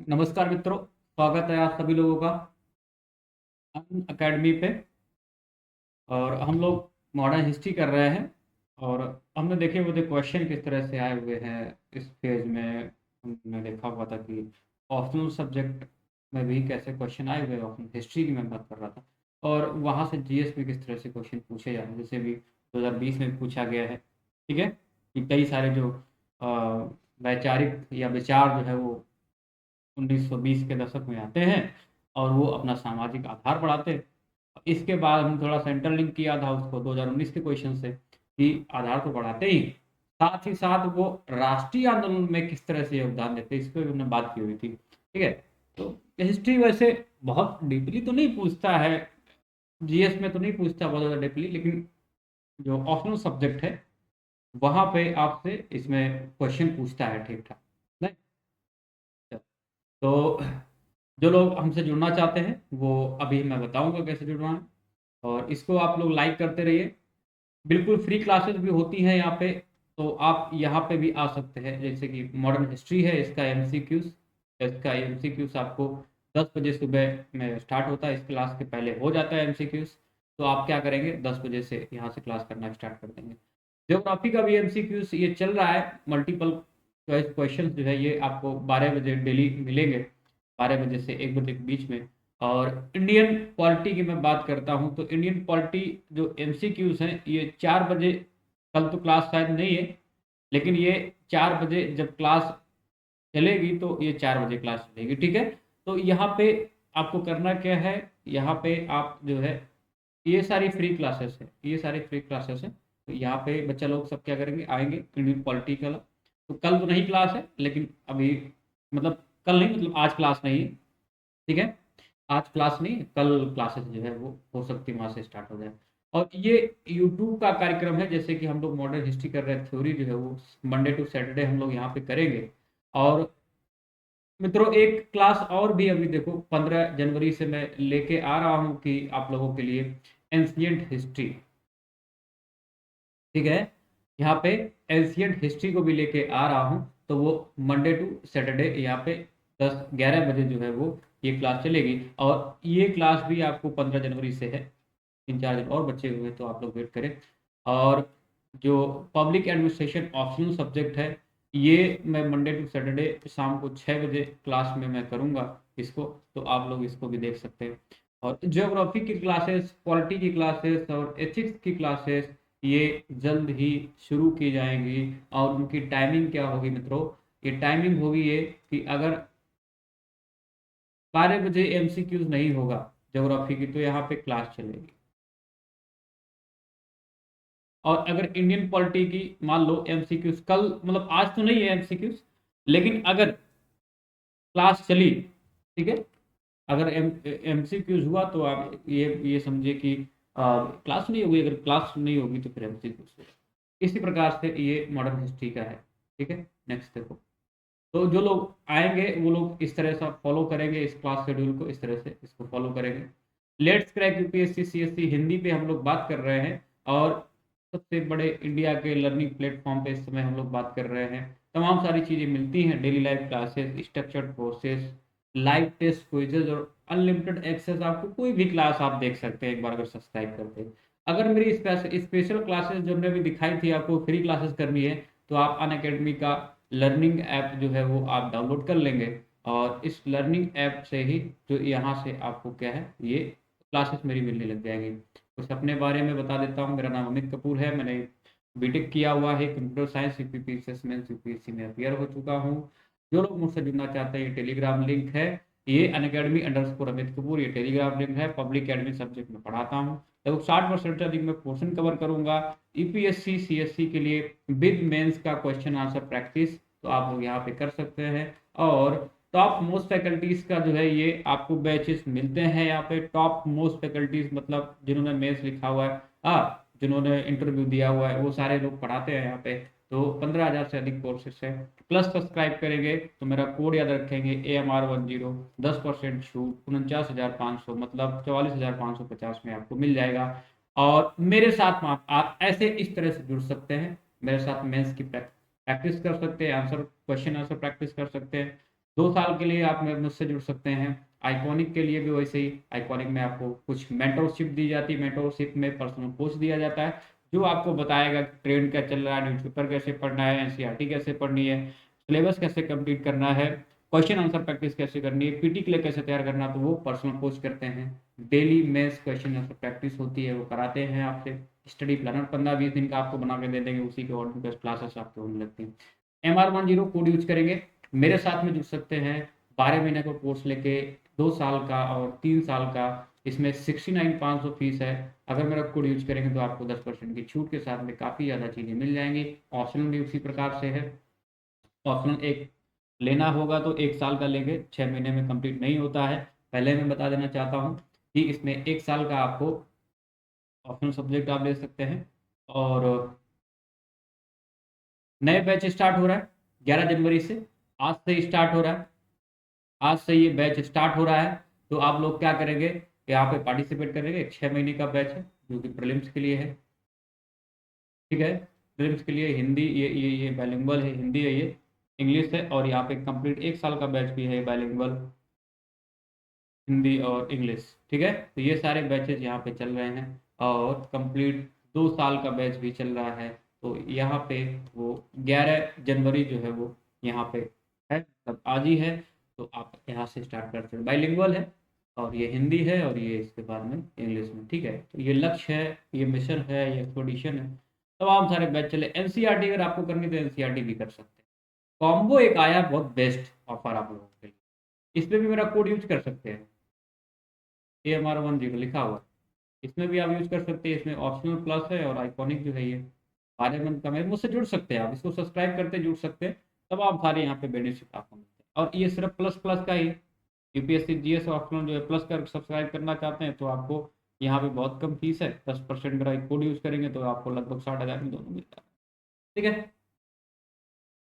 नमस्कार मित्रों, स्वागत है आप सभी लोगों का अन अकेडमी पे। और हम लोग मॉडर्न हिस्ट्री कर रहे हैं। और हमने देखे हुए थे क्वेश्चन किस तरह से आए हुए हैं इस पेज में। हमने देखा हुआ था कि ऑप्शनल सब्जेक्ट में भी कैसे क्वेश्चन आए हुए हैं। ऑप्शनल हिस्ट्री की मैं बात कर रहा था, और वहाँ से जीएस में किस तरह से क्वेश्चन पूछे जा रहे हैं, जैसे भी 2020 में पूछा गया है। ठीक है, कि कई सारे जो अ, वैचारिक या विचार जो है वो 1920 के दशक में आते हैं और वो अपना सामाजिक आधार बढ़ाते। इसके बाद हम थोड़ा सा इंटरलिंक किया था उसको 2019 के क्वेश्चन से, कि आधार तो बढ़ाते ही साथ ही साथ वो राष्ट्रीय आंदोलन में किस तरह से योगदान देते, इस पर हमने बात की हुई थी। ठीक है, तो हिस्ट्री वैसे बहुत डीपली तो नहीं पूछता है, जीएस में तो नहीं पूछता बहुत ज़्यादा डीपली, लेकिन जो ऑप्शनल सब्जेक्ट है वहाँ पे आपसे इसमें क्वेश्चन पूछता है ठीक ठाक। नहीं, तो जो लोग हमसे जुड़ना चाहते हैं वो अभी मैं बताऊंगा कैसे जुड़ना है, और इसको आप लोग लाइक करते रहिए। बिल्कुल फ्री क्लासेस भी होती हैं यहाँ पे, तो आप यहाँ पे भी आ सकते हैं। जैसे कि मॉडर्न हिस्ट्री है, इसका एमसीक्यूज आपको 10 बजे सुबह में स्टार्ट होता है। इस क्लास के पहले हो जाता है एमसीक्यूज, तो आप क्या करेंगे, 10 बजे से यहाँ से क्लास करना स्टार्ट कर देंगे। ज्योग्राफी का भी एमसीक्यूज ये चल रहा है, मल्टीपल चॉइस क्वेश्चन जो है ये आपको 12 बजे डेली मिलेंगे, 12 बजे से 1 बजे के बीच में। और इंडियन पॉलिटी की मैं बात करता हूँ, तो इंडियन पॉलिटी जो एमसीक्यूज हैं ये 4 बजे, कल तो क्लास शायद नहीं है, लेकिन ये 4 बजे जब क्लास चलेगी तो ये 4 बजे क्लास चलेगी। ठीक है, तो यहाँ पे आपको करना क्या है, यहाँ पे आप जो है, ये सारी फ्री क्लासेस है, ये सारी फ्री क्लासेस है। तो यहाँ पे बच्चा लोग सब क्या करेंगे, आएंगे इंडियन पॉलिटी का। तो कल तो नहीं क्लास है, लेकिन अभी मतलब कल नहीं, मतलब आज क्लास नहीं है। ठीक है, आज क्लास नहीं, कल क्लासेस जो है वो हो सकती है वहाँ से स्टार्ट हो जाए। और ये यूट्यूब का कार्यक्रम है, जैसे कि हम लोग मॉडर्न हिस्ट्री कर रहे हैं, थ्योरी जो है वो मंडे टू सैटरडे हम लोग यहाँ पे करेंगे। और मित्रों एक क्लास और भी अभी देखो 15 जनवरी से मैं लेके आ रहा हूँ कि आप लोगों के लिए एंशियंट हिस्ट्री। ठीक है, यहाँ पे एंशियंट हिस्ट्री को भी लेके आ रहा हूँ, तो वो मंडे टू सैटरडे यहाँ पे 10-11 बजे जो है वो ये क्लास चलेगी। और ये क्लास भी आपको 15 जनवरी से है, 3-4 दिन और बचे हुए हैं, तो आप लोग वेट करें। और जो पब्लिक एडमिनिस्ट्रेशन ऑप्शनल सब्जेक्ट है, ये मैं मंडे टू सैटरडे शाम को 6 बजे क्लास में मैं करूँगा इसको, तो आप लोग इसको भी देख सकते हैं। और ज्योग्राफी की क्लासेस, पॉलिटी की क्लासेस और एथिक्स की क्लासेस ये जल्द ही शुरू की जाएंगी। और उनकी टाइमिंग क्या होगी मित्रों, ये टाइमिंग होगी ये कि अगर 12 बजे एमसीक्यूज नहीं होगा ज्योग्राफी की, तो यहाँ पे क्लास चलेगी। और अगर इंडियन पॉलिटी की मान लो एमसीक्यूज कल, मतलब आज तो नहीं है एमसीक्यूज, लेकिन अगर क्लास चली, ठीक है, अगर एमसीक्यूज हुआ तो आप ये समझिए कि क्लास नहीं होगी। अगर क्लास नहीं होगी तो फिर एमसीक्यूज होगा। इसी प्रकार से ये मॉडर्न हिस्ट्री का है। ठीक है, नेक्स्ट देखो। तो जो लोग आएंगे वो लोग इस तरह से फॉलो करेंगे इस क्लास शेड्यूल को, इस तरह से इसको फॉलो करेंगे। Let's crack UPSC CSC Hindi पे हम लोग बात कर रहे हैं, और सबसे बड़े इंडिया के लर्निंग प्लेटफॉर्म पे इस समय हम लोग बात कर रहे हैं। तमाम सारी चीज़ें मिलती हैं, daily live classes, structured courses, live test quizzes और अनलिमिटेड एक्सेस। आपको कोई भी क्लास आप देख सकते हैं एक बार अगर सब्सक्राइब करते हैं। अगर मेरी स्पेशल क्लासेस जो हमने भी दिखाई थी आपको फ्री क्लासेस करनी है, तो आप अन अकेडमी का लर्निंग ऐप जो है वो आप डाउनलोड कर लेंगे। और इस लर्निंग ऐप से ही जो यहाँ से आपको क्या है, ये क्लासेस मेरी मिलने लग जाएंगी। कुछ अपने बारे में बता देता हूँ, मेरा नाम अमित कपूर है, मैंने बीटेक किया हुआ है computer science, UPPCS mains UPSC में अपियर हो चुका हूँ। जो लोग मुझसे जुड़ना चाहते हैं, ये टेलीग्राम लिंक है, ये अनअकैडमी _ अमित कपूर, ये टेलीग्राम लिंक है। पब्लिक एडमिन सब्जेक्ट में पढ़ाता हूँ, लगभग 60% अधिक मैं पोर्शन कवर करूंगा। यूपीएससी सीएससी के लिए विद मेंस का क्वेश्चन आंसर प्रैक्टिस, तो आप लोग यहाँ पे कर सकते हैं। और टॉप मोस्ट फैकल्टीज का जो है ये आपको बैचेस मिलते हैं यहाँ पे। टॉप मोस्ट फैकल्टीज मतलब जिन्होंने मेंस लिखा हुआ है, जिन्होंने इंटरव्यू दिया हुआ है, वो सारे लोग पढ़ाते हैं यहाँ पे। तो 15,000 से अधिक कोर्सेस है। प्लस सब्सक्राइब करेंगे तो मेरा कोड याद रखेंगे AMR10, 10% छूट 49,500, मतलब 44,550 में आपको मिल जाएगा। और मेरे साथ आप ऐसे इस तरह से जुड़ सकते हैं, मेरे साथ मेंस की प्रैक्टिस कर सकते हैं, आंसर क्वेश्चन आंसर प्रैक्टिस कर सकते हैं। 2 साल के लिए आप मुझसे जुड़ सकते हैं। आइकॉनिक के लिए भी वैसे ही, आइकॉनिक में आपको कुछ मेंटरशिप दी जाती है, मेंटरशिप में पर्सनल कोच दिया जाता है जो आपको बताएगा कि ट्रेंड क्या चल रहा है, न्यूज़पेपर कैसे पढ़ना है, एनसीईआरटी कैसे पढ़नी है, सिलेबस कैसे कंप्लीट करना है, क्वेश्चन आंसर प्रैक्टिस कैसे करनी है, पीटी के लिए कैसे तैयार करना है, तो वो पर्सनल कोच करते हैं। Daily mains question answer practice होती है, वो कराते हैं आपसे। स्टडी प्लानर 15-20 दिन का आपको बना के दे देंगे, उसी के अकॉर्डिंग क्लासेस आपको होने लगती हैं। MR10 कोड यूज करेंगे, मेरे साथ में जुड़ सकते हैं। 12 महीने का कोर्स लेके 2 साल का और 3 साल का, इसमें 69,500 फीस है। अगर मेरा कोड यूज करेंगे तो आपको 10% की छूट के साथ में काफ़ी ज़्यादा चीज़ें मिल जाएंगी। ऑप्शनल भी उसी प्रकार से है। ऑप्शनल एक लेना होगा तो 1 साल का लेंगे, 6 महीने में कंप्लीट नहीं होता है। पहले मैं बता देना चाहता हूँ कि इसमें 1 साल का आपको ऑप्शनल सब्जेक्ट आप ले सकते हैं। और नए बैच स्टार्ट हो रहा है 11 जनवरी से, आज से स्टार्ट हो रहा है। आज से ये बैच स्टार्ट हो रहा है। तो आप लोग क्या करेंगे, यहाँ पे पार्टिसिपेट करेंगे। 6 महीने का बैच है जो कि प्रीलिम्स के लिए है, ठीक है। प्रीलिम्स के लिए हिंदी, ये बाइलिंगुअल है, हिंदी है, ये इंग्लिश है। और यहाँ पे कंप्लीट 1 साल का बैच भी है बाइलिंगुअल, हिंदी और इंग्लिश, ठीक है। तो ये सारे बैचेज यहाँ पे चल रहे हैं। और कंप्लीट 2 साल का बैच भी चल रहा है। तो यहाँ पे वो 11 जनवरी जो है वो यहाँ पे है, मतलब आज ही है। तो आप यहाँ से स्टार्ट कर सकते हैं। बाइलिंगुअल है और ये हिंदी है और ये इसके बाद में इंग्लिश में, ठीक है। तो ये लक्ष्य है, ये मिशन है, ये एक्सपेडिशन है। तमाम सारे बैच चले। एनसीईआरटी अगर आपको करनी तो एनसीईआरटी भी कर सकते हैं। कॉम्बो एक आया, बहुत बेस्ट ऑफर आप लोगों के लिए। इसमें भी मेरा कोड यूज कर सकते हैं, AMR10 लिखा हुआ है। इसमें भी आप यूज कर सकते हैं। इसमें ऑप्शनल प्लस है और आइकॉनिक जो है ये 12 मंथ का। मेरे मुझसे जुड़ सकते हैं आप, इसको सब्सक्राइब करते जुड़ सकते हैं। तब आप सारे यहाँ पे बेनिफिट आपको मिलते हैं। और ये सिर्फ प्लस प्लस का ही, यूपीएससी जीएस ऑप्शनल जो है प्लस कर सब्सक्राइब करना चाहते हैं तो आपको यहाँ पे बहुत कम फीस है। 10% मेरा कोड यूज करेंगे तो आपको लगभग 60,000 में दोनों मिलता है, ठीक है।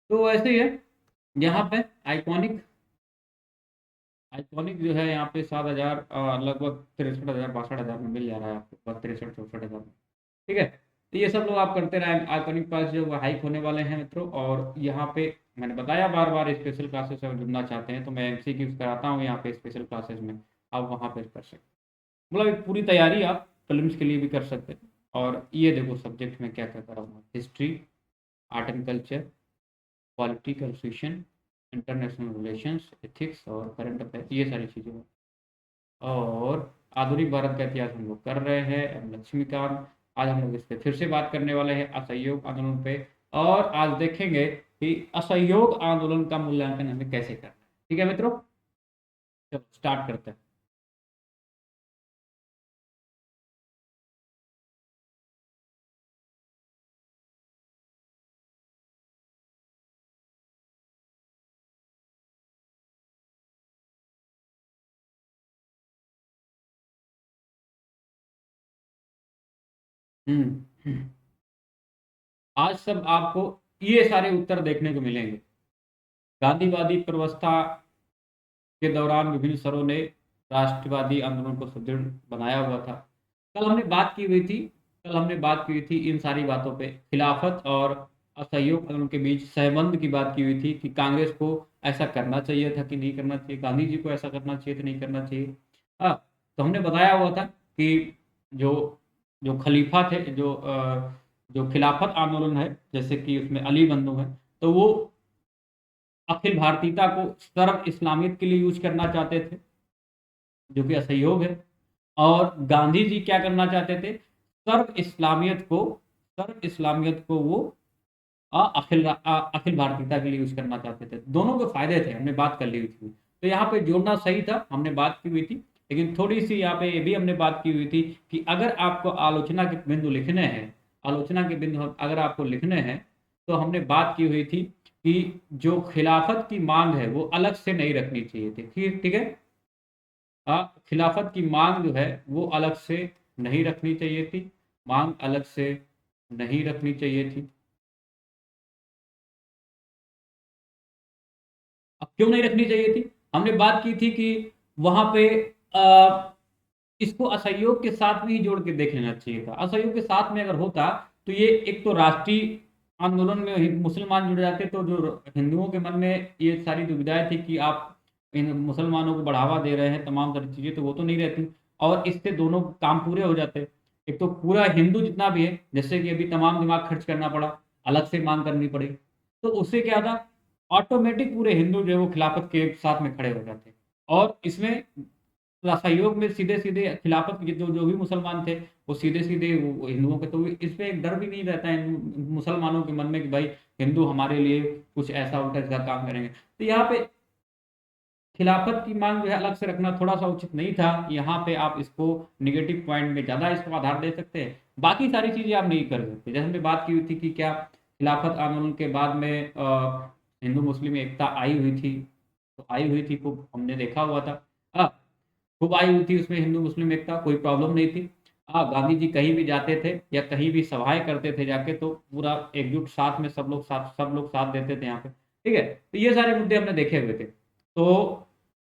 तो ऐसे ही है यहाँ पे। आइकॉनिक, आइकॉनिक जो है यहाँ पे 7,000 लगभग 63,000 62,000 में मिल जा रहा है आपको, 63-64,000 में, ठीक है। तो ये सब लोग आप करते रहें। आइकॉनिक पास जो वो हाइक होने वाले हैं मित्रों। और यहाँ पे मैंने बताया बार बार, स्पेशल क्लासेस अगर जुड़ना चाहते हैं तो मैं MCQs कराता हूँ यहाँ पे स्पेशल क्लासेस में, आप वहाँ पे कर सकते हैं। मतलब एक पूरी तैयारी आप प्रीलिम्स के लिए भी कर सकते हैं। और ये देखो सब्जेक्ट में क्या क्या करा हुआ, history, art and culture, polity, constitution, international relations, ethics और करंट अफेयर, ये सारी चीज़ें। और आधुनिक भारत का इतिहास हम लोग कर रहे हैं। लक्ष्मीकांत, आज हम लोग इस पे फिर से बात करने वाले हैं, असहयोग आंदोलन पे। और आज देखेंगे कि असहयोग आंदोलन का मूल्यांकन हमें कैसे करना है, ठीक है मित्रों। चलो स्टार्ट करते हैं। हम्म। आज सब आपको ये सारे उत्तर देखने को मिलेंगे। गांधीवादी व्यवस्था के दौरान विभिन्न स्तरों ने राष्ट्रवादी आंदोलन को सुदृढ़ बनाया हुआ था। कल हमने बात की हुई थी, कल हमने बात की हुई थी इन सारी बातों पे, खिलाफत और असहयोग आंदोलन के बीच सहबंध की बात की हुई थी कि कांग्रेस को ऐसा करना चाहिए था कि नहीं करना चाहिए, गांधी जी को ऐसा करना चाहिए था नहीं करना चाहिए। हाँ, तो हमने बताया हुआ था कि जो जो खलीफा थे, जो खिलाफत आंदोलन है, जैसे कि उसमें अली बंधु है, तो वो अखिल भारतीयता को सर्व इस्लामियत के लिए यूज करना चाहते थे, जो कि असहयोग है। और गांधी जी क्या करना चाहते थे, सर्व इस्लामियत को वो अखिल भारतीयता के लिए यूज करना चाहते थे। दोनों के फायदे थे, हमने बात कर ली हुई थी। तो यहाँ पे जोड़ना सही था, हमने बात की हुई थी। लेकिन थोड़ी सी यहाँ पे ये भी हमने बात की हुई थी कि अगर आपको आलोचना के बिंदु लिखने हैं, आलोचना के बिंदु अगर आपको लिखने हैं, तो हमने बात की हुई थी कि जो खिलाफत की मांग है वो अलग से नहीं रखनी चाहिए थी, ठीक ठीक है। खिलाफत की मांग जो है वो अलग से नहीं रखनी चाहिए थी, मांग अलग से नहीं रखनी चाहिए थी। अब क्यों नहीं रखनी चाहिए थी, हमने बात की थी कि वहां पे आ, इसको असहयोग के साथ भी जोड़ के देख लेना चाहिए था। असहयोग के साथ में अगर होता तो ये एक तो राष्ट्रीय आंदोलन में मुसलमान जुड़ जाते तो जो हिंदुओं के मन में ये सारी दुविधाएं थी कि आप इन मुसलमानों को बढ़ावा दे रहे हैं, तमाम सारी चीज़ें, तो वो तो नहीं रहती, और इससे दोनों काम पूरे हो जाते। एक तो पूरा हिंदू जितना भी है, जैसे कि अभी तमाम दिमाग खर्च करना पड़ा, अलग से मांग करनी पड़ी, तो उससे क्या था, ऑटोमेटिक पूरे हिंदू जो है वो खिलाफत के साथ में खड़े हो जाते। और इसमें सहयोग में सीधे सीधे खिलाफत के जो जो भी मुसलमान थे वो सीधे सीधे वो हिंदुओं के, तो इसमें एक डर भी नहीं रहता है मुसलमानों के मन में कि भाई हिंदू हमारे लिए कुछ ऐसा उल्टा सीधा काम करेंगे। तो यहाँ पे खिलाफत की मांग जो है अलग से रखना थोड़ा सा उचित नहीं था। यहाँ पे आप इसको निगेटिव पॉइंट में ज़्यादा इसको आधार दे सकते हैं, बाकी सारी चीज़ें आप नहीं कर सकते। जैसे हमने बात की हुई थी कि क्या खिलाफत आंदोलन के बाद में हिंदू मुस्लिम एकता आई हुई थी, तो आई हुई थी, खूब हमने देखा हुआ था। खूब आई हुई थी उसमें हिंदू मुस्लिम एकता, कोई प्रॉब्लम नहीं थी। गांधी जी कहीं भी जाते थे या कहीं भी सभाएं करते थे जाके, तो पूरा एकजुट साथ में सब लोग साथ देते थे यहाँ पे, ठीक है। तो ये सारे मुद्दे हमने देखे हुए थे। तो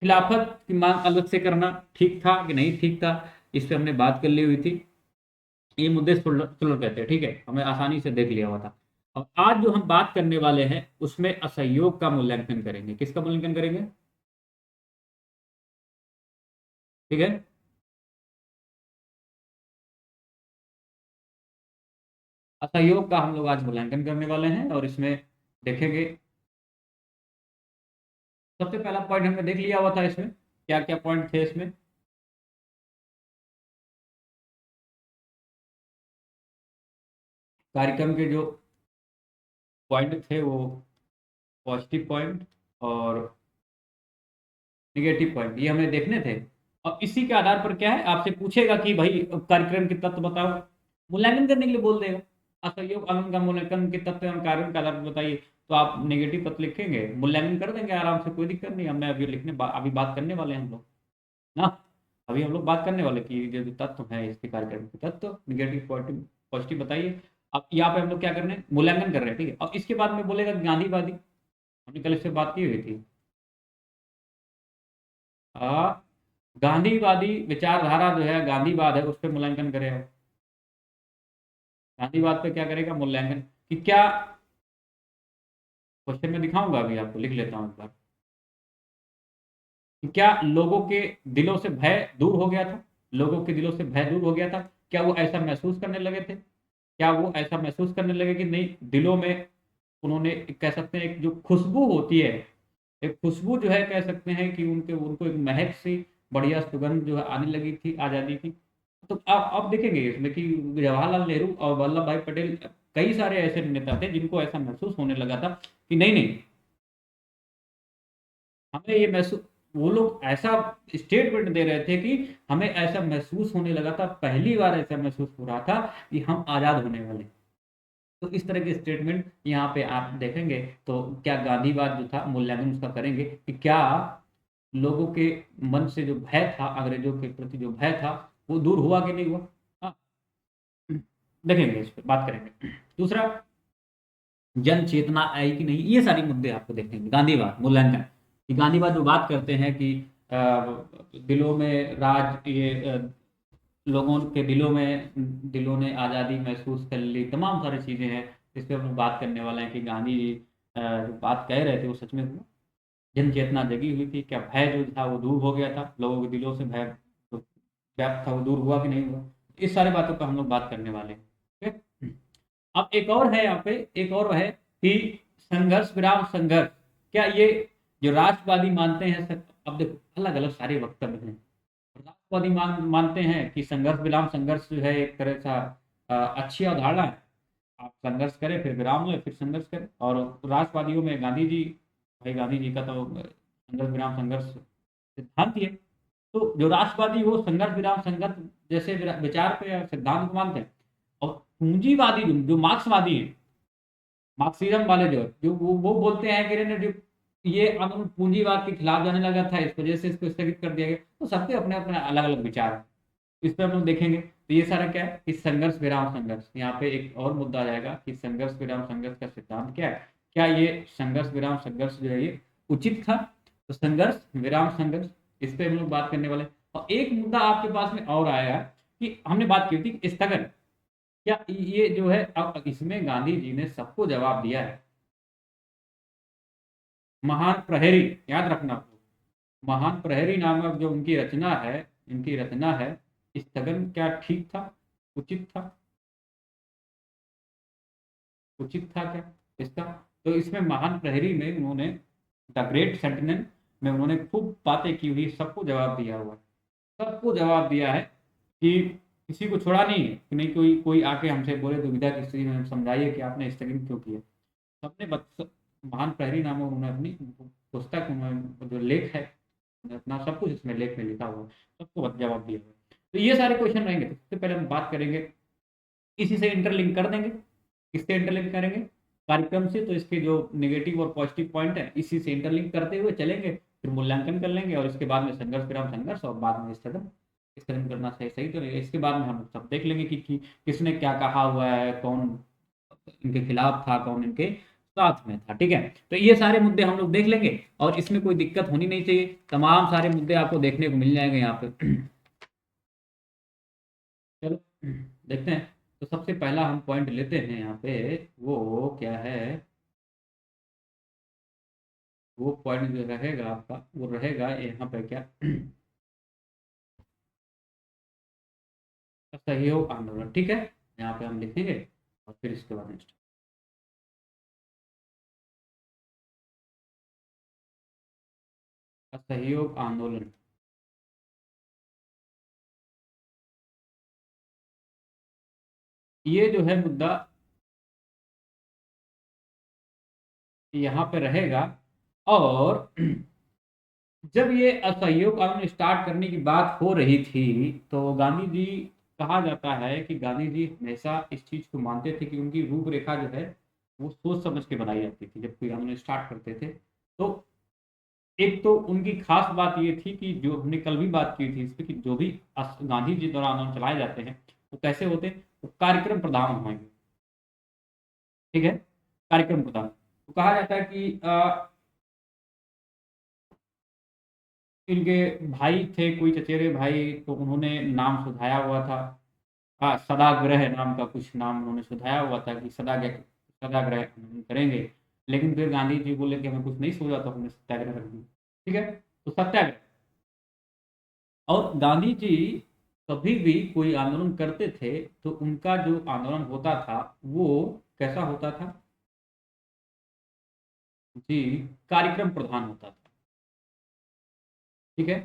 खिलाफत की मांग अलग से करना ठीक था कि नहीं ठीक था, इस पे हमने बात कर ली हुई थी। ये मुद्दे सुलझ गए थे, ठीक है, हमें आसानी से देख लिया हुआ था। और आज जो हम बात करने वाले हैं उसमें असहयोग का मूल्यांकन करेंगे। किसका मूल्यांकन करेंगे? ठीक है, असहयोग का हम लोग आज मूल्यांकन करने वाले हैं, और इसमें देखेंगे। सबसे पहला पॉइंट हमने देख लिया हुआ था, इसमें क्या क्या पॉइंट थे इसमें। कार्यक्रम के जो पॉइंट थे वो पॉजिटिव पॉइंट और निगेटिव पॉइंट, ये हमें देखने थे। और इसी के आधार पर क्या है, आपसे पूछेगा कि भाई कार्यक्रम के तत्व बताओ, मूल्यांकन करने के लिए बोल देगा। असहयोग आनंद का मूल्यांकन के तत्व एवं कार्यों के आधार पर बताइए, तो आप नेगेटिव तत्व लिखेंगे, मूल्यांकन कर देंगे आराम से, कोई दिक्कत नहीं। हमने अभी अभी बात करने वाले हैं हम लोग ना, अभी हम लोग बात करने वाले कि जो तत्व है इसके कार्यक्रम के तत्व, निगेटिव पॉजिटिव पॉजिटिव बताइए। अब यहाँ पे हम लोग क्या कर रहे हैं, मूल्यांकन कर रहे हैं, ठीक है। अब इसके बाद में बोलेगा गांधीवादी, हमने कल इससे बात की हुई थी। आ, गांधीवादी विचारधारा जो है, गांधीवाद है, उस पर मूल्यांकन करेगा। गांधीवाद पे क्या करेगा, मूल्यांकन, कि क्या, क्वेश्चन में दिखाऊंगा, अभी आपको लिख लेता हूँ एक बार, कि क्या लोगों के दिलों से भय दूर हो गया था, लोगों के दिलों से भय दूर हो गया था, क्या वो ऐसा महसूस करने लगे थे, क्या वो ऐसा महसूस करने लगे कि नहीं, दिलों में उन्होंने कह सकते हैं एक जो खुशबू होती है, एक खुशबू जो है कह सकते हैं कि उनके उनको एक महक सी बढ़िया सुगंध जो है आने लगी थी आज़ादी की। तो आप देखेंगे इसमें कि जवाहरलाल नेहरू और वल्लभ भाई पटेल, कई सारे ऐसे नेता थे जिनको ऐसा महसूस होने लगा था कि नहीं नहीं, हमें ये महसूस, वो लोग ऐसा स्टेटमेंट दे रहे थे कि हमें ऐसा महसूस होने लगा था, पहली बार ऐसा महसूस हो रहा था कि हम आज़ाद होने वाले। तो इस तरह के स्टेटमेंट यहाँ पे आप देखेंगे। तो क्या गांधीवाद जो था, मूल्यांकन उसका करेंगे कि क्या लोगों के मन से जो भय था, अंग्रेजों के प्रति जो भय था, वो दूर हुआ कि नहीं हुआ। हाँ, देखेंगे, इस पर बात करेंगे। दूसरा, जन चेतना आई कि नहीं, ये सारी मुद्दे आपको देखेंगे। गांधीवाद मूल्यांकन, कि गांधीवाद जो बात करते हैं कि अ, दिलों में राज, ये लोगों के दिलों ने आज़ादी महसूस कर ली, तमाम सारी चीज़ें हैं। इस पर हम लोग बात करने वाले हैं कि गांधी जी जो बात कह रहे थे वो सच में हुआ, जन चेतना जगी हुई थी, क्या भय जो था वो दूर हो गया था, लोगों के दिलों से भय जो व्याप्त था वो दूर हुआ कि नहीं हुआ। इस सारे बातों पर हम लोग बात करने वाले हैं, ठीक है। अब एक और है यहाँ पे, एक और है कि संघर्ष विराम संघर्ष, क्या ये जो राष्ट्रवादी मानते हैं अब देखो अलग अलग सारे वक्तव्य हैं। राष्ट्रवादी मानते हैं कि संघर्ष विराम संघर्ष जो है एक तरह सा अच्छी अवधारणा है, आप संघर्ष करें फिर विराम लें फिर संघर्ष करें। और राष्ट्रवादियों में गांधी जी, भाई गांधी जी का तो संघर्ष विराम संघर्ष सिद्धांत ही है। तो जो राष्ट्रवादी वो संघर्ष विराम संघर्ष जैसे विचार पे या सिद्धांत को मानते हैं। और पूंजीवादी जो मार्क्सवादी है, मार्क्सिज्म वाले जो वो बोलते हैं कि जो ये आंदोलन पूंजीवाद के खिलाफ जाने लगा था, इस वजह से इसको स्थगित कर दिया गया। तो सबके अपने अपने अलग अलग विचार हैं, इस पर हम लोग देखेंगे। तो ये सारा क्या है कि संघर्ष विराम संघर्ष, यहाँ पे एक और मुद्दा आ जाएगा कि संघर्ष विराम संघर्ष का सिद्धांत क्या है, क्या ये संघर्ष विराम संघर्ष जो है ये उचित था। तो संघर्ष विराम संघर्ष, इस पे हम लोग बात करने वाले हैं। और एक मुद्दा आपके पास में और आएगा कि हमने बात की थी स्थगन, क्या ये जो है, अब इसमें गांधी जी ने सबको जवाब दिया है। महान प्रहरी, याद रखना, महान प्रहरी नामक जो उनकी रचना है, इनकी रचना है, स्थगन क्या ठीक था, उचित था, उचित था क्या इसका? तो इसमें महान प्रहरी में उन्होंने, द ग्रेट सेंटिनल में उन्होंने खूब बातें की हुई, सबको जवाब दिया हुआ है, सबको जवाब दिया है कि किसी को छोड़ा नहीं है कि नहीं, कोई कोई आके हमसे बोले दुविधा की स्थिति में समझाइए कि आपने स्थगन क्यों किया। सबने महान प्रहरी नाम उन्होंने अपनी पुस्तक, उन्होंने जो लेख है, अपना सब कुछ इसमें लेख में लिखा हुआ है, सबको जवाब दिया हुआ है। तो ये सारे क्वेश्चन रहेंगे। तो सबसे पहले हम बात करेंगे, इसी से इंटरलिंक कर देंगे। किससे इंटरलिंक करेंगे? कार्यक्रम से। तो इसके जो नेगेटिव और पॉजिटिव पॉइंट है, इसी से इंटरलिंक करते हुए चलेंगे, फिर मूल्यांकन कर लेंगे, और इसके बाद में संघर्ष विराम संघर्ष, और बाद में स्थगन। स्थगन करना सही सही तो नहीं, इसके बाद में हम सब देख लेंगे कि किसने क्या कहा हुआ है, कौन इनके खिलाफ था, कौन इनके साथ में था। ठीक है, तो ये सारे मुद्दे हम लोग देख लेंगे, और इसमें कोई दिक्कत होनी नहीं चाहिए, तमाम सारे मुद्दे आपको देखने को मिल जाएंगे यहाँ पे। चलो देखते हैं। तो सबसे पहला हम पॉइंट लेते हैं यहाँ पे, वो क्या है? वो पॉइंट जो रहेगा आपका, वो रहेगा यहाँ पे क्या? असहयोग आंदोलन। ठीक है, यहाँ पे हम लिखेंगे, और फिर इसके बाद नेक्स्ट असहयोग आंदोलन। ये जो है मुद्दा यहाँ पे रहेगा। और जब ये असहयोग आंदोलन स्टार्ट करने की बात हो रही थी, तो गांधी जी, कहा जाता है कि गांधी जी हमेशा इस चीज को मानते थे कि उनकी रूपरेखा जो है, वो सोच समझ के बनाई जाती थी जब कोई आंदोलन स्टार्ट करते थे। तो एक तो उनकी खास बात ये थी कि जो हमने कल भी बात की थी इस पे, कि जो भी गांधी जी द्वारा आंदोलन चलाए जाते हैं, वो कैसे होते हैं? वो कार्यक्रम प्रधान होंगे। ठीक है, कार्यक्रम प्रधान। तो कहा जाता है कि इनके भाई थे कोई चचेरे भाई, तो उन्होंने नाम सुधाया हुआ था। सदाग्रह नाम का कुछ नाम उन्होंने सुधाया हुआ था, कि सदाग्रह, सदाग्रह हम करेंगे। लेकिन फिर गांधी जी बोले कि हमें कुछ नहीं सूझा, तो हमने सत्याग्रह रख दिया। ठीक है, तो सत्याग्रह। और गांधी जी कभी भी कोई आंदोलन करते थे, तो उनका जो आंदोलन होता था, वो कैसा होता था? जी, कार्यक्रम प्रधान होता था। ठीक है,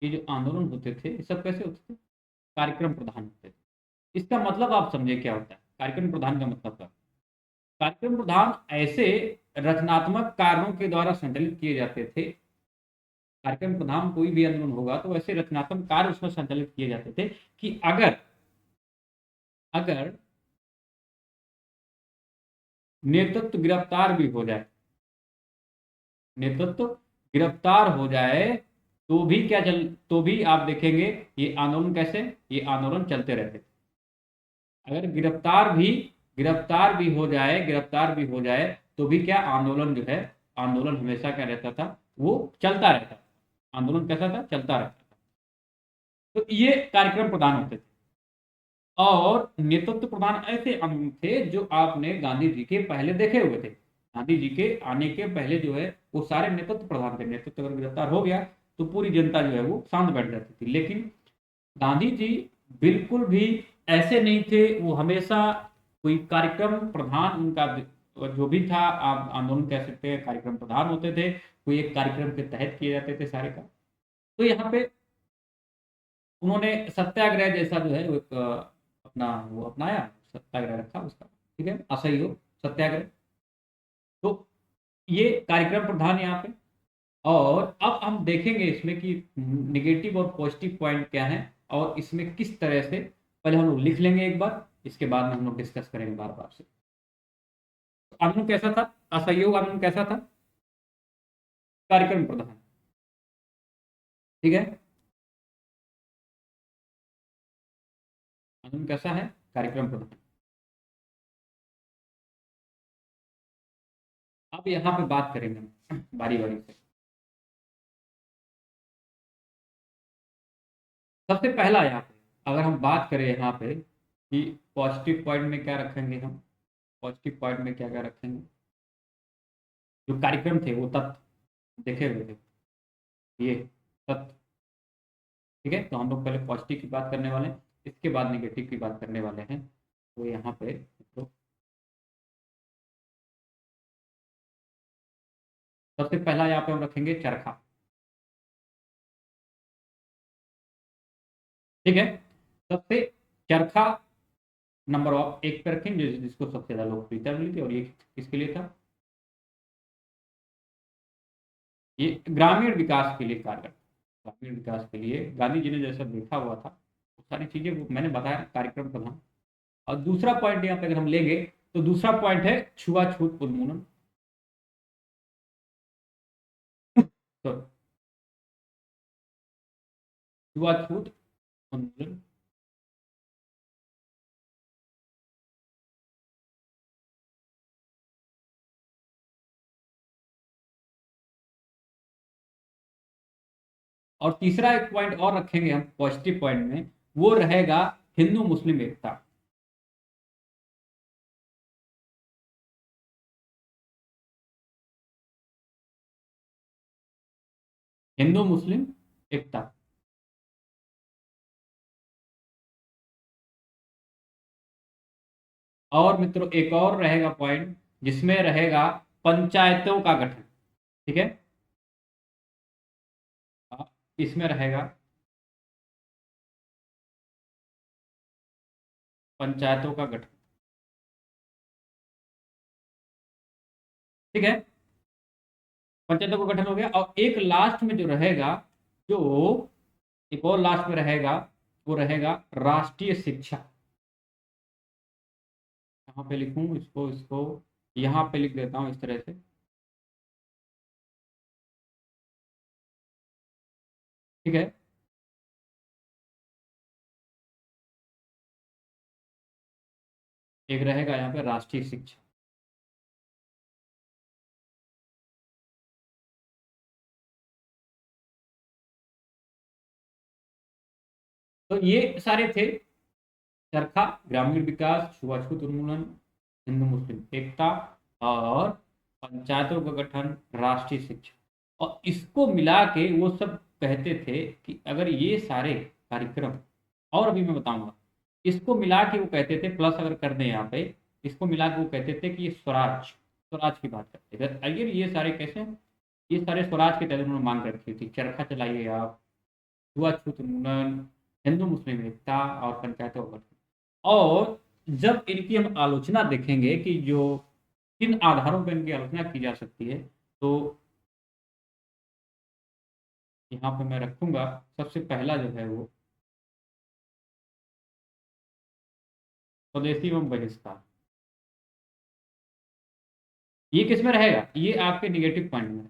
ये जो आंदोलन होते थे, ये सब कैसे होते थे? कार्यक्रम प्रधान होते थे। इसका मतलब आप समझे क्या होता है कार्यक्रम प्रधान का मतलब क्या? कार्यक्रम प्रधान ऐसे रचनात्मक कार्यों के द्वारा संचालित किए जाते थे। कार्यक्रम प्रधान कोई भी आंदोलन होगा, तो ऐसे रचनात्मक कार्य उसमें संचालित किए जाते थे कि अगर अगर नेतृत्व गिरफ्तार भी हो जाए, नेतृत्व गिरफ्तार हो जाए, तो भी क्या चल, तो भी आप देखेंगे ये आंदोलन कैसे, ये आंदोलन चलते रहते। अगर गिरफ्तार भी हो जाए, तो भी क्या आंदोलन जो है, आंदोलन हमेशा क्या रहता था, वो चलता रहता था। आंदोलन कैसा था? चलता रहता था। तो ये कार्यक्रम प्रधान होते थे। और नेतृत्व प्रधान ऐसे अंग थे जो आपने गांधी जी के पहले देखे हुए थे। गांधी जी के आने के पहले जो है, वो सारे नेतृत्व प्रधान थे। नेतृत्व अगर गिरफ्तार हो गया, तो पूरी जनता जो है वो शांत बैठ जाती थी। लेकिन गांधी जी बिल्कुल भी ऐसे नहीं थे। वो हमेशा कोई कार्यक्रम प्रधान उनका जो भी था, आप आंदोलन कह सकते हैं, कार्यक्रम प्रधान होते थे। कोई एक कार्यक्रम के तहत किए जाते थे सारे काम। तो यहाँ पे उन्होंने सत्याग्रह जैसा जो है वो एक अपना वो अपनाया, सत्याग्रह रखा उसका। ठीक है, असहयोग सत्याग्रह। तो ये कार्यक्रम प्रधान यहाँ पे। और अब हम देखेंगे इसमें कि निगेटिव और पॉजिटिव पॉइंट क्या है, और इसमें किस तरह से, पहले हम लोग लिख लेंगे एक बार, इसके बाद में हम लोग डिस्कस करेंगे बार बार से। आंदोलन कैसा था? असहयोग आंदोलन कैसा था? कार्यक्रम प्रधान। ठीक है, आंदोलन कैसा है? कार्यक्रम प्रधान। अब यहाँ पे बात करेंगे हम बारी बारी से। सबसे पहला यहाँ पे अगर हम बात करें यहाँ पे कि पॉजिटिव पॉइंट में क्या रखेंगे हम, पॉजिटिव पॉइंट में क्या क्या रखेंगे, जो कार्यक्रम थे वो तत्व देखे हुए थे, ये तत्व। ठीक है, तो हम लोग पहले पॉजिटिव की बात करने वाले हैं, इसके बाद नेगेटिव की बात करने वाले हैं। तो यहाँ पे तो सबसे पहला यहाँ पे हम रखेंगे चरखा। ठीक है, सबसे चरखा नंबर ऑफ एक पे रखेंगे, जिसको सबसे ज्यादा लोकप्रियता मिली थी, और ये किसके लिए था, ये ग्रामीण विकास के लिए कारगर, ग्रामीण विकास के लिए गांधी जी ने जैसा देखा हुआ था वो सारी चीजें वो मैंने बताया कार्यक्रम का नाम। और दूसरा पॉइंट यहाँ पे अगर हम लेंगे तो दूसरा पॉइंट है छुआछूत उन्मूलन। तो छुआछूत उन्मूलन, और तीसरा एक पॉइंट और रखेंगे हम पॉजिटिव पॉइंट में, वो रहेगा हिंदू मुस्लिम एकता। हिंदू मुस्लिम एकता। और मित्रों एक और रहेगा पॉइंट, जिसमें रहेगा पंचायतों का गठन। ठीक है, इसमें रहेगा पंचायतों का गठन। ठीक है, पंचायतों का गठन हो गया, और एक लास्ट में जो रहेगा, जो एक और लास्ट में रहेगा, वो रहेगा राष्ट्रीय शिक्षा। यहाँ पे लिखूं इसको, इसको यहाँ पे लिख देता हूँ इस तरह से। ठीक है, एक रहेगा यहाँ पे राष्ट्रीय शिक्षा। तो ये सारे थे, चरखा, ग्रामीण विकास, छुआछूत उन्मूलन, हिंदू मुस्लिम एकता, और पंचायतों का गठन, राष्ट्रीय शिक्षा। और इसको मिला के वो सब कहते थे कि अगर ये सारे कार्यक्रम, और अभी मैं बताऊंगा, इसको मिला के वो कहते थे, प्लस अगर कर दें यहाँ पे, इसको मिला के वो कहते थे कि ये स्वराज, स्वराज की बात करते थे। अगर ये सारे कैसे, ये सारे स्वराज के तहत उन्होंने मांग रखी थी, चरखा चलाइए आप, छुआछूत उन्मूलन, हिंदू मुस्लिम एकता, और पंचायतों का गठन। और जब इनकी हम आलोचना देखेंगे कि जो किन आधारों पर इनकी आलोचना की जा सकती है, तो यहाँ पे मैं रखूंगा सबसे पहला जो है वो स्वदेशी एवं बहिष्कार। ये किस में रहेगा, ये आपके निगेटिव पॉइंट में है,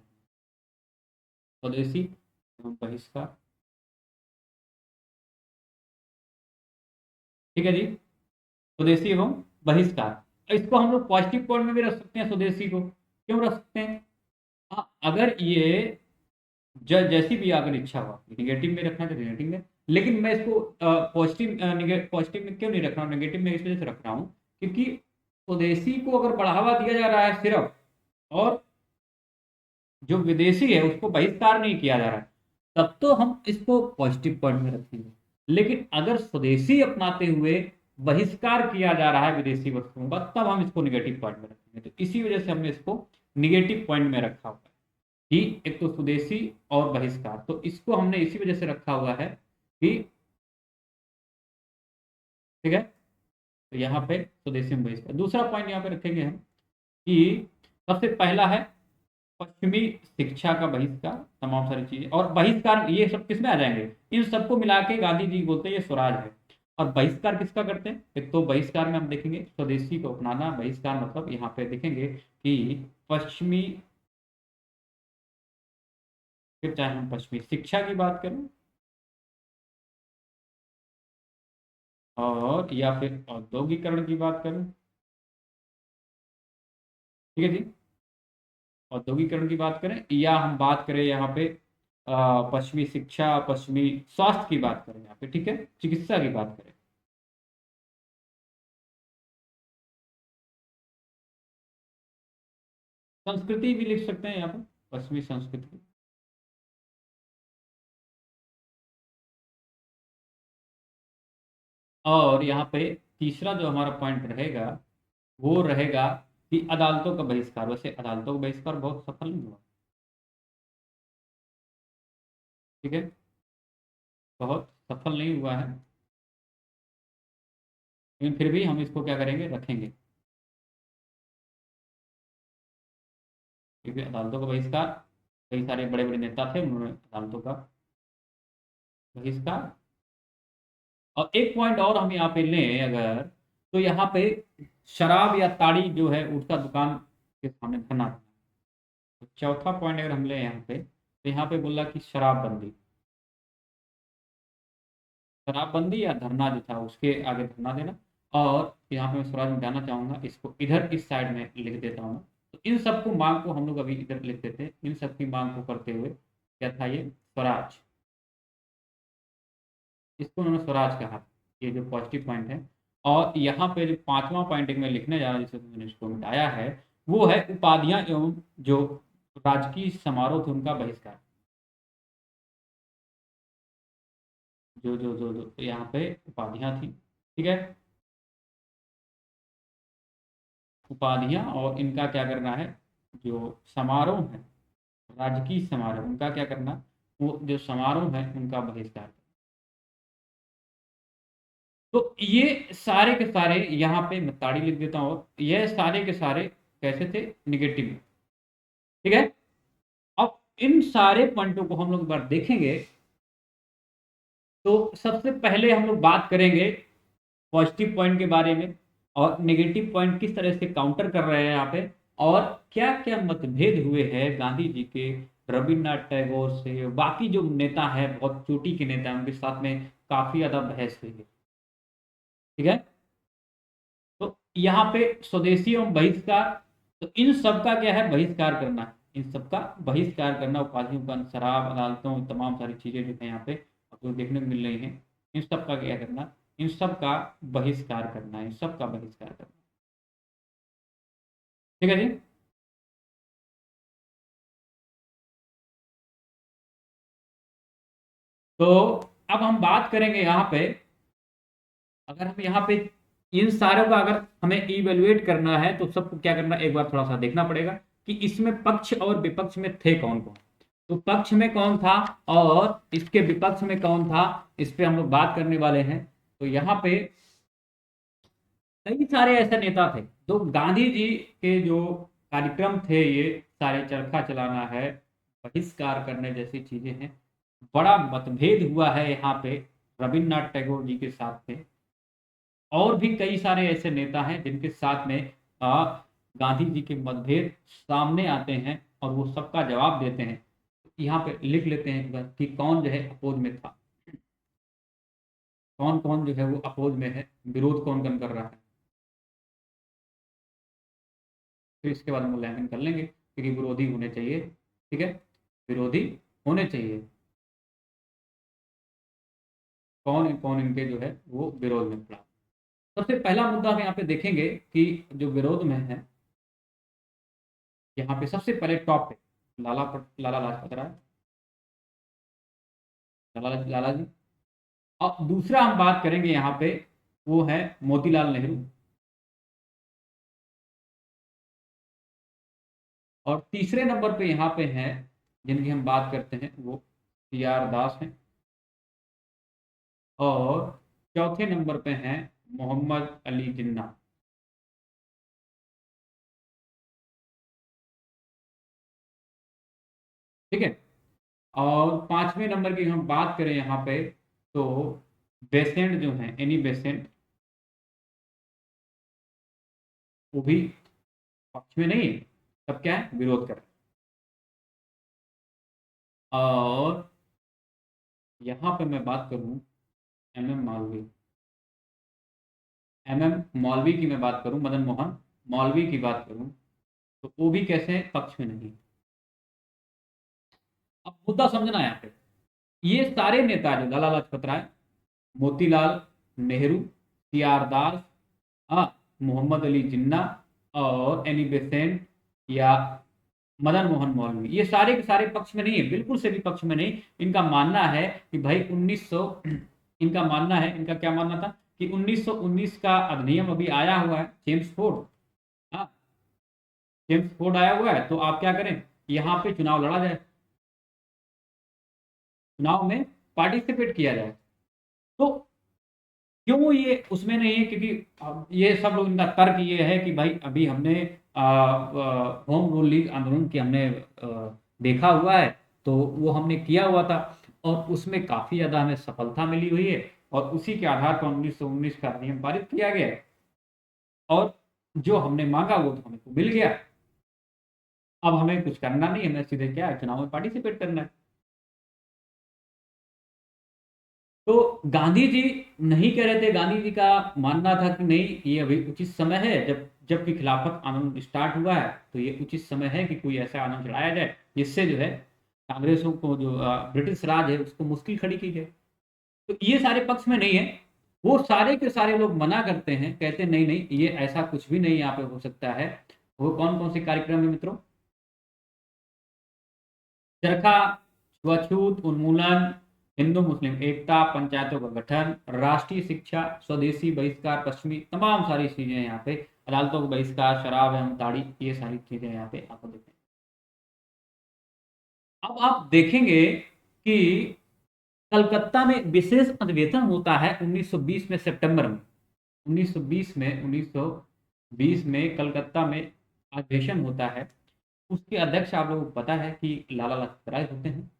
स्वदेशी एवं बहिष्कार। ठीक है जी, स्वदेशी एवं बहिष्कार। इसको हम लोग पॉजिटिव पॉइंट में भी रख सकते हैं, स्वदेशी को क्यों रख सकते हैं, हाँ, अगर ये जैसी भी अगर इच्छा हो, निगेटिव में रखना है तो निगेटिव में, लेकिन मैं इसको पॉजिटिव, पॉजिटिव में क्यों नहीं रख रहा हूँ, नेगेटिव में इस वजह से रख रहा हूँ क्योंकि स्वदेशी को अगर बढ़ावा दिया जा रहा है सिर्फ, और जो विदेशी है उसको बहिष्कार नहीं किया जा रहा है, तब तो हम इसको पॉजिटिव पॉइंट में रखेंगे। लेकिन अगर स्वदेशी अपनाते हुए बहिष्कार किया जा रहा है विदेशी वस्तुओं का, तब हम इसको निगेटिव पॉइंट में रखेंगे। तो इसी वजह से हमने इसको निगेटिव पॉइंट में रखा हुआ है कि एक तो स्वदेशी और बहिष्कार, तो इसको हमने इसी वजह से रखा हुआ है कि, ठीक है, तो यहाँ पे स्वदेशी में बहिष्कार। दूसरा पॉइंट यहाँ पे रखेंगे हम कि सबसे पहला है पश्चिमी शिक्षा का बहिष्कार, तमाम सारी चीजें, और बहिष्कार ये सब किस में आ जाएंगे, इन सबको मिला के गांधी जी बोलते हैं ये स्वराज है। और बहिष्कार किसका करते हैं, एक तो बहिष्कार में हम देखेंगे स्वदेशी को अपनाना, बहिष्कार मतलब यहाँ पे देखेंगे कि पश्चिमी, फिर चाहे हम पश्चिमी शिक्षा की बात करें, और या फिर औद्योगिकरण की बात करें। ठीक है जी, औद्योगिकरण की बात करें, या हम बात करें यहाँ पे पश्चिमी शिक्षा, पश्चिमी स्वास्थ्य की बात करें यहाँ पे, ठीक है, चिकित्सा की बात करें। संस्कृति भी लिख सकते हैं यहाँ पे, पश्चिमी संस्कृति। और यहाँ पे तीसरा जो हमारा पॉइंट रहेगा वो रहेगा कि अदालतों का बहिष्कार। वैसे अदालतों का बहिष्कार बहुत सफल नहीं हुआ, ठीक है, बहुत सफल नहीं हुआ है, लेकिन फिर भी हम इसको क्या करेंगे, रखेंगे, क्योंकि अदालतों का बहिष्कार, कई सारे बड़े बड़े नेता थे, उन्होंने अदालतों का बहिष्कार। और एक पॉइंट और हम यहाँ पे लें अगर, तो यहाँ पे शराब या ताड़ी जो है उसका दुकान के सामने धरना। तो चौथा पॉइंट अगर हम लें यहाँ पे, तो यहाँ पे बोला कि शराबबंदी, शराबबंदी या धरना जो था उसके आगे धरना देना। और यहाँ पे मैं स्वराज मिटाना चाहूंगा, इसको इधर इस साइड में लिख देता हूँ। तो इन सबको मांग को हम लोग अभी इधर लिख देते हैं, इन सब की मांग को करते हुए क्या था ये, स्वराज, इसको उन्होंने स्वराज कहा। ये जो पॉजिटिव पॉइंट है। और यहाँ पे जो पांचवा पॉइंट एक मैं लिखने जा रहा हूँ जिसे मैंने इसको मिटाया है, वो है उपाधियां एवं जो राजकीय समारोह थे उनका बहिष्कार। जो यहाँ पे उपाधियां थी, ठीक है, उपाधियां, और इनका क्या करना है, जो समारोह है, राजकीय समारोह, उनका क्या करना, वो जो समारोह है उनका बहिष्कार। तो ये सारे के सारे यहाँ पे मैं ताड़ी लिख देता हूँ, और ये सारे के सारे कैसे थे, निगेटिव, ठीक है। अब इन सारे पॉइंटों को हम लोग एक बार देखेंगे। तो सबसे पहले हम लोग बात करेंगे पॉजिटिव पॉइंट के बारे में, और नेगेटिव पॉइंट किस तरह से काउंटर कर रहे हैं यहाँ पे, और क्या क्या मतभेद हुए हैं गांधी जी के रविन्द्रनाथ टैगोर से, बाकी जो नेता है बहुत चोटी के नेता हैं उनके साथ में काफी ज्यादा बहस हुई है, ठीक है। तो यहाँ पे स्वदेशी एवं बहिष्कार, तो इन सब का क्या है, बहिष्कार करना है, इन सब का बहिष्कार करना, उपाधियों का, शराब, अदालतों, तमाम सारी चीजें जो है यहाँ पे आपको देखने को मिल रही हैं, इन सब का क्या करना, इन सब का बहिष्कार करना है, इन सब का बहिष्कार करना, ठीक है जी। तो अब हम बात करेंगे यहाँ पे, अगर हम यहाँ पे इन सारों का अगर हमें इवेलुएट करना है तो सबको क्या करना, एक बार थोड़ा सा देखना पड़ेगा कि इसमें पक्ष और विपक्ष में थे कौन कौन। तो पक्ष में कौन था और इसके विपक्ष में कौन था, इस पे हम लोग बात करने वाले हैं। तो यहाँ पे कई सारे ऐसे नेता थे, तो गांधी जी के जो कार्यक्रम थे, ये सारे चरखा चलाना है, बहिष्कार करने जैसी चीजें हैं, बड़ा मतभेद हुआ है यहाँ पे रविन्द्रनाथ टैगोर जी के साथ में। और भी कई सारे ऐसे नेता हैं जिनके साथ में गांधी जी के मतभेद सामने आते हैं और वो सबका जवाब देते हैं। यहाँ पे लिख लेते हैं एक बार कि कौन जो है अपोज में था, कौन कौन जो है वो अपोज में है, विरोध कौन कौन कर रहा है। फिर इसके बाद हम मूल्यांकन कर लेंगे, क्योंकि विरोधी होने चाहिए, ठीक है, विरोधी होने चाहिए, कौन कौन इनके जो है वो विरोध में खड़ा। सबसे पहला मुद्दा हम यहाँ पे देखेंगे कि जो विरोध में है, यहाँ पे सबसे पहले टॉप पे लाला लाजपत राय, लाला जी। और दूसरा हम बात करेंगे यहाँ पे, वो है मोतीलाल नेहरू। और तीसरे नंबर पे यहाँ पे हैं जिनकी हम बात करते हैं, वो CR दास हैं। और चौथे नंबर पे हैं मोहम्मद अली जिन्ना, ठीक है। और पांचवें नंबर की हम बात करें यहाँ पे, तो बेसेंट जो है, एनी बेसेंट, वो भी पक्ष में नहीं, सब क्या है, विरोध कर रहे हैं। और यहाँ पे मैं बात करूँ MM मालवीय, मौलवी की मैं बात करूं, मदन मोहन मौलवी की बात करूं, तो वो भी कैसे हैं, पक्ष में नहीं। अब मुद्दा समझना यहाँ पे, ये सारे नेता जो लाला लाजपत राय, मोतीलाल नेहरू, सी आर दास, हाँ, मोहम्मद अली जिन्ना और एनी बेसेंट या मदन मोहन मालवीय, ये सारे के सारे पक्ष में नहीं है, बिल्कुल से भी पक्ष में नहीं। इनका मानना है कि भाई 1900, इनका मानना है, इनका क्या मानना था कि 1919 का अधिनियम अभी आया हुआ है, जेम्स फोर्ड, हाँ, जेम्स फोर्ड आया हुआ है, तो आप क्या करें, यहाँ पे चुनाव लड़ा जाए, चुनाव में पार्टिसिपेट किया जाए। तो क्यों ये उसमें नहीं है, क्योंकि ये सब लोग, इनका तर्क ये है कि भाई अभी हमने होम रूल लीग आंदोलन की हमने देखा हुआ है, तो वो हमने किया हुआ था और उसमें काफी ज्यादा हमें सफलता मिली हुई है, और उसी के आधार पर 1919 का नियम पारित किया गया है, और जो हमने मांगा वो तो हमें को मिल गया। अब हमें कुछ करना नहीं, हमें सीधे क्या है, चुनाव में पार्टिसिपेट करना है। तो गांधी जी नहीं कह रहे थे, गांधी जी का मानना था कि नहीं, ये अभी उचित समय है, जबकि खिलाफत आंदोलन स्टार्ट हुआ है, तो ये उचित समय है कि कोई ऐसा आंदोलन चलाया जाए जिससे जो है कांग्रेसों को, जो ब्रिटिश राज है उसको मुश्किल खड़ी की जाए। तो ये सारे पक्ष में नहीं है, वो सारे के सारे लोग मना करते हैं, कहते हैं नहीं नहीं, ये ऐसा कुछ भी नहीं यहाँ पे हो सकता है। वो कौन कौन से कार्यक्रम है मित्रों? चरखा, छुआछूत उन्मूलन, हिंदू मुस्लिम एकता, पंचायतों का गठन, राष्ट्रीय शिक्षा, स्वदेशी बहिष्कार, पश्चिमी, तमाम सारी चीजें यहाँ पे, अदालतों का बहिष्कार, शराब एवं दाढ़ी, ये सारी चीजें यहाँ पे आपको देखें। अब आप देखेंगे कि कलकत्ता में विशेष अधिवेशन होता है 1920 में, सितंबर में, 1920 में कलकत्ता में अधिवेशन होता है। उसके अध्यक्ष आप लोगों को पता है कि लाला लाजपत राय होते हैं।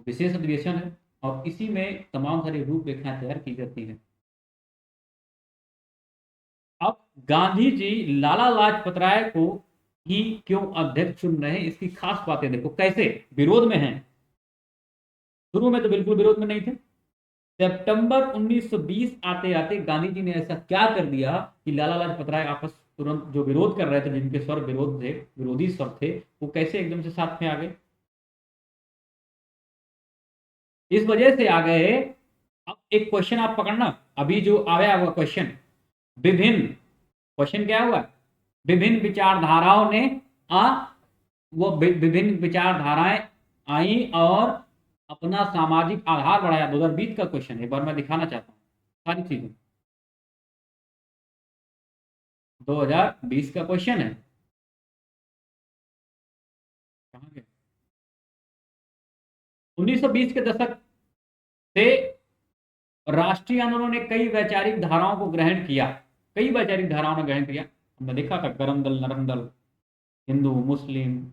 विशेष अधिवेशन है और इसी में तमाम सारी रूपरेखाएं तैयार की जाती हैं। अब गांधी जी लाला लाजपत राय को ही क्यों अध्यक्ष चुन रहे हैं, इसकी खास बातें देखो, कैसे विरोध में हैं। शुरू में तो बिल्कुल विरोध में नहीं थे। सितंबर 1920 आते आते गांधी जी ने ऐसा क्या कर दिया कि लाला लाजपत राय आपस, तुरंत जो विरोध कर रहे थे, जिनके स्वर विरोध थे, विरोधी स्वर थे, वो कैसे एकदम से साथ में आ गए? इस वजह से आ गए। अब एक क्वेश्चन आप पकड़ना, अभी जो आया हुआ क्वेश्चन, विभिन्न, क्वेश्चन क्या हुआ, विभिन्न विचारधाराओं ने आ वो विभिन्न विचारधाराएं आई और अपना सामाजिक आधार बढ़ाया। 2020 का क्वेश्चन है, एक बार मैं दिखाना चाहता हूँ सारी चीजें। 2020 का क्वेश्चन है, कहाँ गए? 1920 के दशक से राष्ट्रीय आंदोलन ने कई वैचारिक धाराओं को ग्रहण किया, कई वैचारिक धाराओं ने ग्रहण किया। हमने देखा था गरम दल, नरम दल, हिंदू मुस्लिम,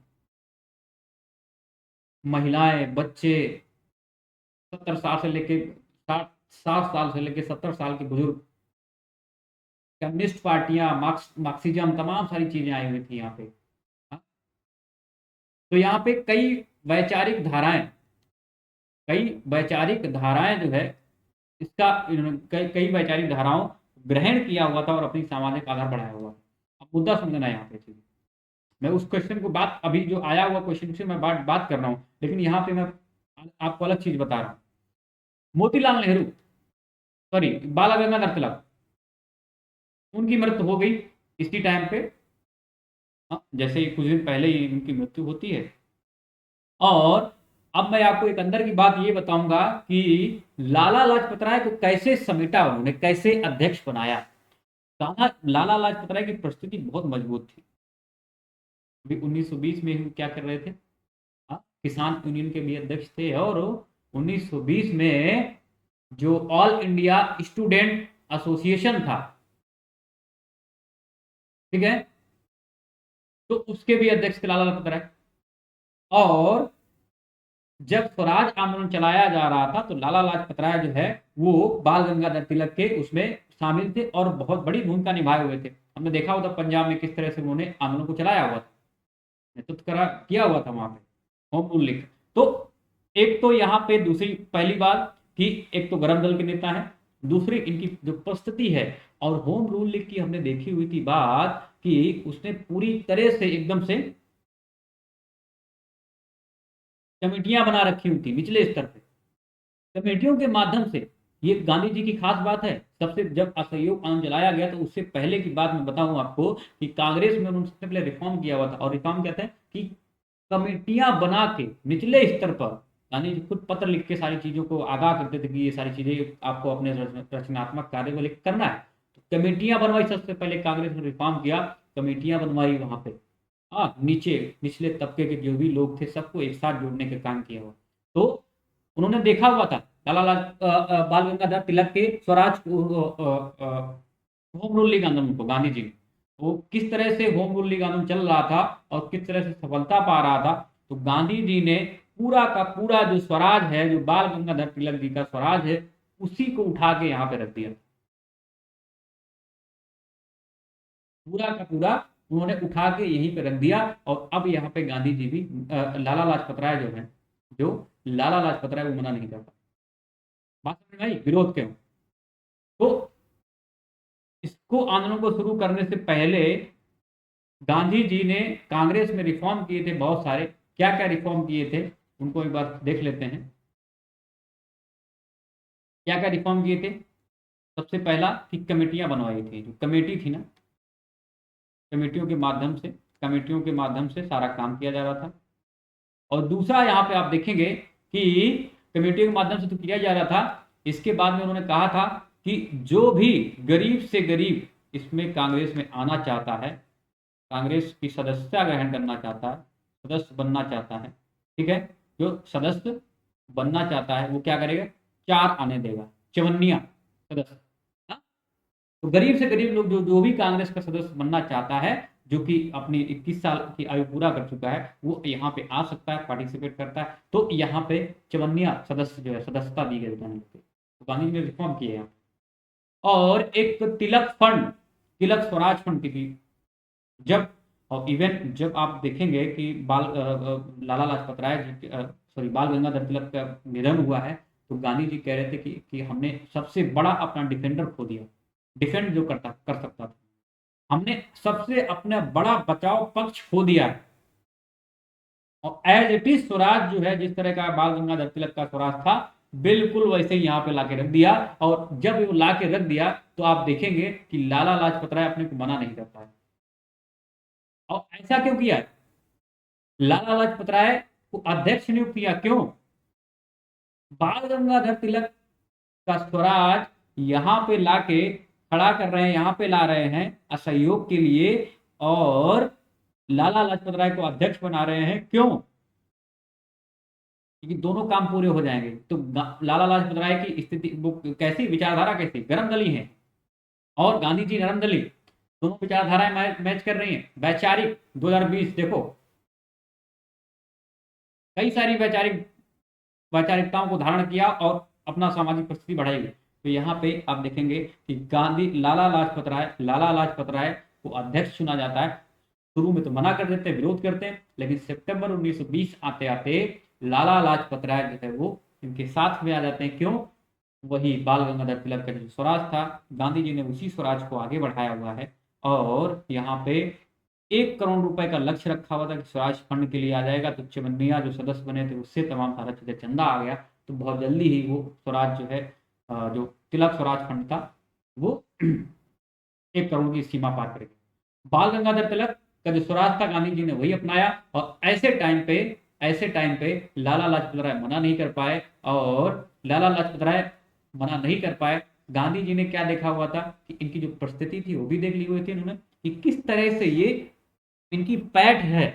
महिलाएं, बच्चे, 70 साल से लेके 60 साल से लेके 70 साल के बुजुर्ग, कम्युनिस्ट पार्टियां, मार्क्सिज्म, तमाम सारी चीजें आई हुई थी यहाँ पे। हाँ? तो यहाँ पे कई वैचारिक धाराएं जो है, इसका कई वैचारिक धाराओं ग्रहण किया हुआ था और अपनी सामाजिक आधार बढ़ाया हुआ था। अब मुद्दा समझना है यहाँ पे चीज, मैं उस क्वेश्चन को बात, अभी जो आया हुआ क्वेश्चन से मैं बात कर रहा हूँ, लेकिन यहाँ पे मैं आपको अलग चीज बता रहा हूँ। मोतीलाल नेहरू, सॉरी, बाल गंगाधर तिलक, उनकी मृत्यु हो गई इसी टाइम पे। हाँ, जैसे ही कुछ दिन पहले ही उनकी मृत्यु होती है। और अब मैं आपको एक अंदर की बात ये बताऊंगा कि लाला लाजपत राय को कैसे समेटा, उन्होंने कैसे अध्यक्ष बनाया। लाला लाजपत राय की परिस्थिति बहुत मजबूत थी। अभी 1920 में क्या कर रहे थे, हाँ, किसान यूनियन के भी अध्यक्ष थे, और 1920 में जो ऑल इंडिया स्टूडेंट एसोसिएशन था, ठीक है, तो उसके भी अध्यक्ष थे लाला लाजपत राय। और जब स्वराज आंदोलन चलाया जा रहा था तो लाला लाजपत राय जो है वो बाल गंगाधर तिलक के उसमें शामिल थे और बहुत बड़ी भूमिका निभाए हुए थे। हमने देखा होता पंजाब में किस तरह से उन्होंने आंदोलन को चलाया हुआ था, नेतृत्व करा किया हुआ था वहां पे, होम रूल लीग। तो एक तो यहाँ पे दूसरी पहली बात कि एक तो गरम दल के नेता है, दूसरी इनकी जो प्रस्तुति है, और होम रूल लीग की हमने देखी हुई थी बात कि उसने पूरी तरह से एकदम से कमेटियां बना रखी हुई थी निचले स्तर पे। कमेटियों के माध्यम से, ये गांधी जी की खास बात है। सबसे जब असहयोग आंदोलन चलाया गया तो उससे पहले की बात मैं बताऊं आपको कि कांग्रेस में उन्होंने सबसे पहले रिफॉर्म किया हुआ था। और रिफॉर्म क्या था कि कमेटियां बना के निचले स्तर पर गांधी जी खुद पत्र लिख के सारी चीजों को आगाह करते थे कि ये सारी चीजें आपको अपने रचनात्मक कार्य को लेकर करना है। तो कमेटियां बनवाई, सबसे पहले कांग्रेस ने रिफॉर्म किया, कमेटियां बनवाई वहां पे। हाँ, नीचे निचले तबके के जो भी लोग थे सबको एक साथ जोड़ने का काम किया हुआ। तो उन्होंने देखा हुआ था बाल गंगाधर तिलक के स्वराज होम रूल लीग आंदोलन को, गांधी जी ने वो किस तरह से होम रूल लीग आंदोलन चल रहा था और किस तरह से सफलता पा रहा था। तो गांधी जी ने पूरा का पूरा जो स्वराज है, जो बाल गंगाधर तिलक जी का स्वराज है, उसी को उठा के यहाँ पे रख दिया। पूरा का पूरा उन्होंने उठा के यहीं पे रख दिया। और अब यहाँ पे गांधी जी भी लाला लाजपत राय जो है, जो लाला लाजपत राय, वो मना नहीं करता। बात समझ में आई विरोध क्यों। तो इसको आंदोलन को शुरू करने से पहले गांधी जी ने कांग्रेस में रिफॉर्म किए थे बहुत सारे। क्या क्या रिफॉर्म किए थे उनको एक बार देख लेते हैं। क्या क्या रिफॉर्म किए थे। सबसे पहला कि कमेटियां बनवाई थी, जो कमेटी थी ना, कमेटियों के माध्यम से, कमेटियों के माध्यम से सारा काम किया जा रहा था। और दूसरा यहाँ पे आप देखेंगे कि कमेटियों के माध्यम से तो किया जा रहा था, इसके बाद में उन्होंने कहा था कि जो भी गरीब से गरीब इसमें कांग्रेस में आना चाहता है, कांग्रेस की सदस्यता ग्रहण करना चाहता है, सदस्य बनना चाहता है, ठीक है, जो सदस्य बनना चाहता है वो क्या करेगा, 4 आने देगा, चवन्निया सदस्य। हाँ? तो गरीब से गरीब लोग जो जो भी कांग्रेस का सदस्य बनना चाहता है, जो कि अपनी 21 साल की आयु पूरा कर चुका है, वो यहाँ पे आ सकता है, पार्टिसिपेट करता है। तो यहाँ पे चवन्निया सदस्य जो है, सदस्यता दी गई गांधी को। तो गांधी जी ने रिफॉर्म किए यहाँ। और एक तिलक फंड, तिलक स्वराज फंड की थी। जब, और इवन जब आप देखेंगे कि लाला लाजपत राय जी, सॉरी, बाल गंगाधर तिलक का निधन हुआ है, तो गांधी जी कह रहे थे कि हमने सबसे बड़ा अपना डिफेंडर खो दिया, डिफेंड जो करता कर सकता था, हमने सबसे अपना बड़ा बचाव पक्ष खो दिया है। और एज इट इज स्वराज जो है, जिस तरह का बाल गंगाधर तिलक का स्वराज था, बिल्कुल वैसे ही यहाँ पे लाके रख दिया। और जब वो लाके रख दिया तो आप देखेंगे कि लाला लाजपत राय अपने को मना नहीं करता है। और ऐसा क्यों किया है, लाला लाजपत राय को अध्यक्ष नियुक्त किया, क्यों, बाल गंगाधर तिलक का स्वराज यहाँ पे लाके खड़ा कर रहे हैं, यहाँ पे ला रहे हैं असहयोग के लिए। और लाला लाजपत राय को अध्यक्ष बना रहे हैं, क्यों, क्योंकि दोनों काम पूरे हो जाएंगे। तो लाला लाजपत राय की स्थिति वो कैसी विचारधारा, कैसी गर्म दली है, और गांधी जी नरम दली, दोनों विचारधाराएं मैच कर रही हैं। वैचारिक 2020 देखो, कई सारी वैचारिक वैचारिकताओं को धारण किया और अपना सामाजिक परिस्थिति बढ़ाई। तो यहाँ पे आप देखेंगे कि गांधी लाला लाजपत राय को अध्यक्ष चुना जाता है। शुरू में तो मना कर देते हैं, विरोध करते हैं, लेकिन सितंबर 1920 आते आते लाला लाजपत राय जो है वो इनके साथ में आ जाते हैं। क्यों, वही बाल गंगाधर तिलक का जो स्वराज था, गांधी जी ने उसी स्वराज को आगे बढ़ाया हुआ है। और यहाँ पे 1 करोड़ रुपए का लक्ष्य रखा हुआ था कि स्वराज फंड के लिए आ जाएगा। तो चवन्निया जो सदस्य बने थे उससे तमाम सारा चीजें चंदा आ गया। तो बहुत जल्दी ही वो स्वराज जो है, जो तिलक स्वराज फंड था, वो 1 करोड़ की सीमा पार कर गया। बाल गंगाधर तिलक का जो स्वराज था, गांधी जी ने वही अपनाया। और ऐसे टाइम पे लाला लाजपत राय मना नहीं कर पाए। और लाला लाजपत राय मना नहीं कर पाए, गांधी जी ने क्या देखा हुआ था कि इनकी जो परिस्थिति थी वो भी देख ली हुई थी उन्होंने, कि किस तरह से ये इनकी पैठ है,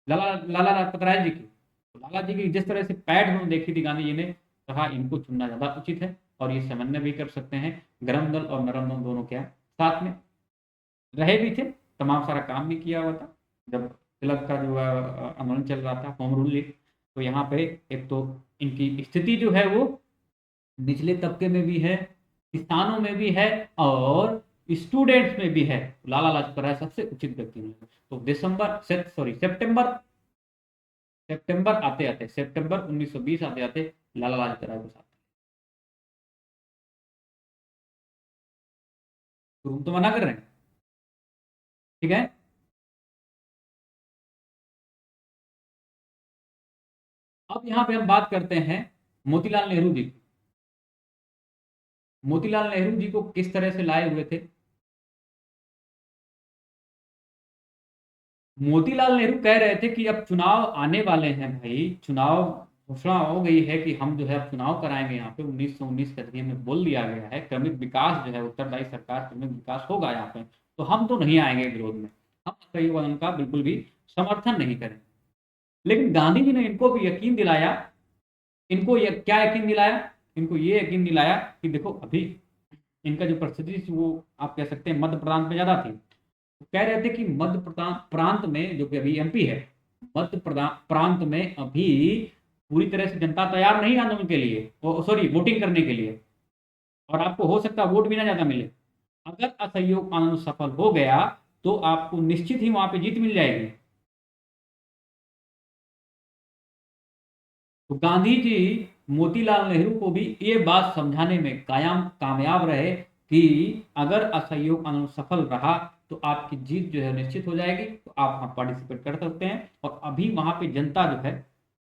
लाला लाजपत राय जी की। तो लाला जी की जिस तरह से पैठ उन्होंने देखी थी, गांधी जी ने कहा इनको चुनना ज्यादा उचित है। और ये समन्वय भी कर सकते हैं, गर्म दल और नरम दल दोनों क्या साथ में रहे भी थे, तमाम सारा काम भी किया हुआ था। जब तिलक का जो आंदोलन चल रहा था, होम रूल लीग, तो यहाँ पे एक तो इनकी स्थिति जो है वो निचले तबके में भी है, किसानों में भी है, और स्टूडेंट्स में भी है। लाला लाजपत राय सबसे उचित व्यक्ति है। तो सितंबर सितंबर आते आते, सितंबर 1920 आते आते लाला लाजपत राय के साथ। तो हम तो मना कर रहे हैं, ठीक है। अब यहाँ पे हम बात करते हैं मोतीलाल नेहरू जी की। मोतीलाल नेहरू जी को किस तरह से लाए हुए थे? मोतीलाल नेहरू कह रहे थे कि अब चुनाव आने वाले हैं भाई, चुनाव घोषणा हो गई है कि हम जो है अब चुनाव कराएंगे। यहाँ पे 1919 के अधिनियम में बोल दिया गया है क्रमिक विकास जो है, उत्तरदायी सरकार क्रमिक विकास होगा यहाँ पे, तो हम तो नहीं आएंगे विरोध में, हम असहयोग आंदोलन का बिल्कुल भी समर्थन नहीं करेंगे। लेकिन गांधी जी ने इनको भी यकीन दिलाया, इनको ये क्या यकीन दिलाया? इनको ये यकीन दिलाया कि देखो अभी इनका जो परिस्थिति थी वो आप कह सकते हैं मध्य प्रांत में ज्यादा थी। तो कह रहे थे कि मध्य प्रांत में जो कि अभी एमपी है, मध्य प्रांत में अभी पूरी तरह से जनता तैयार नहीं आंदोलन के लिए, सॉरी वोटिंग करने के लिए, और आपको हो सकता है वोट भी ना ज्यादा मिले। अगर असहयोग आंदोलन सफल हो गया तो आपको निश्चित ही वहां पे जीत मिल जाएगी। तो गांधी जी मोतीलाल नेहरू को भी ये बात समझाने में कामयाब रहे कि अगर असहयोग आंदोलन सफल रहा तो आपकी जीत जो है निश्चित हो जाएगी, तो आप वहां पार्टिसिपेट कर सकते हैं। और अभी वहां पे जनता जो है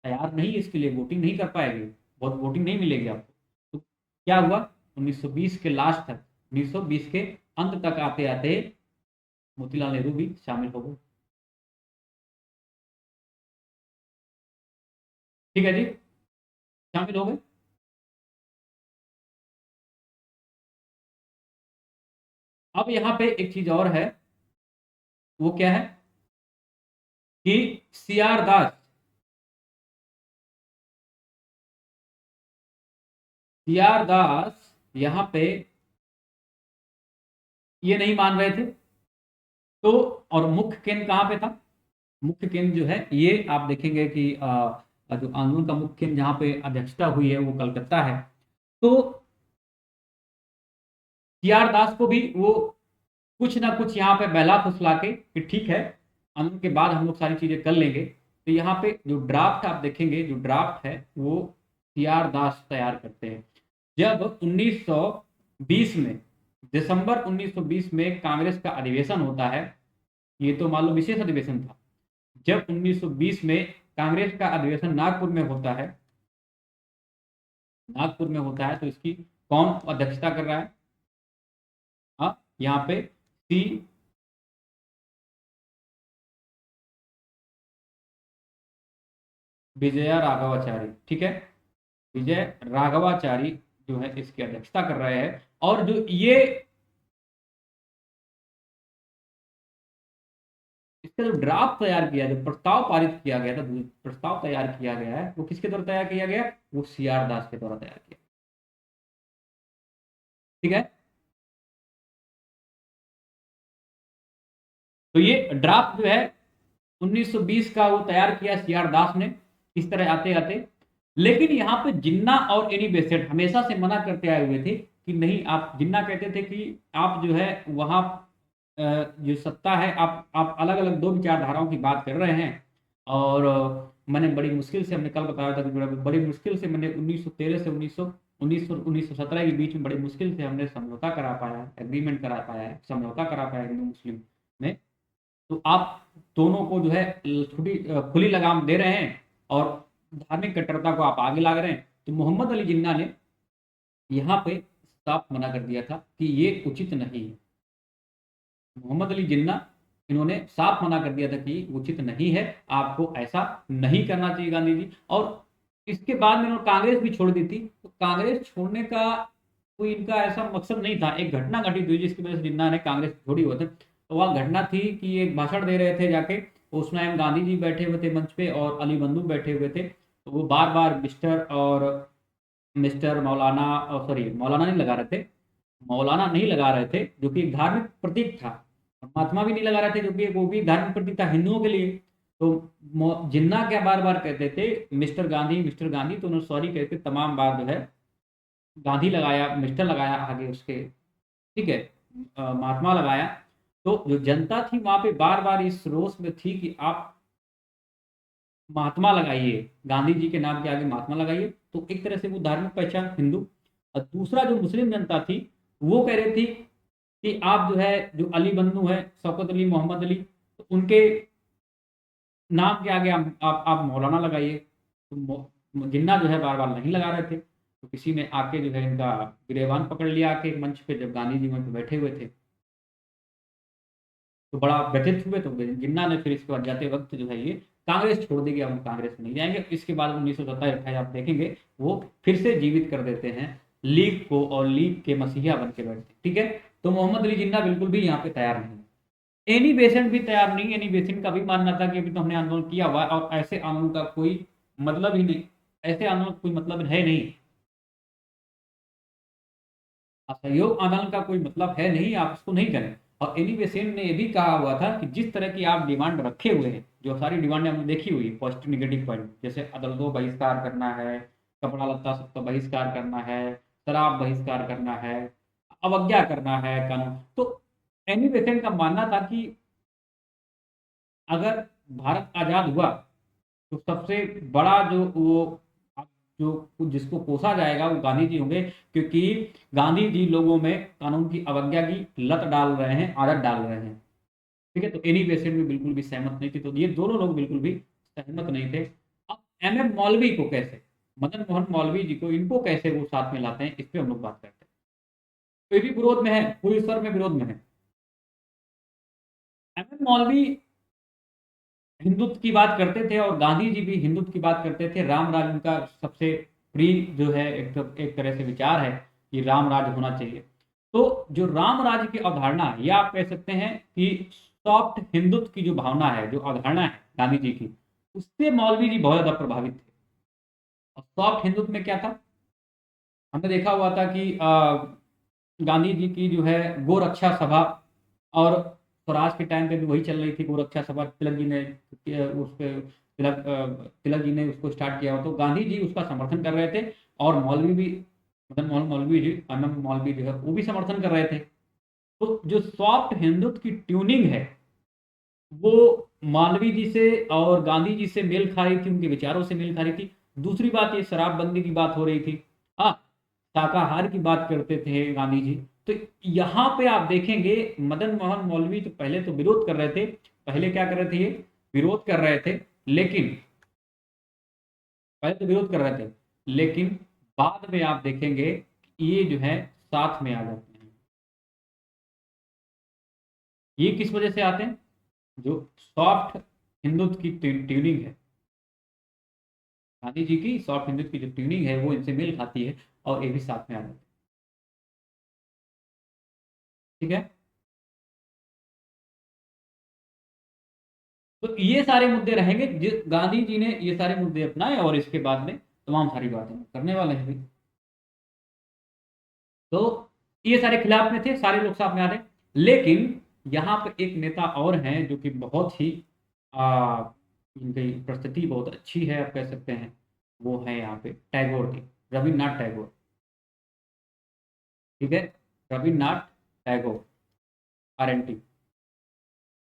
तैयार नहीं, इसके लिए वोटिंग नहीं कर पाएगी, बहुत वोटिंग नहीं मिलेगी आपको। तो क्या हुआ, 1920 के लास्ट तक, 1920 के अंत तक आते आते मोतीलाल नेहरू भी शामिल हो गए। ठीक है जी, शामिल हो गए। अब यहाँ पे एक चीज और है, वो क्या है कि सीआर दास, सीआर दास यहाँ पे ये नहीं मान रहे थे। तो और मुख्य केंद्र कहाँ पे था? मुख्य केंद्र जो है ये आप देखेंगे कि जो आंदोलन का मुख्य केंद्र जहाँ पे अध्यक्षता हुई है वो कलकत्ता है। तो सीआर दास को भी वो कुछ ना कुछ यहाँ पे बहला फुसला के कि ठीक है आंदोलन के बाद हम लोग सारी चीजें कर लेंगे। तो यहाँ पे जो ड्राफ्ट आप देखेंगे, जो ड्राफ्ट है वो सीआर दास तैयार करते हैं। जब 1920 में, दिसंबर 1920 में कांग्रेस का अधिवेशन होता है, ये तो मान लो विशेष अधिवेशन था। जब 1920 में कांग्रेस का अधिवेशन नागपुर में होता है, नागपुर में होता है, तो इसकी कौन अध्यक्षता कर रहा है? हाँ, यहाँ पे सी विजया राघवाचारी, ठीक है, विजय राघवाचारी जो है इसकी अध्यक्षता कर रहे हैं। और जो ये इसका जो ड्राफ्ट तैयार किया, जो प्रस्ताव पारित किया गया था, प्रस्ताव तैयार किया गया है, वो किसके द्वारा तैयार किया गया? वो सीआर दास के द्वारा तैयार किया। ठीक है, तो ये ड्राफ्ट जो है 1920 का वो तैयार किया सीआर दास ने, इस तरह आते आते। लेकिन यहाँ पे जिन्ना और एनी बेसेंट हमेशा से मना करते आए हुए थे कि नहीं, आप जिन्ना कहते थे कि आप जो है वहाँ जो सत्ता है, आप अलग अलग दो विचारधाराओं की बात कर रहे हैं। और मैंने बड़ी मुश्किल से, हमने कल बताया था कि बड़ी मुश्किल से मैंने 1913 से 1917 के बीच में बड़ी मुश्किल से हमने समझौता करा पाया है, एग्रीमेंट करा पाया है, समझौता करा पाया है हिंदू मुस्लिम में। तो आप दोनों को जो है छोटी खुली लगाम दे रहे हैं और धार्मिक कट्टरता को आप आगे ला रहे हैं। तो मोहम्मद अली जिन्ना ने यहाँ पे साफ मना कर दिया था कि ये उचित नहीं है। मोहम्मद अली जिन्ना, इन्होंने साफ मना कर दिया था कि उचित नहीं है, आपको ऐसा नहीं करना चाहिए गांधी जी। और इसके बाद में उन्होंने कांग्रेस भी छोड़ दी थी। तो कांग्रेस छोड़ने का कोई इनका ऐसा मकसद नहीं था। एक घटना घटित हुई जिसकी वजह से जिन्ना ने कांग्रेस छोड़ी हुई थी। तो वह घटना थी कि एक भाषण दे रहे थे जाके, उस टाइम गांधी जी बैठे हुए थे मंच पे और अली बंधु बैठे हुए थे। तो वो बार बार मिस्टर और मिस्टर मौलाना, और सॉरी मौलाना नहीं लगा रहे थे, मौलाना नहीं लगा रहे थे जो कि एक धार्मिक प्रतीक था। और महात्मा भी नहीं लगा रहे थे जो कि वो भी धार्मिक प्रतीक था हिंदुओं के लिए। तो जिन्ना क्या बार बार कहते थे मिस्टर गांधी, मिस्टर गांधी, तो उन्होंने सॉरी कहते तमाम बार जो है गांधी लगाया, मिस्टर लगाया आगे उसके, ठीक है, महात्मा लगाया। तो जो जनता थी वहां पे बार बार इस रोष में थी कि आप महात्मा लगाइए, गांधी जी के नाम के आगे महात्मा लगाइए। तो एक तरह से वो धार्मिक पहचान हिंदू। और दूसरा जो मुस्लिम जनता थी वो कह रही थी कि आप जो है, जो अली बन्नू है, शौकत अली, मोहम्मद अली, तो उनके नाम के आगे आप मौलाना लगाइए। तो जिन्ना जो है बार बार नहीं लगा रहे थे, तो किसी ने आके जो है इनका गिरेबान पकड़ लिया आके मंच पे, जब गांधी जी वहाँ पे बैठे हुए थे, तो बड़ा व्यथित हुए। तो जिन्ना ने फिर इसके बाद जाते वक्त जो है ये कांग्रेस छोड़ देगी, अब हम कांग्रेस में नहीं जाएंगे। इसके बाद 1927 आप देखेंगे वो फिर से जीवित कर देते हैं लीग को, और लीग के मसीहा बन के बैठते हैं। ठीक है, तो मोहम्मद अली जिन्ना बिल्कुल भी यहाँ पे तैयार नहीं है। एनी बेसेंट भी तैयार नहीं। एनी बेसेंट का भी मानना था कि अभी तो हमने आंदोलन किया हुआ है और ऐसे आंदोलन का कोई मतलब ही नहीं, ऐसे आंदोलन का कोई मतलब है नहीं, असहयोग आंदोलन का कोई मतलब है नहीं, आप इसको नहीं करें। और एनी बेसेंट ने यह भी कहा हुआ था कि जिस तरह की आप डिमांड रखे हुए हैं, जो सारी डिमांडें हमने देखी हुई पॉजिटिव निगेटिव पॉइंट, जैसे अदालतों बहिष्कार करना है, कपड़ा लत्ता सबका बहिष्कार करना है, शराब बहिष्कार करना है, अवज्ञा करना है कानून, तो एनी बेसेंट का मानना था कि अगर भारत आजाद हुआ तो सबसे बड़ा जो जिसको कोसा जाएगा वो गांधी जी होंगे, क्योंकि गांधी जी लोगों में कानून की अवज्ञा की लत डाल रहे हैं, आदत डाल रहे हैं। ठीक है, तो एनी बेसेंट में बिल्कुल भी सहमत नहीं थी, तो ये दोनों लोग बिल्कुल भी सहमत नहीं थे। अब एम मौलवी को कैसे, मदन मोहन मौलवी जी को, इनको कैसे वो साथ में लाते हैं, इस पर हम लोग बात करते हैं। तो ये भी विरोध में है, पूरी स्तर में विरोध में है। मौलवी हिंदुत्व की बात करते थे और गांधी जी भी हिंदुत्व की बात करते थे। राम राज उनका सबसे प्रिय जो है, एक तरह से विचार है कि राम राज होना चाहिए। तो जो राम राज की अवधारणा है, या आप कह सकते हैं कि सॉफ्ट हिंदुत्व की जो भावना है, जो अवधारणा है गांधी जी की, उससे मौलवी जी बहुत ज्यादा प्रभावित थे। और सॉफ्ट हिंदुत्व में क्या था, हमने देखा हुआ था कि गांधी जी की जो है गोरक्षा सभा, और स्वराज के टाइम पे भी वही चल रही थी गोरक्षा सभा। तिलक जी ने उस पे तिलक जी ने उसको स्टार्ट किया हो, तो गांधी जी उसका समर्थन कर रहे थे। और मौलवी भी, मदन मोहन मौलवी जी, एम मौलवी जो है वो भी समर्थन कर रहे थे। तो जो सॉफ्ट हिंदुत्व की ट्यूनिंग है, वो मालवीय जी से और गांधी जी से मेल खा रही थी, उनके विचारों से मेल खा रही थी। दूसरी बात, ये शराबबंदी की बात हो रही थी, हाँ, शाकाहार की बात करते थे गांधी जी। तो यहाँ पे आप देखेंगे मदन मोहन मौलवी तो पहले तो विरोध कर रहे थे, पहले क्या कर रहे थे, ये विरोध कर रहे थे, लेकिन पहले तो विरोध कर रहे थे, लेकिन बाद में आप देखेंगे ये जो है साथ में आ जाते हैं। ये किस वजह से आते हैं, जो सॉफ्ट हिंदुत्व की ट्यूनिंग है, गांधी जी की सॉफ्ट हिंदुत्व की जो ट्यूनिंग है वो इनसे मेल खाती है, और ये भी साथ में आ जाते हैं। ठीक है, तो ये सारे मुद्दे रहेंगे, जिस गांधी जी ने ये सारे मुद्दे अपनाए, और इसके बाद में तमाम सारी बातें करने वाले हैं भाई। तो ये सारे खिलाफ में थे, सारे लोग साथ में आ रहे। लेकिन यहाँ पे एक नेता और हैं जो कि बहुत ही इनकी प्रस्तुति बहुत अच्छी है, आप कह सकते हैं। वो है यहाँ पे टैगोर की, रविन्द्रनाथ टैगोर। ठीक है, रविन्द्रनाथ टैगोर, RNT।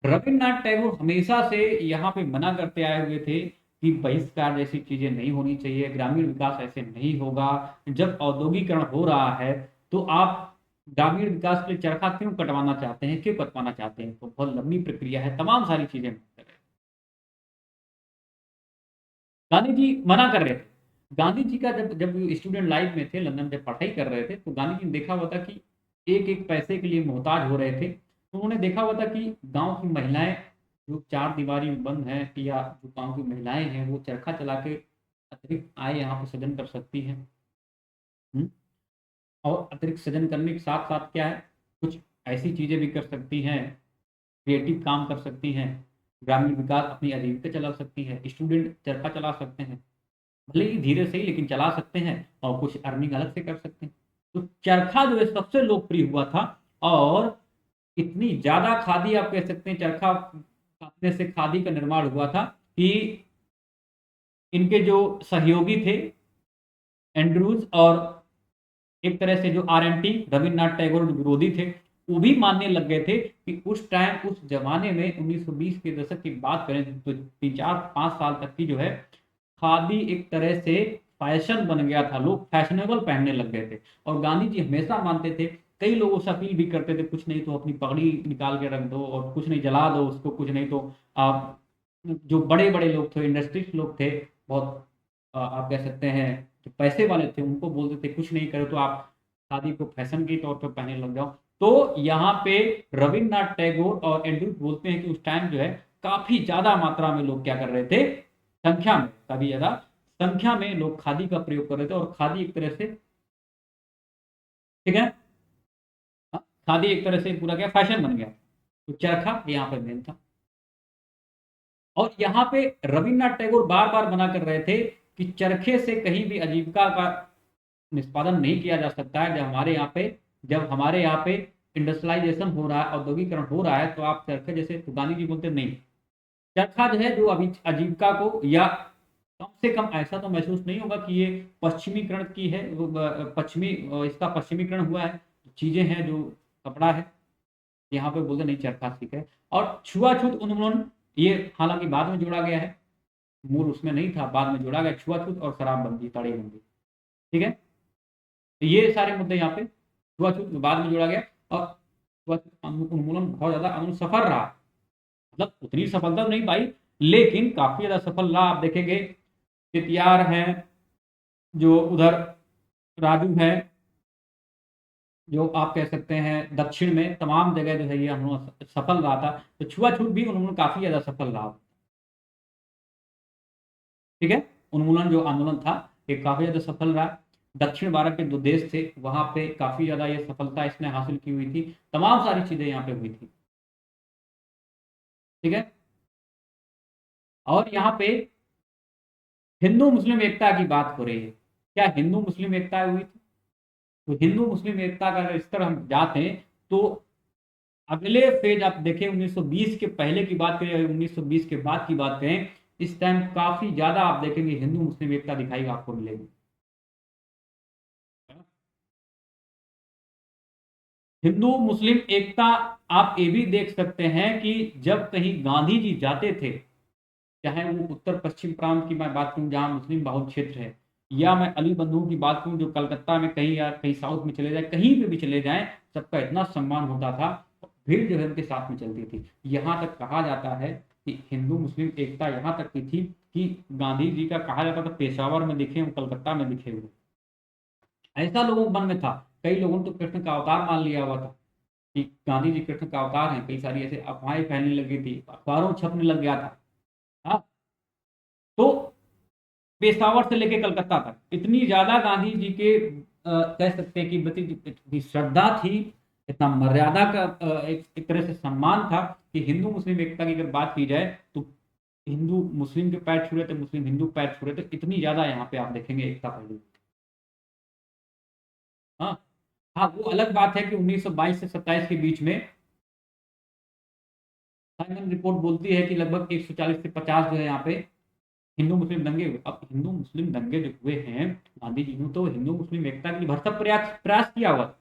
रविन्द्रनाथ टैगोर हमेशा से यहाँ पे मना करते आए हुए थे कि बहिष्कार जैसी चीजें नहीं होनी चाहिए, ग्रामीण विकास ऐसे नहीं होगा। जब औद्योगिकरण हो रहा है तो आप ग्रामीण विकास के लिए चरखा क्यों कटवाना चाहते हैं, क्यों कटवाना चाहते हैं, तो बहुत लंबी प्रक्रिया है, तमाम सारी चीजें गांधी जी मना कर रहे थे। गांधी जी का जब जब स्टूडेंट लाइफ में थे, लंदन में जब पढ़ाई कर रहे थे, तो गांधी जी ने देखा हुआ था कि एक एक पैसे के लिए मोहताज हो रहे थे। तो उन्होंने देखा हुआ था कि गांव की महिलाएं जो चार दीवारी में बंद हैं, या जो गांव की महिलाएं हैं वो चरखा चला के अतिरिक्त आय यहाँ पे सृजन कर सकती हैं। हम्म? और अतिरिक्त सृजन करने के साथ साथ क्या है, कुछ ऐसी चीजें भी कर सकती हैं, क्रिएटिव काम कर सकती हैं, ग्रामीण विकास, अपनी आजीविका चला सकती है, स्टूडेंट चरखा चला सकते हैं, भले ही धीरे से ही, लेकिन चला सकते हैं, और कुछ अर्निंग अलग से कर सकते हैं। तो चरखा जो है सबसे लोकप्रिय हुआ था। और इतनी ज्यादा खादी, आप कह सकते हैं चरखा काटने से खादी का निर्माण हुआ था कि इनके जो सहयोगी थे एंड्रूज, और एक तरह से जो RNT रविन्द्रनाथ टैगोर जो विरोधी थे, वो भी मानने लग गए थे कि उस टाइम, उस जमाने में 1920 के दशक की बात करें तो 3 4 5 साल तक की जो है, खादी एक तरह से फैशन बन गया था, लोग फैशनेबल पहनने लग गए थे। और गांधी जी हमेशा मानते थे, कई लोगों से अपील भी करते थे, कुछ नहीं तो अपनी पगड़ी निकाल के रख दो, और कुछ नहीं जला दो उसको, कुछ नहीं तो आप, जो बड़े बड़े लोग थे, इंडस्ट्रिस्ट लोग थे बहुत, आप कह सकते हैं जो पैसे वाले थे उनको बोलते थे कुछ नहीं करो तो आप शादी को फैशन के तौर पर पहनने लग जाओ। तो यहाँ पे रविन्द्रनाथ टैगोर और एंड्रयूज बोलते हैं कि उस टाइम जो है काफी ज्यादा मात्रा में लोग क्या कर रहे थे, संख्या में, काफी ज्यादा संख्या में लोग खादी का प्रयोग कर रहे थे। और खादी एक तरह से, ठीक है, हाँ, खादी एक तरह से पूरा क्या फैशन बन गया। तो चरखा यहाँ पे मेन था। और यहाँ पे रविन्द्रनाथ टैगोर बार बार मना कर रहे थे कि चरखे से कहीं भी आजीविका का निष्पादन नहीं किया जा सकता है। जब हमारे यहाँ पे इंडस्ट्रियलाइजेशन हो रहा है, औद्योगिकरण हो रहा है, तो आप चरखे जैसे, तो गांधी जी बोलते नहीं, चरखा जो है जो अभी आजीविका को, या कम से कम ऐसा तो महसूस नहीं होगा कि ये पश्चिमीकरण की है, इसका पश्चिमीकरण हुआ है, चीजें हैं जो कपड़ा है। यहाँ पे बोलते नहीं, चरखा ठीक है। और छुआछूत उन्मूलन, ये हालांकि बाद में जोड़ा गया है, मूल उसमें नहीं था, बाद में जोड़ा गया, छुआछूत और शराबबंदी, ताड़ेबंदी, ठीक है। तो ये सारे मुद्दे यहाँ पे छुआछूत बाद में जोड़ा गया। और छुआछूत उन्मूलन बहुत ज्यादा सफल रहा, मतलब उतनी सफलता तो नहीं पाई, लेकिन काफी ज्यादा सफल रहा। आप देखेंगे तितियार हैं, जो उधर राजू है, जो आप कह सकते हैं दक्षिण में तमाम जगह जो है ये आंदोलन सफल रहा था। तो छुआछूत भी उन्मूलन काफी ज्यादा सफल रहा, ठीक है। उन्मूलन जो आंदोलन था ये काफी ज्यादा सफल रहा। दक्षिण भारत के जो देश थे वहां पे काफी ज्यादा ये सफलता इसने हासिल की हुई थी, तमाम सारी चीजें यहाँ पे हुई थी, ठीक है। और यहाँ पे हिंदू मुस्लिम एकता की बात हो रही है, क्या हिंदू मुस्लिम एकता हुई थी? तो हिंदू मुस्लिम एकता का अगर इस तरह हम जाते हैं तो अगले फेज आप देखें, 1920 के पहले की बात करें, 1920 के बाद की बात करें, इस टाइम काफी ज्यादा आप देखेंगे हिंदू मुस्लिम एकता दिखाई आपको मिलेगी। हिंदू मुस्लिम एकता आप ये भी देख सकते हैं कि जब कहीं गांधी जी जाते थे, चाहे वो उत्तर पश्चिम प्रांत की मैं बात करूं जहां मुस्लिम बहुल क्षेत्र है, या मैं अली बंधु की बात करूं जो कलकत्ता में कहीं, या कहीं साउथ में चले जाए, कहीं पे भी चले जाएं, सबका इतना सम्मान होता था, भीड़ जो है उनके साथ में चलती थी। यहाँ तक कहा जाता है कि हिंदू मुस्लिम एकता यहाँ तक की थी कि गांधी जी का कहा जाता था पेशावर में दिखे, वो कलकत्ता में दिखे हुए, ऐसा लोगों के मन में था। कई लोगों ने तो कृष्ण का अवतार मान लिया हुआ था कि गांधी जी कृष्ण का अवतार हैं, कई सारी ऐसे अफवाहें फैलने लगी थी, अखबारों में छपने लग गया था। हाँ, तो पेशावर से लेके कलकत्ता तक इतनी ज्यादा गांधी जी के कह सकते हैं कि प्रति इतनी श्रद्धा थी, इतना मर्यादा का एक तरह से सम्मान था कि हिंदू मुस्लिम एकता की अगर बात की जाए तो हिंदू मुस्लिम के पैर छू रहे थे, मुस्लिम हिंदू पैर छू रहे थे, इतनी ज्यादा यहाँ पे आप देखेंगे एकता फैली। हाँ, हाँ, वो अलग बात है कि 1922 से 27 के बीच में साइमन रिपोर्ट बोलती है कि लगभग 140 से 50 जो है यहाँ पे हिंदू मुस्लिम दंगे हुए। अब हिंदू मुस्लिम दंगे जो हुए हैं, गांधी जी ने तो हिंदू मुस्लिम एकता के लिए भरसक प्रयास प्रयास किया हुआ था।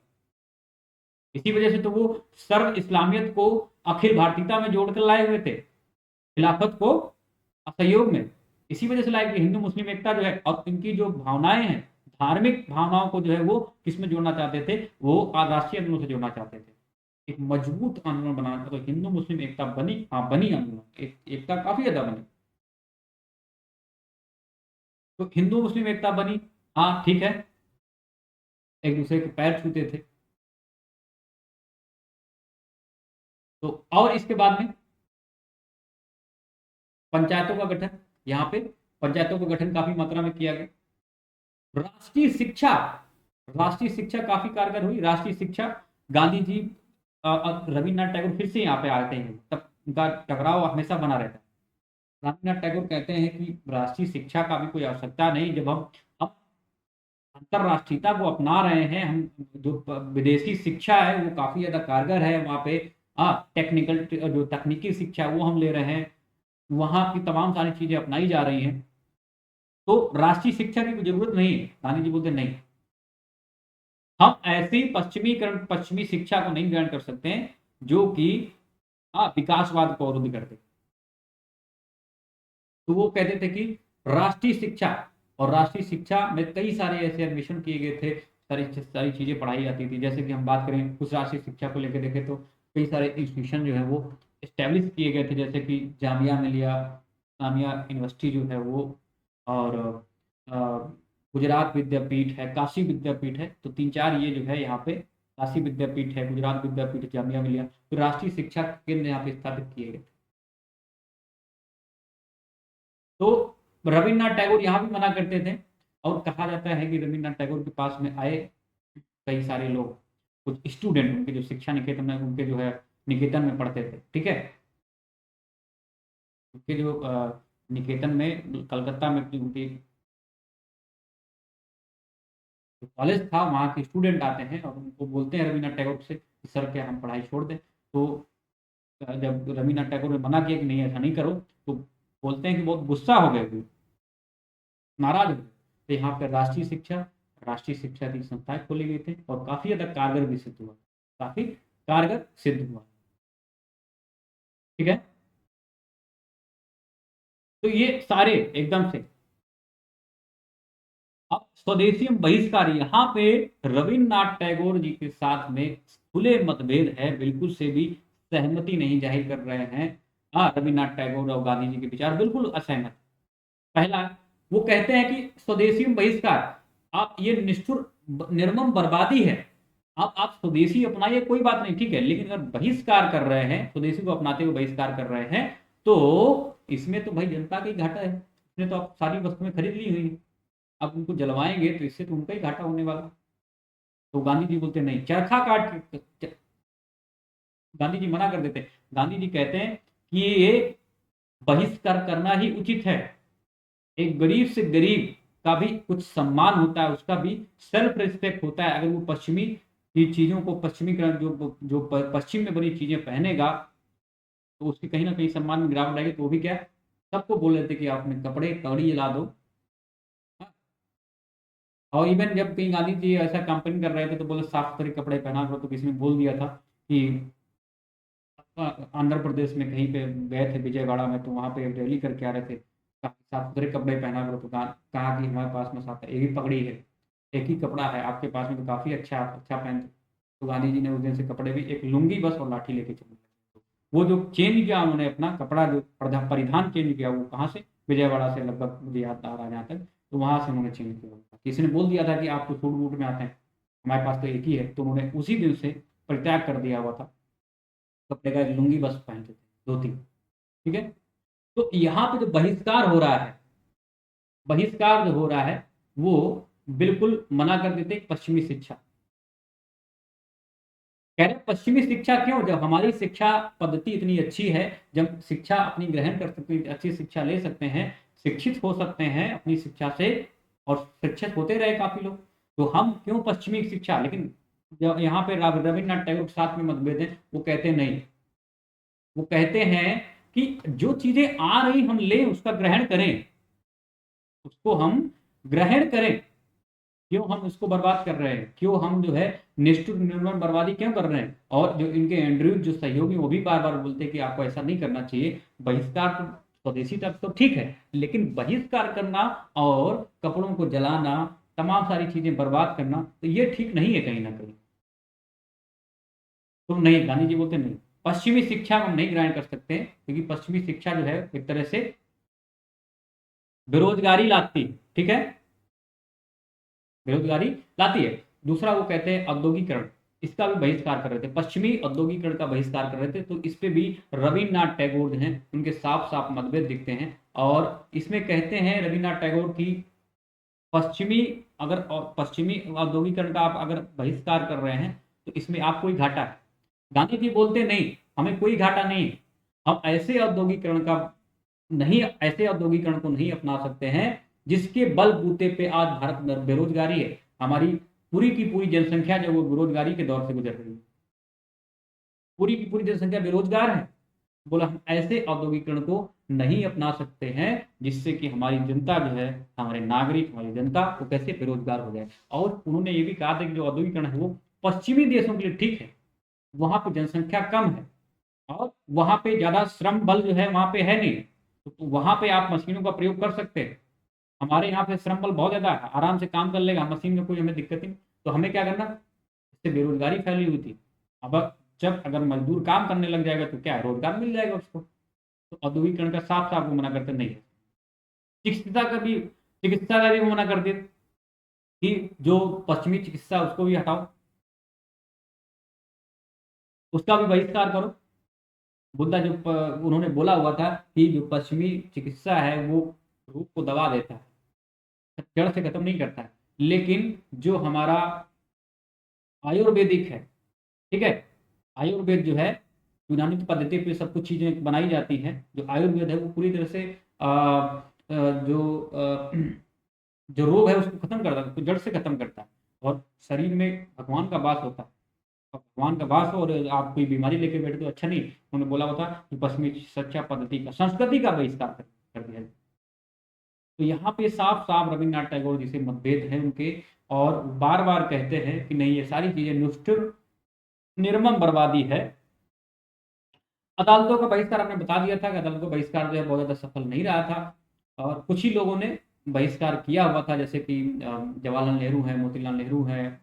इसी वजह से तो वो सर्व इस्लामियत को अखिल भारतीयता में जोड़कर लाए हुए थे, खिलाफत को असहयोग में। इसी वजह से लाए कि हिंदू मुस्लिम एकता जो है, और इनकी जो भावनाएं हैं, धार्मिक भावनाओं को जो है वो किसमें जोड़ना चाहते थे, वो राष्ट्रीय आंदोलन से जोड़ना चाहते थे, एक मजबूत आंदोलन बनाना था। तो हिंदू मुस्लिम एकता बनी, हाँ बनी आंदोलन, एकता काफी ज्यादा बनी। तो हिंदू मुस्लिम एकता बनी, हाँ ठीक है, एक दूसरे के पैर छूते थे। तो और इसके बाद में पंचायतों का गठन, यहाँ पे पंचायतों का गठन काफी मात्रा में किया गया। राष्ट्रीय शिक्षा, राष्ट्रीय शिक्षा काफी कारगर हुई। राष्ट्रीय शिक्षा, गांधी जी, रविन्द्रनाथ टैगोर फिर से यहाँ पे आते हैं, तब उनका टकराव हमेशा बना रहता है। रविन्द्रनाथ टैगोर कहते हैं कि राष्ट्रीय शिक्षा का भी कोई आवश्यकता नहीं, जब हम अंतरराष्ट्रीयता को अपना रहे हैं, हम जो विदेशी शिक्षा है वो काफी ज्यादा कारगर है वहाँ पे। हाँ, टेक्निकल जो तकनीकी शिक्षा है वो हम ले रहे हैं, वहाँ की तमाम सारी चीजें अपनाई जा रही हैं, तो राष्ट्रीय शिक्षा की कोई जरूरत नहीं है। गांधी जी बोलते नहीं, हम ऐसी पश्चिमीकरण, पश्चिमी शिक्षा को नहीं ग्रहण कर सकते हैं जो कि हाँ विकासवाद को अवरुद्ध करते। तो वो कहते थे कि राष्ट्रीय शिक्षा, और राष्ट्रीय शिक्षा में कई सारे ऐसे एडमिशन किए गए थे, सारी सारी चीजें पढ़ाई जाती थी। जैसे कि हम बात करें कुछ राष्ट्रीय शिक्षा को लेकर देखें तो कई सारे इंस्टीट्यूशन जो है वो इस्टेब्लिश किए गए थे, जैसे कि जामिया मिलिया, इस्लामिया यूनिवर्सिटी जो है वो, और गुजरात विद्यापीठ है, काशी विद्यापीठ है। तो 3-4 ये जो है यहाँ पे काशी विद्यापीठ है, गुजरात विद्यापीठ, जामिया मिलिया, तो राष्ट्रीय शिक्षा केंद्र यहाँ पे स्थापित किए गए। तो रविन्द्रनाथ टैगोर यहाँ भी मना करते थे, और कहा जाता है कि रविन्द्रनाथ टैगोर के पास में आए कई सारे लोग, कुछ स्टूडेंट उनके जो शिक्षा निकेतन में, उनके जो है निकेतन में पढ़ते थे, ठीक है, उनके जो निकेतन में कलकत्ता में उनकी कॉलेज था, वहाँ के स्टूडेंट आते हैं और उनको बोलते हैं रविन्द्रनाथ टैगोर से कि सर क्या हम पढ़ाई छोड़ दें। तो जब रविन्द्रनाथ टैगोर ने मना किया कि नहीं ऐसा नहीं करो, तो बोलते हैं कि बहुत गुस्सा हो गए, नाराज हो गए। तो यहाँ पर राष्ट्रीय शिक्षा की संस्थाएं खोली गई थी और काफी ज्यादा कारगर भी सिद्ध हुआ, काफी कारगर सिद्ध हुआ, ठीक है। तो ये सारे एकदम से। अब स्वदेशी बहिष्कार, यहाँ पे रविन्द्रनाथ टैगोर जी के साथ में खुले मतभेद है, बिल्कुल से भी सहमति नहीं जाहिर कर रहे हैं। हाँ, रविन्द्रनाथ टैगोर और गांधी जी के विचार बिल्कुल असहमत। पहला, वो कहते हैं कि स्वदेशी बहिष्कार आप ये निष्ठुर निर्मम बर्बादी है। आप स्वदेशी अपनाइए, कोई बात नहीं, ठीक है, लेकिन अगर बहिष्कार कर रहे हैं, स्वदेशी को अपनाते हुए बहिष्कार कर रहे हैं, तो इसमें तो भाई जनता का ही घाटा है। इसने तो आप सारी वस्तुएं खरीद ली हुई है, अब उनको जलवाएंगे तो इससे तो उनका ही घाटा होने वाला। तो गांधी जी बोलते नहीं, चरखा काट के गांधी जी मना कर देते। गांधी जी कहते हैं कि ये बहिष्कार करना ही उचित है। एक गरीब से गरीब का भी कुछ सम्मान होता है, उसका भी सेल्फ रिस्पेक्ट होता है। अगर वो पश्चिमी की चीजों को, पश्चिमीकरण जो पश्चिम में बनी चीजें पहनेगा, तो उसके कहीं ना कहीं सम्मान में गिरावट आएगी। तो वो भी क्या, सबको बोल देते कि आपने कपड़े कड़ी जला दो। और इवन जब कहीं गांधी जी ऐसा कैंपेन कर रहे थे तो बोले साफ सुथरे कपड़े पहना करो, तो किसी ने बोल दिया था कि आंध्र प्रदेश में कहीं पे गए थे विजयवाड़ा में, तो वहां पे रैली करके आ रहे थे, साफ सुथरे कपड़े पहना करो। तो कहा कि हमारे पास में साफ एक ही पगड़ी है, एक ही कपड़ा है, आपके पास में तो काफी अच्छा अच्छा पहनते। तो गांधी जी ने उस दिन से कपड़े भी एक लुंगी बस और लाठी लेके चले। वो जो चेंज किया उन्होंने, अपना कपड़ा जो परिधान चेंज किया, वो कहाँ से, विजयवाड़ा से, लगभग मुझे याद आ रहा है जहाँ तक, तो वहां से उन्होंने चेंज किया। किसी ने बोल दिया था कि आप तो सूट बूट में आते हैं, हमारे पास तो एक ही है, तो उन्होंने उसी दिन से परित्याग कर दिया हुआ था, कपड़े का एक लुंगी बस पहनते थे, धोती, ठीक है। तो यहाँ पे जो बहिष्कार हो रहा है, बहिष्कार जो हो रहा है, वो बिल्कुल मना कर देते पश्चिमी शिक्षा। कह रहे पश्चिमी शिक्षा क्यों, जब हमारी शिक्षा पद्धति इतनी अच्छी है, जब शिक्षा अपनी ग्रहण कर सकते, अच्छी शिक्षा ले सकते हैं, शिक्षित हो सकते हैं अपनी शिक्षा से, और शिक्षित होते रहे काफी लोग, तो हम क्यों पश्चिमी शिक्षा। लेकिन जब यहाँ पे रविन्द्रनाथ टैगोर के साथ में मतभेद है, वो कहते नहीं, वो कहते हैं कि जो चीजें आ रही हम ले उसका ग्रहण करें, उसको हम ग्रहण करें, क्यों हम उसको बर्बाद कर रहे हैं, क्यों हम जो है निष्ठुर निर्मम बर्बादी क्यों कर रहे हैं। और जो इनके एंड्रयूज जो सहयोगी, वो भी बार बार बोलते हैं कि आपको ऐसा नहीं करना चाहिए। बहिष्कार तो स्वदेशी तक तो ठीक है, लेकिन बहिष्कार करना और कपड़ों को जलाना, तमाम सारी चीजें बर्बाद करना, तो ये ठीक नहीं है कहीं ना कहीं। तो नहीं, गांधी जी बोलते नहीं, पश्चिमी शिक्षा हम नहीं ग्रहण कर सकते, क्योंकि पश्चिमी शिक्षा जो है एक तरह से बेरोजगारी लाती, ठीक है, बेरोजगारी लाती है। दूसरा, वो कहते हैं औद्योगिकरण, इसका भी बहिष्कार कर रहे थे, पश्चिमी औद्योगिकरण का बहिष्कार कर रहे थे। तो इस पे भी रविन्द्रनाथ टैगोर जो हैं उनके साफ साफ मतभेद दिखते हैं। और इसमें कहते हैं रविन्द्रनाथ टैगोर की, पश्चिमी अगर पश्चिमी औद्योगिकरण का आप अगर बहिष्कार कर रहे हैं, तो इसमें आपको ही घाटा है। गांधी जी बोलते नहीं, हमें कोई घाटा नहीं, हम ऐसे औद्योगिकरण को नहीं अपना सकते हैं जिसके बलबूते पे आज भारत में बेरोजगारी है। हमारी पूरी की पूरी जनसंख्या जो वो बेरोजगारी के दौर से गुजर रही है, पूरी की पूरी जनसंख्या बेरोजगार है। बोला हम ऐसे औद्योगिकरण को नहीं अपना सकते हैं जिससे कि हमारी जनता जो है, हमारे नागरिक, हमारी जनता वो कैसे बेरोजगार हो जाए। और उन्होंने ये भी कहा था कि जो औद्योगिकरण है वो पश्चिमी देशों के लिए ठीक है, वहां पे जनसंख्या कम है और वहां पे ज्यादा श्रम बल जो है वहां पे है नहीं, तो वहां पे आप मशीनों का प्रयोग कर सकते हैं। हमारे यहाँ पे श्रम बल बहुत ज्यादा है, आराम से काम कर लेगा, मशीन में कोई हमें दिक्कत नहीं। तो हमें क्या करना, इससे बेरोजगारी फैली हुई थी। अब जब अगर मजदूर काम करने लग जाएगा तो क्या रोजगार मिल जाएगा उसको। तो औद्योगिकरण का साफ साफ वो मना करते नहीं है। शिक्षिता का भी चिकित्सा का भी वो मना कर दिया कि जो पश्चिमी चिकित्सा उसको भी हटाओ, उसका भी बहिष्कार करो। बुद्धा जो उन्होंने बोला हुआ था कि जो पश्चिमी चिकित्सा है वो रोग को दबा देता है, जड़ से खत्म नहीं करता है, लेकिन जो हमारा आयुर्वेदिक है, ठीक है, आयुर्वेद जो है यूनानी पद्धति पे सब कुछ चीजें बनाई जाती हैं, जो आयुर्वेद है वो पूरी तरह से जो जो रोग है उसको खत्म करता है, उसको जड़ से खत्म करता है। और शरीर में भगवान का वास होता है, और भगवान का वास हो और आप कोई बीमारी लेके बैठे तो अच्छा नहीं। उन्होंने बोला होता कि पश्चिमी सच्चा पद्धति का संस्कृति का बहिष्कार कर दिया जाए। तो यहाँ पे साफ साफ रविन्द्रनाथ टैगोर जी से मतभेद है उनके, और बार बार कहते हैं कि नहीं, ये सारी चीजें निष्ठुर निर्मम बर्बादी है। अदालतों का बहिष्कार हमने बता दिया था कि अदालतों का बहिष्कार जो है बहुत ज्यादा सफल नहीं रहा था, और कुछ ही लोगों ने बहिष्कार किया हुआ था, जैसे कि जवाहरलाल नेहरू है, मोतीलाल नेहरू है,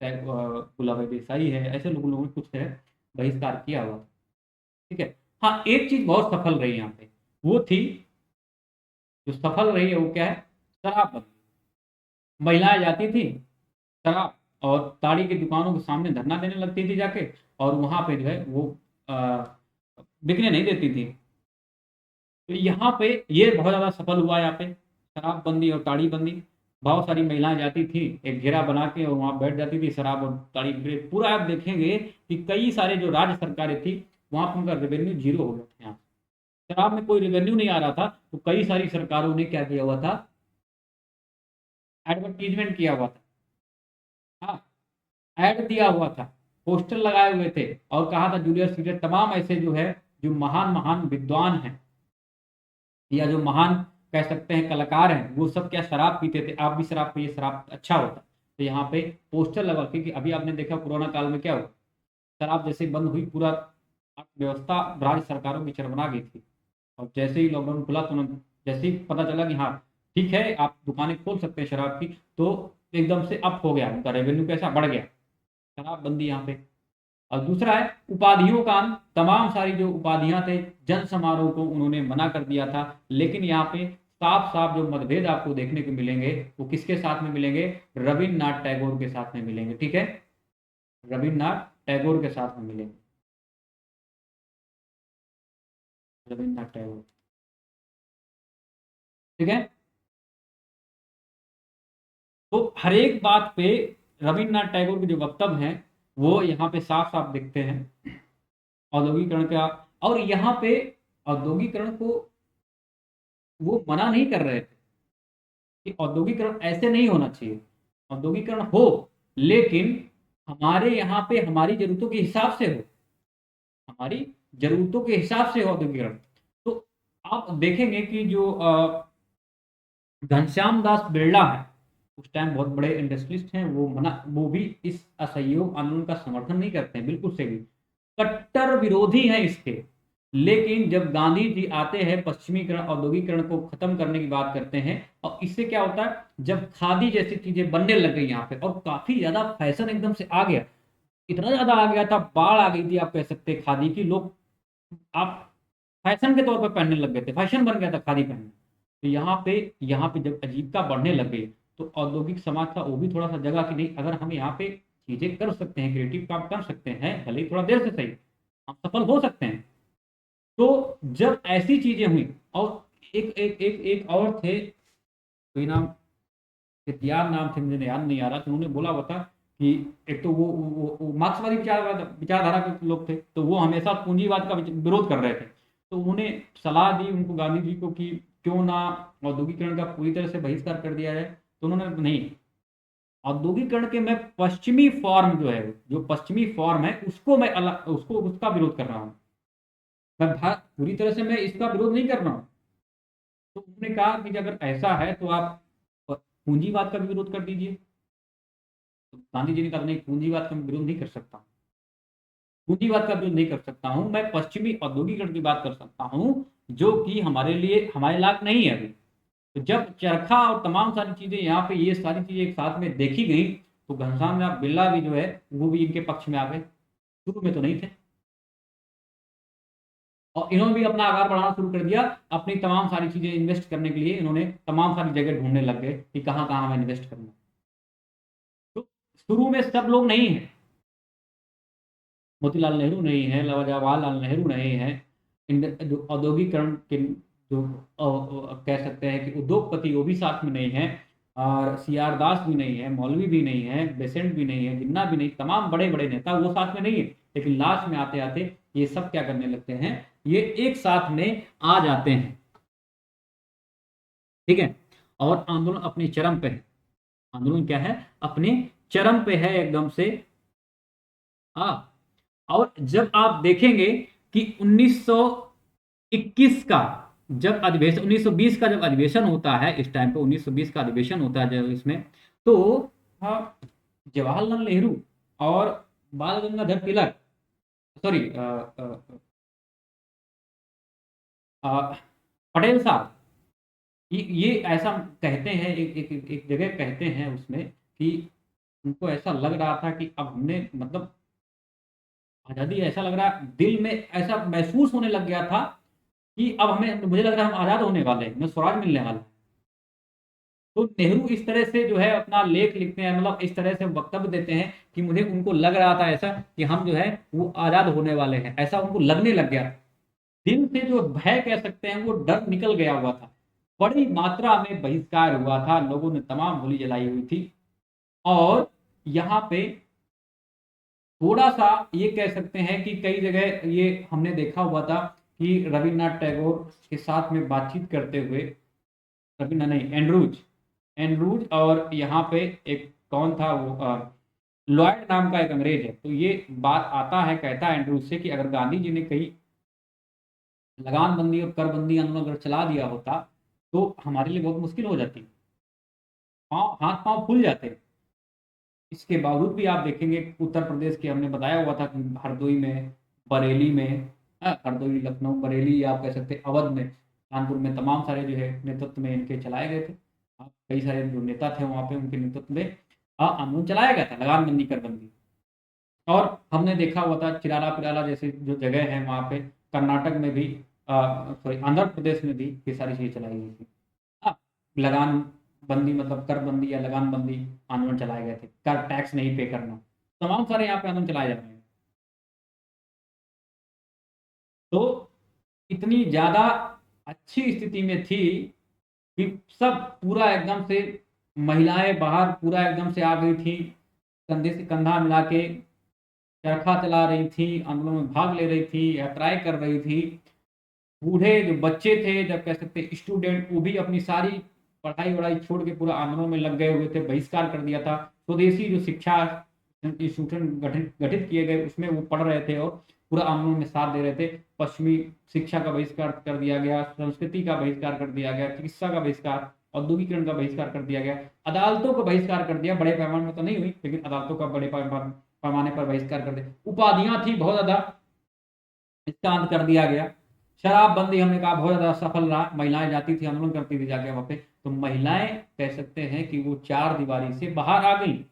गुलाब देसाई है, ऐसे लोगों ने कुछ है बहिष्कार किया हुआ था। ठीक है। हाँ, एक चीज बहुत सफल रही यहाँ पे, वो थी, जो सफल रही है वो क्या है, शराबबंदी। महिलाएं जाती थी शराब और ताड़ी की दुकानों के सामने धरना देने लगती थी जाके, और वहां पे जो है वो अ, बिकने नहीं देती थी। तो यहाँ पे ये बहुत ज्यादा सफल हुआ यहाँ पे, शराबबंदी और ताड़ी बंदी। बहुत सारी महिलाएं जाती थी एक घेरा बना के और वहां बैठ जाती थी, शराब और ताड़ी बिक्री पूरा। आप देखेंगे कि कई सारे जो राज्य सरकारें थी वहां पर उनका रेवेन्यू जीरो हो गया था। यहाँ शराब में कोई रेवेन्यू नहीं आ रहा था, तो कई सारी सरकारों ने क्या किया हुआ था, एडवर्टीजमेंट किया हुआ था। हाँ, ऐड दिया हुआ था, पोस्टर लगाए हुए थे, और कहा था जूलियस सीजर तमाम ऐसे जो है, जो महान महान विद्वान हैं या जो महान कह सकते हैं कलाकार हैं, वो सब क्या शराब पीते थे, आप भी शराब पिए, शराब अच्छा होता। तो यहाँ पे पोस्टर लगा, क्योंकि अभी आपने देखा कोरोना काल में क्या हुआ, शराब जैसे बंद हुई पूरा अर्थव्यवस्था राज्य सरकारों की चरमरा गई थी। और जैसे ही लॉकडाउन खुला तो जैसे ही पता चला कि हाँ ठीक है आप दुकानें खोल सकते हैं शराब की, तो एकदम से अप हो गया उनका रेवेन्यू, कैसा बढ़ गया, शराबबंदी यहाँ पे। और दूसरा है उपाधियों का अंत। तमाम सारी जो उपाधियां थे, जन समारोह को उन्होंने मना कर दिया था। लेकिन यहाँ पे साफ साफ जो मतभेद आपको देखने को मिलेंगे वो किसके साथ में मिलेंगे, रविन्द्रनाथ टैगोर के साथ में मिलेंगे। ठीक है, रविन्द्रनाथ टैगोर के साथ में मिलेंगे, रविन्द्रनाथ टैगोर। ठीक है। तो हर एक बात पे रविन्द्रनाथ टैगोर के जो वक्तव्य हैं वो यहाँ पे साफ साफ दिखते हैं, औद्योगिकरण का। और यहाँ पे औद्योगिकरण को वो मना नहीं कर रहे थे कि औद्योगिकरण ऐसे नहीं होना चाहिए, औद्योगिकरण हो, लेकिन हमारे यहाँ पे हमारी जरूरतों के हिसाब से हो, हमारी जरूरतों के हिसाब से हो औद्योगिकरण। तो आप देखेंगे कि जो घनश्याम दास बिरला है, उस टाइम बहुत बड़े इंडस्ट्रियलिस्ट हैं, वो भी इस असहयोग आंदोलन का समर्थन नहीं करते हैं बिल्कुल से भी, कट्टर विरोधी हैं इसके। लेकिन जब गांधी जी आते हैं, पश्चिमीकरण औद्योगिकरण को खत्म करने की बात करते हैं, और इससे क्या होता है, जब खादी जैसी चीजें बनने लग गई यहाँ पे और काफी ज्यादा फैशन एकदम से आ गया, इतना ज्यादा आ गया था, बाढ़ आ गई थी आप कह सकते हैं खादी की। लोग आप फैशन के तौर पर पहनने लग गए थे, फैशन बन गया था खादी पहनना। तो यहाँ पे जब आजीविका बढ़ने लग गई, तो औद्योगिक समाज का वो भी थोड़ा सा जगह कि नहीं, अगर हम यहाँ पे चीजें कर सकते हैं, क्रिएटिव काम कर सकते हैं, भले ही थोड़ा देर से सही, हम सफल हो सकते हैं। तो जब ऐसी चीजें हुई, और एक एक एक एक और थे, कोई नाम, यार नाम थे मुझे याद नहीं आ रहा, तो उन्होंने बोला हुआ था कि एक तो वो मार्क्सवादी विचारधारा के लोग थे, तो वो हमेशा पूंजीवाद का विरोध कर रहे थे। तो उन्होंने सलाह दी उनको, गांधी जी को, कि क्यों ना औद्योगिकरण का पूरी तरह से बहिष्कार कर दिया जाए। तो उन्होंने नहीं, औद्योगिकरण के मैं पश्चिमी फॉर्म जो है, जो पश्चिमी फॉर्म है उसको मैं अलग, उसको उसका विरोध कर रहा हूँ, मैं पूरी तरह से मैं इसका विरोध नहीं कर रहा हूँ। तो उन्होंने कहा कि अगर ऐसा है तो आप पूंजीवाद का भी विरोध कर दीजिए। तो गांधी जी ने कहा नहीं, पूंजीवाद का मैं विरोध नहीं कर सकता, पूंजीवाद का विरोध नहीं कर सकता हूं, मैं पश्चिमी औद्योगिकरण की बात कर सकता हूं, जो कि हमारे लिए हमारे लायक नहीं है अभी। तो जब चरखा और तमाम सारी चीजें यहाँ पे, ये सारी चीजें एक साथ में देखी गई, तो घनश्याम दास बिरला भी जो है वो भी इनके पक्ष में आ गए, शुरू में तो नहीं थे। और इन्होंने भी अपना आकार बढ़ाना शुरू कर दिया। अपनी तमाम सारी चीजें इन्वेस्ट करने के लिए इन्होंने तमाम सारी जगह ढूंढने लग गए कि कहाँ कहाँ हमें इन्वेस्ट करना है। तो शुरू में सब लोग नहीं है, मोतीलाल नेहरू नहीं है, जवाहरलाल नेहरू नहीं है, जो औद्योगिकरण के जो कह सकते हैं कि उद्योगपति, वो भी साथ में नहीं है, और सी आर दास भी नहीं है, मौलवी भी नहीं है, बेसेंट भी नहीं है, जिन्ना भी नहीं, तमाम बड़े बड़े नेता वो साथ में नहीं है। लेकिन लास्ट में आते आते ये सब क्या करने लगते हैं, ये एक साथ में आ जाते हैं। ठीक है, और आंदोलन अपने चरम पे है। आंदोलन क्या है, अपने चरम पे है एकदम से। हाँ, और जब आप देखेंगे कि 1921 का जब अधिवेशन, 1920 का जब अधिवेशन होता है, इस टाइम पे 1920 का अधिवेशन होता है जब इसमें, तो हाँ, जवाहरलाल नेहरू और बाल गंगाधर तिलक, सॉरी, पटेल साहब, ये ऐसा कहते हैं, एक जगह कहते हैं उसमें कि उनको ऐसा लग रहा था कि अब हमने मतलब आज़ादी, ऐसा लग रहा है दिल में ऐसा महसूस होने लग गया था कि अब हमें, मुझे लग रहा है हम आज़ाद होने वाले हैं, हमें स्वराज मिलने वाला है। तो नेहरू इस तरह से जो है अपना लेख लिखते हैं, मतलब इस तरह से वक्तव्य देते हैं कि मुझे, उनको लग रहा था ऐसा कि हम जो है वो आज़ाद होने वाले हैं, ऐसा उनको लगने लग गया। दिल से जो भय कह सकते हैं, वो डर निकल गया हुआ था। बड़ी मात्रा में बहिष्कार हुआ था, लोगों ने तमाम गोली जलाई हुई थी। और यहाँ पे थोड़ा सा ये कह सकते हैं कि कई जगह ये हमने देखा हुआ था कि रविन्द्रनाथ टैगोर के साथ में बातचीत करते हुए, रविन्द्र नहीं, एंड्रूज, एंड्रूज, और यहाँ पे एक कौन था वो, लॉयड नाम का एक अंग्रेज है। तो ये बात आता है, कहता है एंड्रूज से कि अगर गांधी जी ने कहीं लगान बंदी और कर बंदी आंदोलन अगर चला दिया होता तो हमारे लिए बहुत मुश्किल हो जाती, पाँव, हाथ पाँव फूल जाते। इसके बावजूद भी आप देखेंगे उत्तर प्रदेश के, हमने बताया हुआ था कि हरदोई में, बरेली में, हरदोई, लखनऊ, बरेली, या आप कह सकते हैं अवध में, कानपुर में, तमाम सारे जो है नेतृत्व में इनके चलाए गए थे। कई सारे जो नेता थे वहाँ पे, उनके नेतृत्व में आंदोलन चलाया गया था, लगान बंदी कर बंदी। और हमने देखा हुआ था चिराला पिराला जैसे जो जगह है वहाँ पे, कर्नाटक में भी, सॉरी, आंध्र प्रदेश में भी ये सारी चीजें चलाई गई थी। लगान बंदी मतलब कर बंदी या लगान बंदी आंदोलन चलाए गए थे, कर टैक्स नहीं पे करना, तमाम सारे यहाँ पे आंदोलन चलाए जा रहे हैं। तो इतनी ज्यादा अच्छी स्थिति में थी कि सब पूरा एकदम से, महिलाएं बाहर पूरा एकदम से आ गई थी, कंधे से कंधा मिला के चरखा चला रही थी, आंदोलन में भाग ले रही थी, यात्राएं कर रही थी। बूढ़े जो बच्चे थे, जब कह सकते स्टूडेंट, वो भी अपनी सारी पढ़ाई वढ़ाई छोड़ के पूरा आंदोलन में लग गए हुए थे, बहिष्कार कर दिया था। स्वदेशी जो शिक्षा इंस्टीट्यूशन गठित गठित किए गए उसमें वो पढ़ रहे थे और पूरा आंदोलन में साथ दे रहे थे। पश्चिमी शिक्षा का बहिष्कार कर दिया गया, संस्कृति का बहिष्कार कर दिया गया, चिकित्सा का बहिष्कार, औद्योगिकरण का बहिष्कार कर दिया गया, अदालतों का बहिष्कार कर दिया। बड़े पैमाने में तो नहीं हुई, लेकिन अदालतों का बड़े पैमाने पर बहिष्कार कर दिया। उपाधियां थी बहुत ज्यादा, इसका अंत कर दिया गया। शराबबंदी हमने कहा बहुत ज्यादा सफल रहा, महिलाएं जाती थी, आंदोलन करती थी जाके वहां पे, तो महिलाएं कह सकते हैं कि वो चार दीवारी से बाहर आ गई।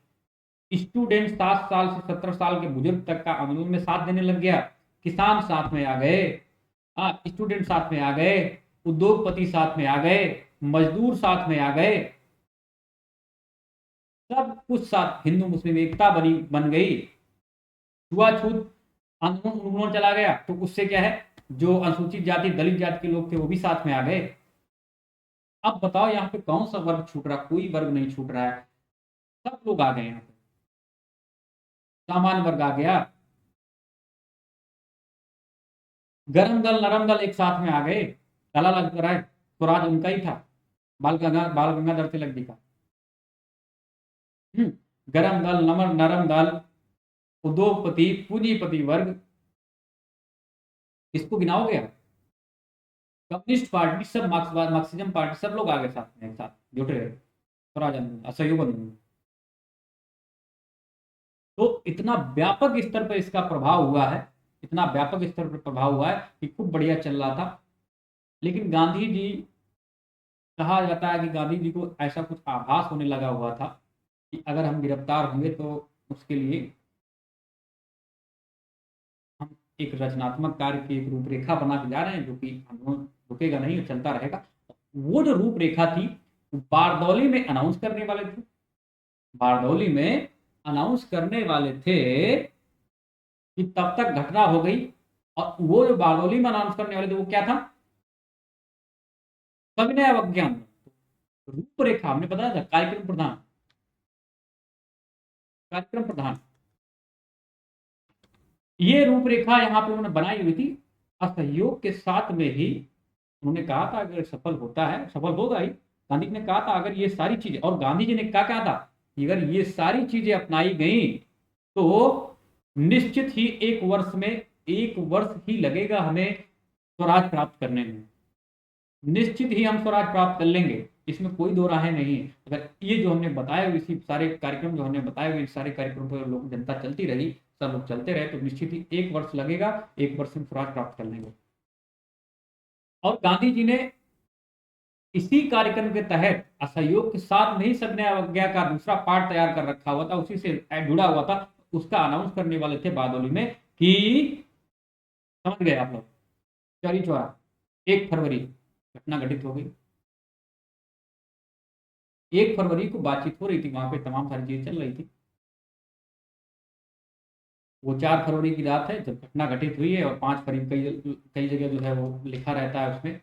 स्टूडेंट 7 साल से 17 साल के बुजुर्ग तक का आंदोलन में साथ देने लग गया। किसान साथ में आ गए, स्टूडेंट साथ में आ गए, उद्योगपति साथ में आ गए, मजदूर साथ में आ गए, सब कुछ साथ, हिंदू मुस्लिम एकता बन गई। छुआछूत आंदोलन चला गया, तो उससे क्या है, जो अनुसूचित जाति दलित जाति के लोग थे वो भी साथ में आ गए। अब बताओ यहाँ पे कौन सा वर्ग छूट रहा, कोई वर्ग नहीं छूट रहा है, सब लोग आ गए यहाँ पे, सामान्य वर्ग आ गया। गरम दल नरम दल एक साथ में आ गए। लाला लाजपत राय, स्वराज उनका ही था, बाल गंगाधर तिलक जी का। गरम दल, नरम दल, उद्योगपति, पूंजीपति वर्ग, इसको गिनाओगे आप? कम्युनिस्ट पार्टी, सब मार्क्सवाद, मार्क्सिज्म पार्टी, सब लोग आ गए साथ में, एक साथ जुटे रहे स्वराज आंदोलन, असहयोग आंदोलन। तो इतना व्यापक स्तर पर इसका प्रभाव हुआ है, इतना व्यापक स्तर पर प्रभाव हुआ है कि खूब बढ़िया चल रहा था। लेकिन गांधी जी, कहा जाता है कि गांधी जी को ऐसा कुछ आभास होने लगा हुआ था कि अगर हम गिरफ्तार होंगे तो उसके लिए हम एक रचनात्मक कार्य की एक रूपरेखा बना के जा रहे हैं, जो कि आंदोलन रुकेगा नहीं, चलता रहेगा। वो जो रूपरेखा थी बारदौली में अनाउंस करने वाले थे, बारदौली में अनाउंस करने वाले थे कि तब तक घटना हो गई। और वो जो बारदौली में अनाउंस करने वाले थे वो क्या था, सविनय अवज्ञा। रूपरेखा हमने बताया था, कार्यक्रम प्रधान, कार्यक्रम प्रधान, ये रूपरेखा यहाँ पे उन्होंने बनाई हुई थी। असहयोग के साथ में ही उन्होंने कहा था अगर सफल होता है, सफल होगा ही। गांधी जी ने कहा था अगर ये सारी चीजें, और गांधी जी ने क्या कहा था कि अगर ये सारी चीजें अपनाई गई तो निश्चित ही 1 वर्ष में, 1 वर्ष ही लगेगा हमें स्वराज प्राप्त करने में, निश्चित ही हम स्वराज प्राप्त कर लेंगे, इसमें कोई दो राहें नहीं है। अगर ये जो हमने बताया हुए इसी सारे कार्यक्रम जो हमने बताए हुए, इस सारे कार्यक्रम पर लोग, जनता चलती रही, सब लोग चलते रहे, तो निश्चित ही 1 वर्ष लगेगा, 1 वर्ष में स्वराज प्राप्त कर लेंगे। और गांधी जी ने इसी कार्यक्रम के तहत असहयोग के साथ में ही सविनय अवज्ञा का दूसरा पार्ट तैयार कर रखा हुआ था, उसी से जुड़ा हुआ था। उसका अनाउंस करने वाले थे बारदौली में कि, समझ गए आप लोग, चौरी चौरा 1 फरवरी घटना घटित हो गई। 1 फरवरी को बातचीत हो रही थी, वहां पे तमाम सारी चीजें चल रही थी। वो 4 फरवरी की रात है जब घटना घटित हुई है, और 5 फरवरी कई कई जगह जो है वो लिखा रहता है उसमें,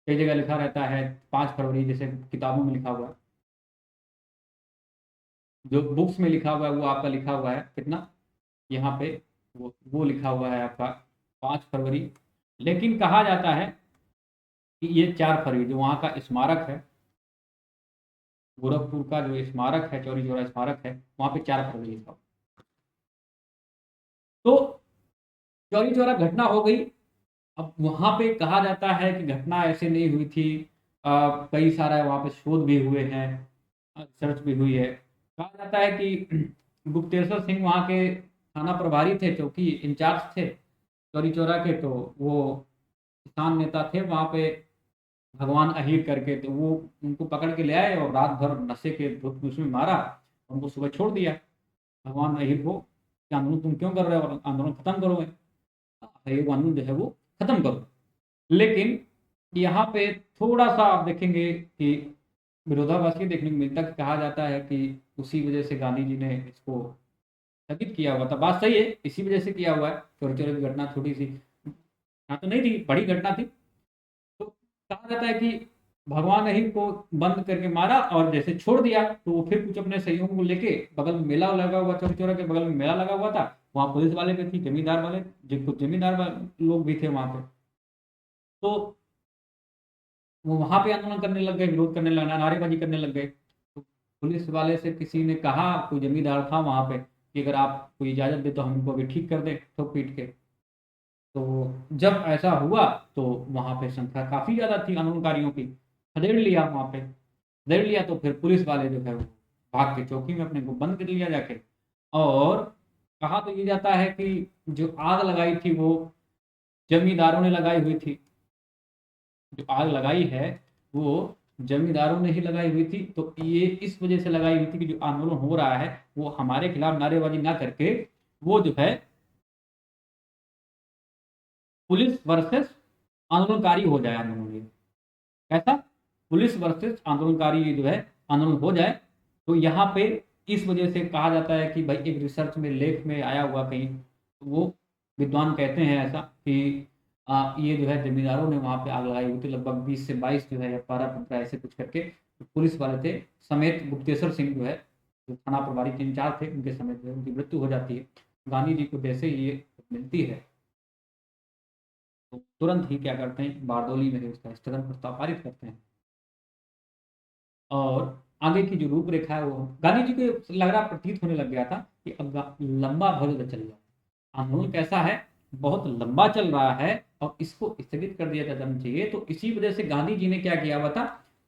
कई जगह लिखा रहता है 5 फरवरी, जैसे किताबों में लिखा हुआ है, जो बुक्स में लिखा हुआ है वो आपका लिखा हुआ है कितना, यहाँ पे वो लिखा हुआ है आपका 5 फरवरी। लेकिन कहा जाता है कि ये 4 फरवरी जो वहाँ का स्मारक है, गोरखपुर का जो स्मारक है, चौरी चौरा स्मारक है, वहाँ पे 4 फरवरी लिखा हुआ। तो चौरी चौरा घटना हो गई। अब वहां पे कहा जाता है कि घटना ऐसे नहीं हुई थी, कई सारा वहां पे शोध भी हुए हैं, रिसर्च भी हुई है। कहा जाता है कि गुप्तेश्वर सिंह वहां के थाना प्रभारी थे, चौकी इंचार्ज थे चौरी चौरा के, तो वो किसान नेता थे वहां पे, भगवान अहीर करके, तो वो उनको पकड़ के ले आए और रात भर नशे के धुत में मारा, उनको सुबह छोड़ दिया भगवान अहीर को कि आंदोलन तुम क्यों कर रहे हो, और आंदोलन खत्म करो, असहयोग आंदोलन जो है वो खत्म करो। लेकिन यहाँ पे थोड़ा सा आप देखेंगे कि विरोधाभासी देखने को मिलता है कि कहा जाता है कि उसी वजह से गांधी जी ने इसको स्थगित किया हुआ था। बात सही है, इसी वजह से किया हुआ है। चोरी चोरी की घटना छोटी सी घटना तो नहीं थी, बड़ी घटना थी। तो कहा जाता है कि भगवान अहिर को बंद करके मारा और जैसे छोड़ दिया, तो वो फिर कुछ अपने सहयोगों को लेके, बगल में मेला लगा हुआ, चौरी चौरा के बगल में मेला लगा हुआ था, वहाँ पुलिस वाले भी थी, जमींदार वाले, जो कुछ जमींदार लोग भी थे वहाँ पे, तो वो वहां पे आंदोलन करने लग गए, विरोध करने लगा, नारेबाजी करने लग गए। तो पुलिस वाले से किसी ने कहा, कोई जमींदार था वहां पे, कि अगर आप कोई इजाजत दे तो हम इनको अभी ठीक कर दें ठोक पीट के। तो जब ऐसा हुआ तो वहां पे संख्या काफी ज्यादा थी आंदोलनकारियों की, खदेड़ लिया वहां पे, खदेड़ लिया, तो फिर पुलिस वाले जो है वो भाग के चौकी में अपने को बंद कर लिया जाके। और कहा तो ये जाता है कि जो आग लगाई थी वो जमींदारों ने लगाई हुई थी, जो आग लगाई है वो जमींदारों ने ही लगाई हुई थी। तो ये इस वजह से लगाई हुई थी कि जो आंदोलन हो रहा है वो हमारे खिलाफ नारेबाजी ना करके, वो जो है पुलिस वर्सेस आंदोलनकारी हो जाए आंदोलन ये। कैसा, पुलिस वर्सेस आंदोलनकारी जो है आंदोलन हो जाए। तो यहाँ पे इस वजह से कहा जाता है कि भाई, एक रिसर्च में, लेख में आया हुआ कहीं, तो वो विद्वान कहते हैं ऐसा कि ये जो है जमींदारों ने वहां पे आग लगाई हुई थी, लगभग 20 से 22 जो है, या 12-15 ऐसे कुछ करके, तो पुलिस वाले थे समेत, गुप्तेश्वर सिंह जो है, जो थाना प्रभारी के इंचार्ज थे, उनके समेत जो है उनकी मृत्यु हो जाती है। गांधी जी को जैसे ही ये मिलती है तो तुरंत ही क्या करते हैं, बारदौली में ही उसका स्थगन प्रस्ताव पारित करते हैं। और आगे की जो रूपरेखा है वो गांधी जी को लग रहा, प्रतीत होने लग गया था कि अब लंबा भर चल रहा है आंदोलन, कैसा है, बहुत लंबा चल रहा है, और इसको स्थगित कर दिया जाना चाहिए। तो इसी वजह से गांधी जी ने क्या किया हुआ था,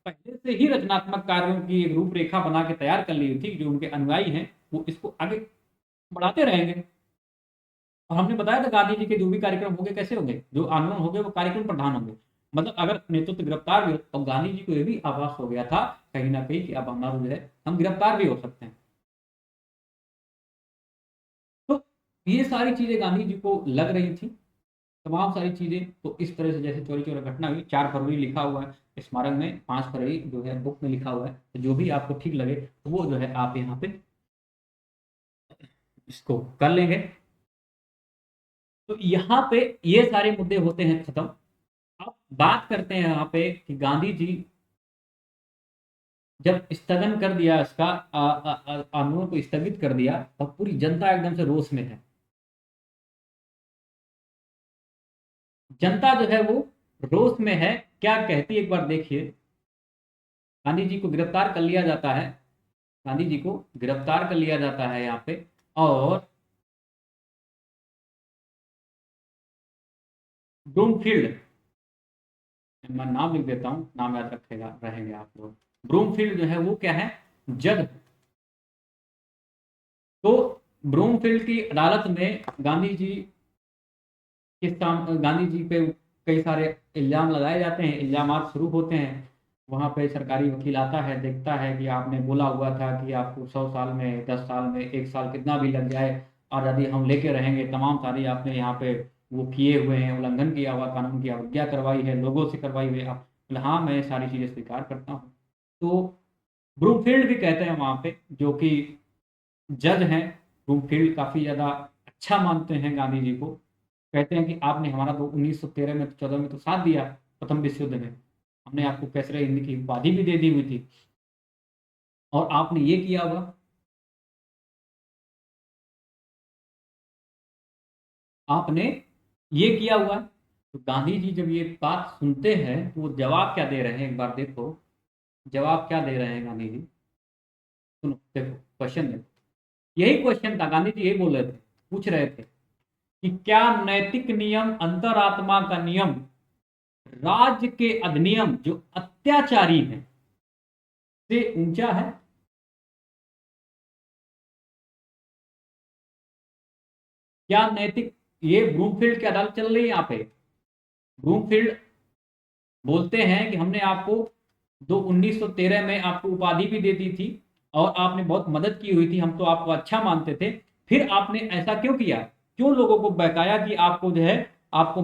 पहले से ही रचनात्मक कार्यों की एक रूपरेखा बना के तैयार कर ली हुई थी, जो उनके अनुयायी हैं वो इसको आगे बढ़ाते रहेंगे। और हमने बताया था गांधी जी के जो भी कार्यक्रम होंगे कैसे होंगे, जो आंदोलन होंगे वो कार्यक्रम प्रधान होंगे। मतलब अगर नेतृत्व गिरफ्तार भी हो, तो गांधी जी को ये भी आभास हो गया था कहीं ना कहीं कि अब हमारा जो है हम गिरफ्तार भी हो सकते हैं। तो ये सारी चीजें गांधी जी को लग रही थी, तमाम सारी चीजें। तो इस तरह से जैसे चौरी चौरा घटना हुई, 4 फरवरी लिखा हुआ है स्मारक में, 5 फरवरी जो है बुक में लिखा हुआ है। तो जो भी आपको ठीक लगे वो जो है आप यहाँ पे इसको कर लेंगे। तो यहाँ पे ये सारे मुद्दे होते हैं खत्म। अब बात करते हैं यहाँ पे कि गांधी जी जब स्थगन कर दिया इसका आंदोलन को स्थगित कर दिया, तब पूरी जनता एकदम से रोष में है। जनता जो है वो रोष में है। क्या कहती है एक बार देखिए। गांधी जी को गिरफ्तार कर लिया जाता है, गांधी जी को गिरफ्तार कर लिया जाता है यहाँ पे। और ब्रूमफील्ड, मैं नाम लिख देता हूँ, नाम याद रखेगा रहेंगे आप लोग। ब्रूमफील्ड जो है वो क्या है, जज। तो ब्रूमफील्ड की अदालत में गांधी जी गांधी जी पे कई सारे इल्जाम लगाए जाते हैं, इल्जाम शुरू होते हैं। वहां पे सरकारी वकील आता है, देखता है कि आपने बोला हुआ था कि आपको 100 साल में, 10 साल में, 1 साल कितना भी लग जाए आज़ादी हम लेके रहेंगे। तमाम सारी आपने यहाँ पे वो किए हुए हैं, उल्लंघन किया हुआ, कानून की अवज्ञा करवाई है, लोगों से करवाई हुई है। आप बोले, हाँ मैं सारी चीज़ें स्वीकार करता हूँ। तो ब्रूमफील्ड भी कहते हैं वहाँ पे, जो कि जज हैं, ब्रूमफील्ड काफ़ी ज़्यादा अच्छा मानते हैं गांधी जी को। कहते हैं कि आपने हमारा तो 1913 में, 14 में तो साथ दिया प्रथम विश्व युद्ध में, हमने आपको कैसरे हिंद की उपाधि भी दे दी हुई थी, और आपने ये किया होगा। आपने ये किया हुआ है। तो गांधी जी जब ये बात सुनते हैं तो वो जवाब क्या दे रहे हैं, एक बार देखो जवाब क्या दे रहे हैं गांधी जी। सुनो देखो, क्वेश्चन देखो। यही क्वेश्चन था, गांधी जी यही बोल रहे थे, पूछ रहे थे कि क्या नैतिक नियम, अंतरात्मा का नियम, राज्य के अधिनियम जो अत्याचारी है से ऊंचा है। क्या नैतिक, ये ब्रूमफील्ड की अदालत चल रही है यहाँ पे। ब्रूमफील्ड बोलते हैं कि हमने आपको 1913 में आपको उपाधि भी दे दी थी, और आपने बहुत मदद की हुई थी, हम तो आपको अच्छा मानते थे। फिर आपने ऐसा क्यों किया, क्यों लोगों को बहकाया कि आपको जो है, आपको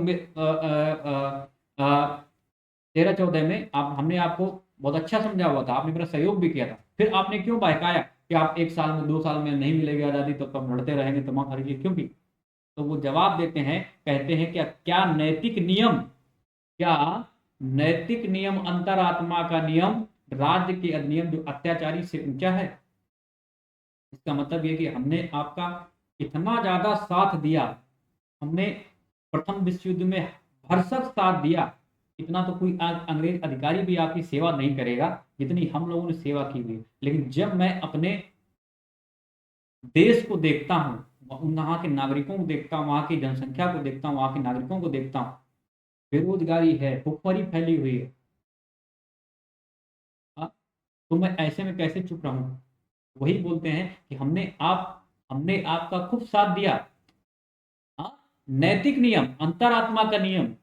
13-14 में आप, हमने आपको बहुत अच्छा समझा हुआ था, आपने मेरा सहयोग भी किया था, फिर आपने क्यों बहकाया कि आप 1 साल में, 2 साल में नहीं मिलेगी आज़ादी तो हम लड़ते रहेंगे, तमाम सारी चीज क्यों की। तो वो जवाब देते हैं, कहते हैं क्या क्या नैतिक नियम, क्या नैतिक नियम, अंतरात्मा का नियम, राज्य के अधिनियम जो अत्याचारी से ऊंचा है। इसका मतलब ये कि हमने आपका इतना ज्यादा साथ दिया, हमने प्रथम विश्व युद्ध में भरसक साथ दिया। इतना तो कोई अंग्रेज अधिकारी भी आपकी सेवा नहीं करेगा जितनी हम लोगों ने सेवा की हुई है। लेकिन जब मैं अपने देश को देखता हूँ, वहाँ के नागरिकों को देखता हूँ, वहाँ की जनसंख्या को देखता हूँ, वहाँ के नागरिकों को देखता हूँ, बेरोजगारी है, भुखमरी फैली हुई है, हाँ, तो मैं ऐसे में कैसे चुप रहूं। वही बोलते हैं कि हमने आपका खूब साथ दिया। हाँ, नैतिक नियम, अंतरात्मा का नियम,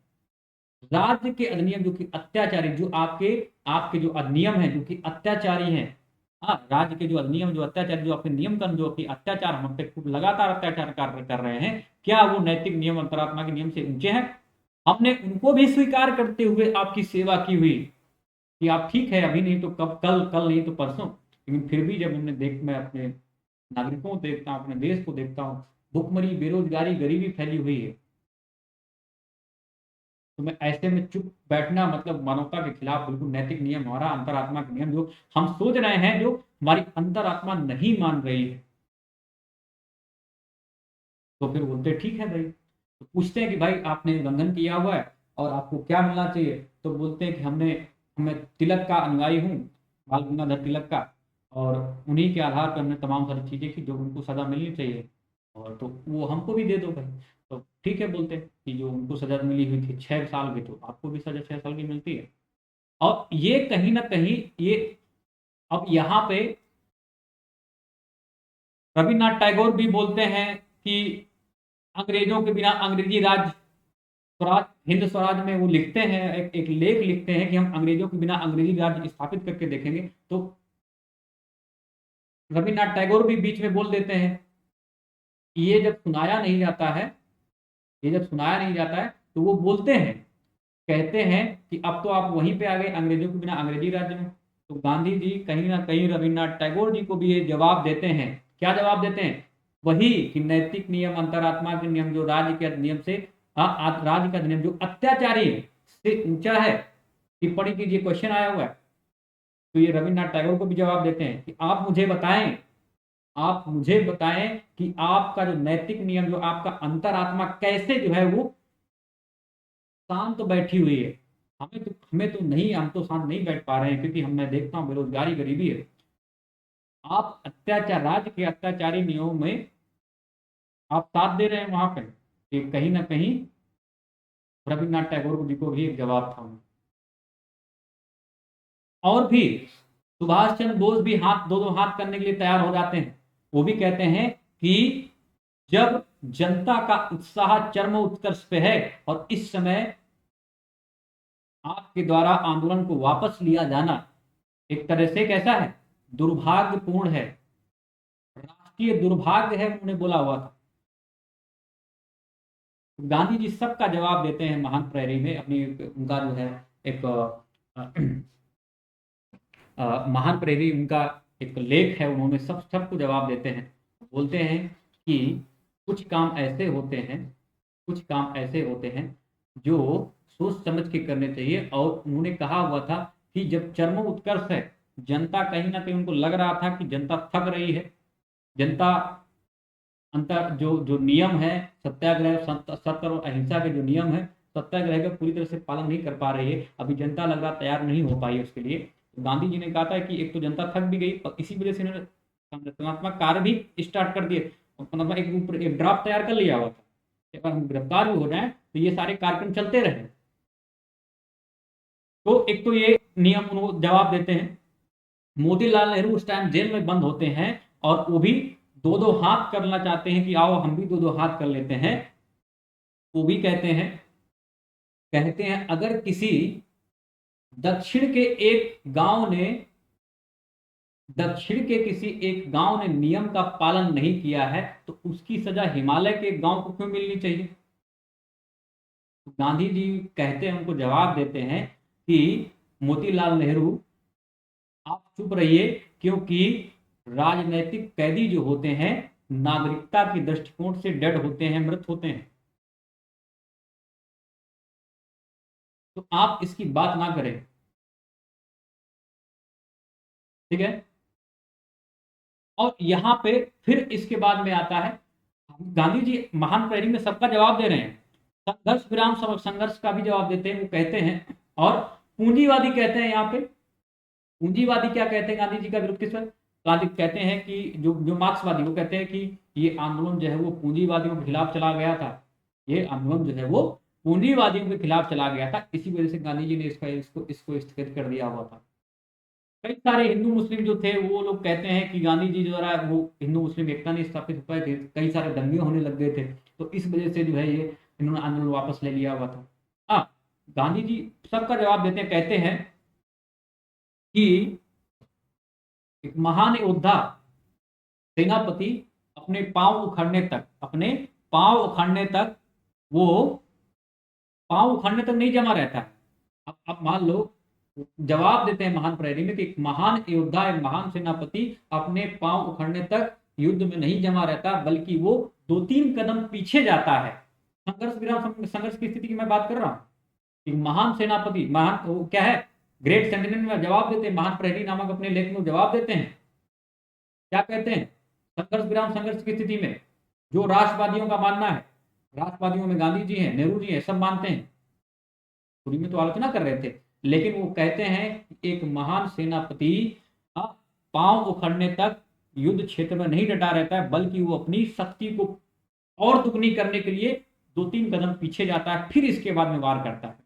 राज्य के अधिनियम जो कि अत्याचारी, जो आपके आपके जो अधिनियम है जो कि अत्याचारी हैं। हाँ, राज्य के जो अधिनियम जो अत्याचारी, जो आपके नियम कानून जो कि अत्याचार, हम पे खूब लगातार अत्याचार कर रहे हैं, क्या वो नैतिक नियम, अंतरात्मा के नियम से ऊंचे हैं। हमने उनको भी स्वीकार करते हुए आपकी सेवा की हुई, कि आप ठीक है अभी नहीं तो कब, कल, कल नहीं तो परसों। लेकिन फिर भी जब मैं अपने नागरिकों को देखता हूँ, अपने देश को देखता हूँ, भुखमरी, बेरोजगारी, गरीबी फैली हुई है, तो मैं ऐसे में चुप बैठना मतलब मानवता के खिलाफ, बिल्कुल नैतिक नियम, हमारा अंतरात्मा के नियम जो हम सोच रहे हैं, जो हमारी अंतरात्मा नहीं मान रही है। तो फिर बोलते ठीक है भाई, तो पूछते हैं कि भाई आपने उल्लंघन किया हुआ है और आपको क्या मिलना चाहिए। तो बोलते हैं कि मैं तिलक का अनुयायी हूँ, बाल गंगाधर तिलक का, और उन्हीं के आधार पर हमने तमाम सारी चीज़ें की जो उनको सज़ा मिलनी चाहिए, और तो वो हमको भी दे दो भाई। तो ठीक है बोलते हैं कि जो उनको सज़ा मिली हुई थी 6 साल की, तो आपको भी सज़ा 6 साल की मिलती है। और ये कहीं ना कहीं ये, अब यहाँ पे रविन्द्रनाथ टैगोर भी बोलते हैं कि अंग्रेजों के बिना अंग्रेजी राज, स्वराज, हिंद स्वराज में वो लिखते हैं, एक लेख लिखते हैं कि हम अंग्रेजों के बिना अंग्रेजी राज स्थापित करके देखेंगे। तो रविन्द्रनाथ टैगोर भी बीच में बोल देते हैं ये जब सुनाया नहीं जाता है, ये जब सुनाया नहीं जाता है तो वो बोलते हैं, कहते हैं कि अब तो आप वहीं पे आ गए अंग्रेजों के बिना अंग्रेजी राज्य में। तो गांधी जी कहीं ना कहीं रविन्द्रनाथ टैगोर जी को भी ये जवाब देते हैं। क्या जवाब देते हैं? वही कि नैतिक नियम, अंतरात्मा के नियम, जो राज्य के अधिनियम से राज्य का अधिनियम जो अत्याचारी से ऊंचा है। टिप्पणी कीजिए, क्वेश्चन आया हुआ है। तो ये रविन्द्रनाथ टैगोर को भी जवाब देते हैं कि आप मुझे बताएं कि आपका जो नैतिक नियम, जो आपका अंतरात्मा कैसे जो है वो शांत बैठी हुई है। हमें तो नहीं, हम तो शांत नहीं बैठ पा रहे हैं, क्योंकि मैं देखता हूँ बेरोजगारी, गरीबी है। आप अत्याचार, राज्य के अत्याचारी नियमों में आप साथ दे रहे हैं वहां पे। ये कहीं ना कहीं रविन्द्रनाथ टैगोर जी को भी एक जवाब था। और भी सुभाष चंद्र बोस भी हाथ, दो दो हाथ करने के लिए तैयार हो जाते हैं। वो भी कहते हैं कि जब जनता का उत्साह चरम उत्कर्ष पे है और इस समय आपके द्वारा आंदोलन को वापस लिया जाना एक तरह से कैसा है, दुर्भाग्यपूर्ण है, राष्ट्रीय दुर्भाग्य है, उन्होंने बोला हुआ था। गांधी जी सबका जवाब देते हैं महान प्रहरी में, अपनी उनका जो है एक महान प्रेरी, उनका एक लेख है, उन्होंने सबको जवाब देते हैं। बोलते हैं कि कुछ काम ऐसे होते हैं, कुछ काम ऐसे होते हैं जो सोच समझ के करने चाहिए। और उन्होंने कहा हुआ था कि जब चरम उत्कर्ष है, जनता कहीं ना कहीं, उनको लग रहा था कि जनता थक रही है, जनता अंतर जो जो नियम है, सत्याग्रह, सत्य और अहिंसा के जो नियम है, सत्याग्रह का पूरी तरह से पालन नहीं कर पा रही है। अभी जनता लग रहा तैयार नहीं हो पाई है उसके लिए। तो गांधी जी ने कहा था कि एक तो जनता थक भी गई और इसी वजह से इन्होंने संरचनात्मक कार्य भी स्टार्ट कर दिए। मतलब एक ड्राफ्ट तैयार कर लिया हुआ था, अगर हम गिरफ्तार भी हो जाए तो ये सारे कार्यक्रम चलते रहे। तो एक तो ये नियम उन्होंने जवाब देते हैं। मोतीलाल नेहरू उस टाइम जेल में बंद होते हैं और वो भी दो दो हाथ करना चाहते हैं कि आओ हम भी दो दो हाथ कर लेते हैं। वो भी कहते हैं अगर किसी दक्षिण के एक गांव ने दक्षिण के किसी एक गांव ने नियम का पालन नहीं किया है तो उसकी सजा हिमालय के एक गांव को क्यों मिलनी चाहिए? तो गांधी जी कहते हैं, उनको जवाब देते हैं कि मोतीलाल नेहरू, आप चुप रहिए, क्योंकि राजनीतिक कैदी जो होते हैं नागरिकता की दृष्टिकोण से डेड होते हैं, मृत होते हैं। तो आप इसकी बात ना करें, ठीक है। और यहां पे फिर इसके बाद में आता है, गांधी जी महान प्रेरी में सबका जवाब दे रहे हैं, संघर्ष विराम संघर्ष का भी जवाब देते हैं। वो कहते हैं, और पूंजीवादी कहते हैं यहाँ पे, पूंजीवादी क्या कहते हैं गांधी जी का विरोध किस पर? गांधी कहते हैं कि जो जो मार्क्सवादी, वो कहते हैं कि ये आंदोलन जो है वो पूंजीवादियों के खिलाफ चला गया था, ये आंदोलन जो है वो पूंजीवादियों के खिलाफ चला गया था। इसी वजह से गांधी जी ने इसका इसको इसको स्थगित कर दिया हुआ था। कई सारे हिंदू मुस्लिम जो थे वो लोग कहते हैं कि गांधी जी द्वारा वो हिंदू मुस्लिम एकता नहीं स्थापित हो पाए थे, कई सारे दंगे होने लग गए थे, तो इस वजह से जो है ये इन्होंने आंदोलन वापस ले लिया हुआ था। हाँ, गांधी जी सबका जवाब देते हैं, कहते हैं कि एक महान योद्धा सेनापति अपने पांव उखड़ने तक वो पांव उखड़ने तक नहीं जमा रहता है। अब मान लो, जवाब देते हैं महान प्रहरी में कि एक महान योद्धा, एक महान सेनापति अपने पांव उखड़ने तक युद्ध में नहीं जमा रहता, बल्कि वो दो तीन कदम पीछे जाता है। संघर्ष विराम संघर्ष की स्थिति की मैं बात कर रहा हूँ। एक महान सेनापति, महान वो क्या है, ग्रेट सेंटिनेंट में जवाब देते हैं, महान प्रहरी नामक अपने लेख में जवाब देते हैं। क्या कहते हैं? संघर्ष विराम संघर्ष की स्थिति में जो राष्ट्रवादियों का मानना है, राष्ट्रवादियों में गांधी जी हैं, नेहरू जी हैं, सब मानते हैं, पूरी में तो आलोचना कर रहे थे, लेकिन वो कहते हैं कि एक महान सेनापति पांव उखड़ने तक युद्ध क्षेत्र में नहीं डटा रहता है, बल्कि वो अपनी शक्ति को और दुगनी करने के लिए दो तीन कदम पीछे जाता है, फिर इसके बाद में वार करता है।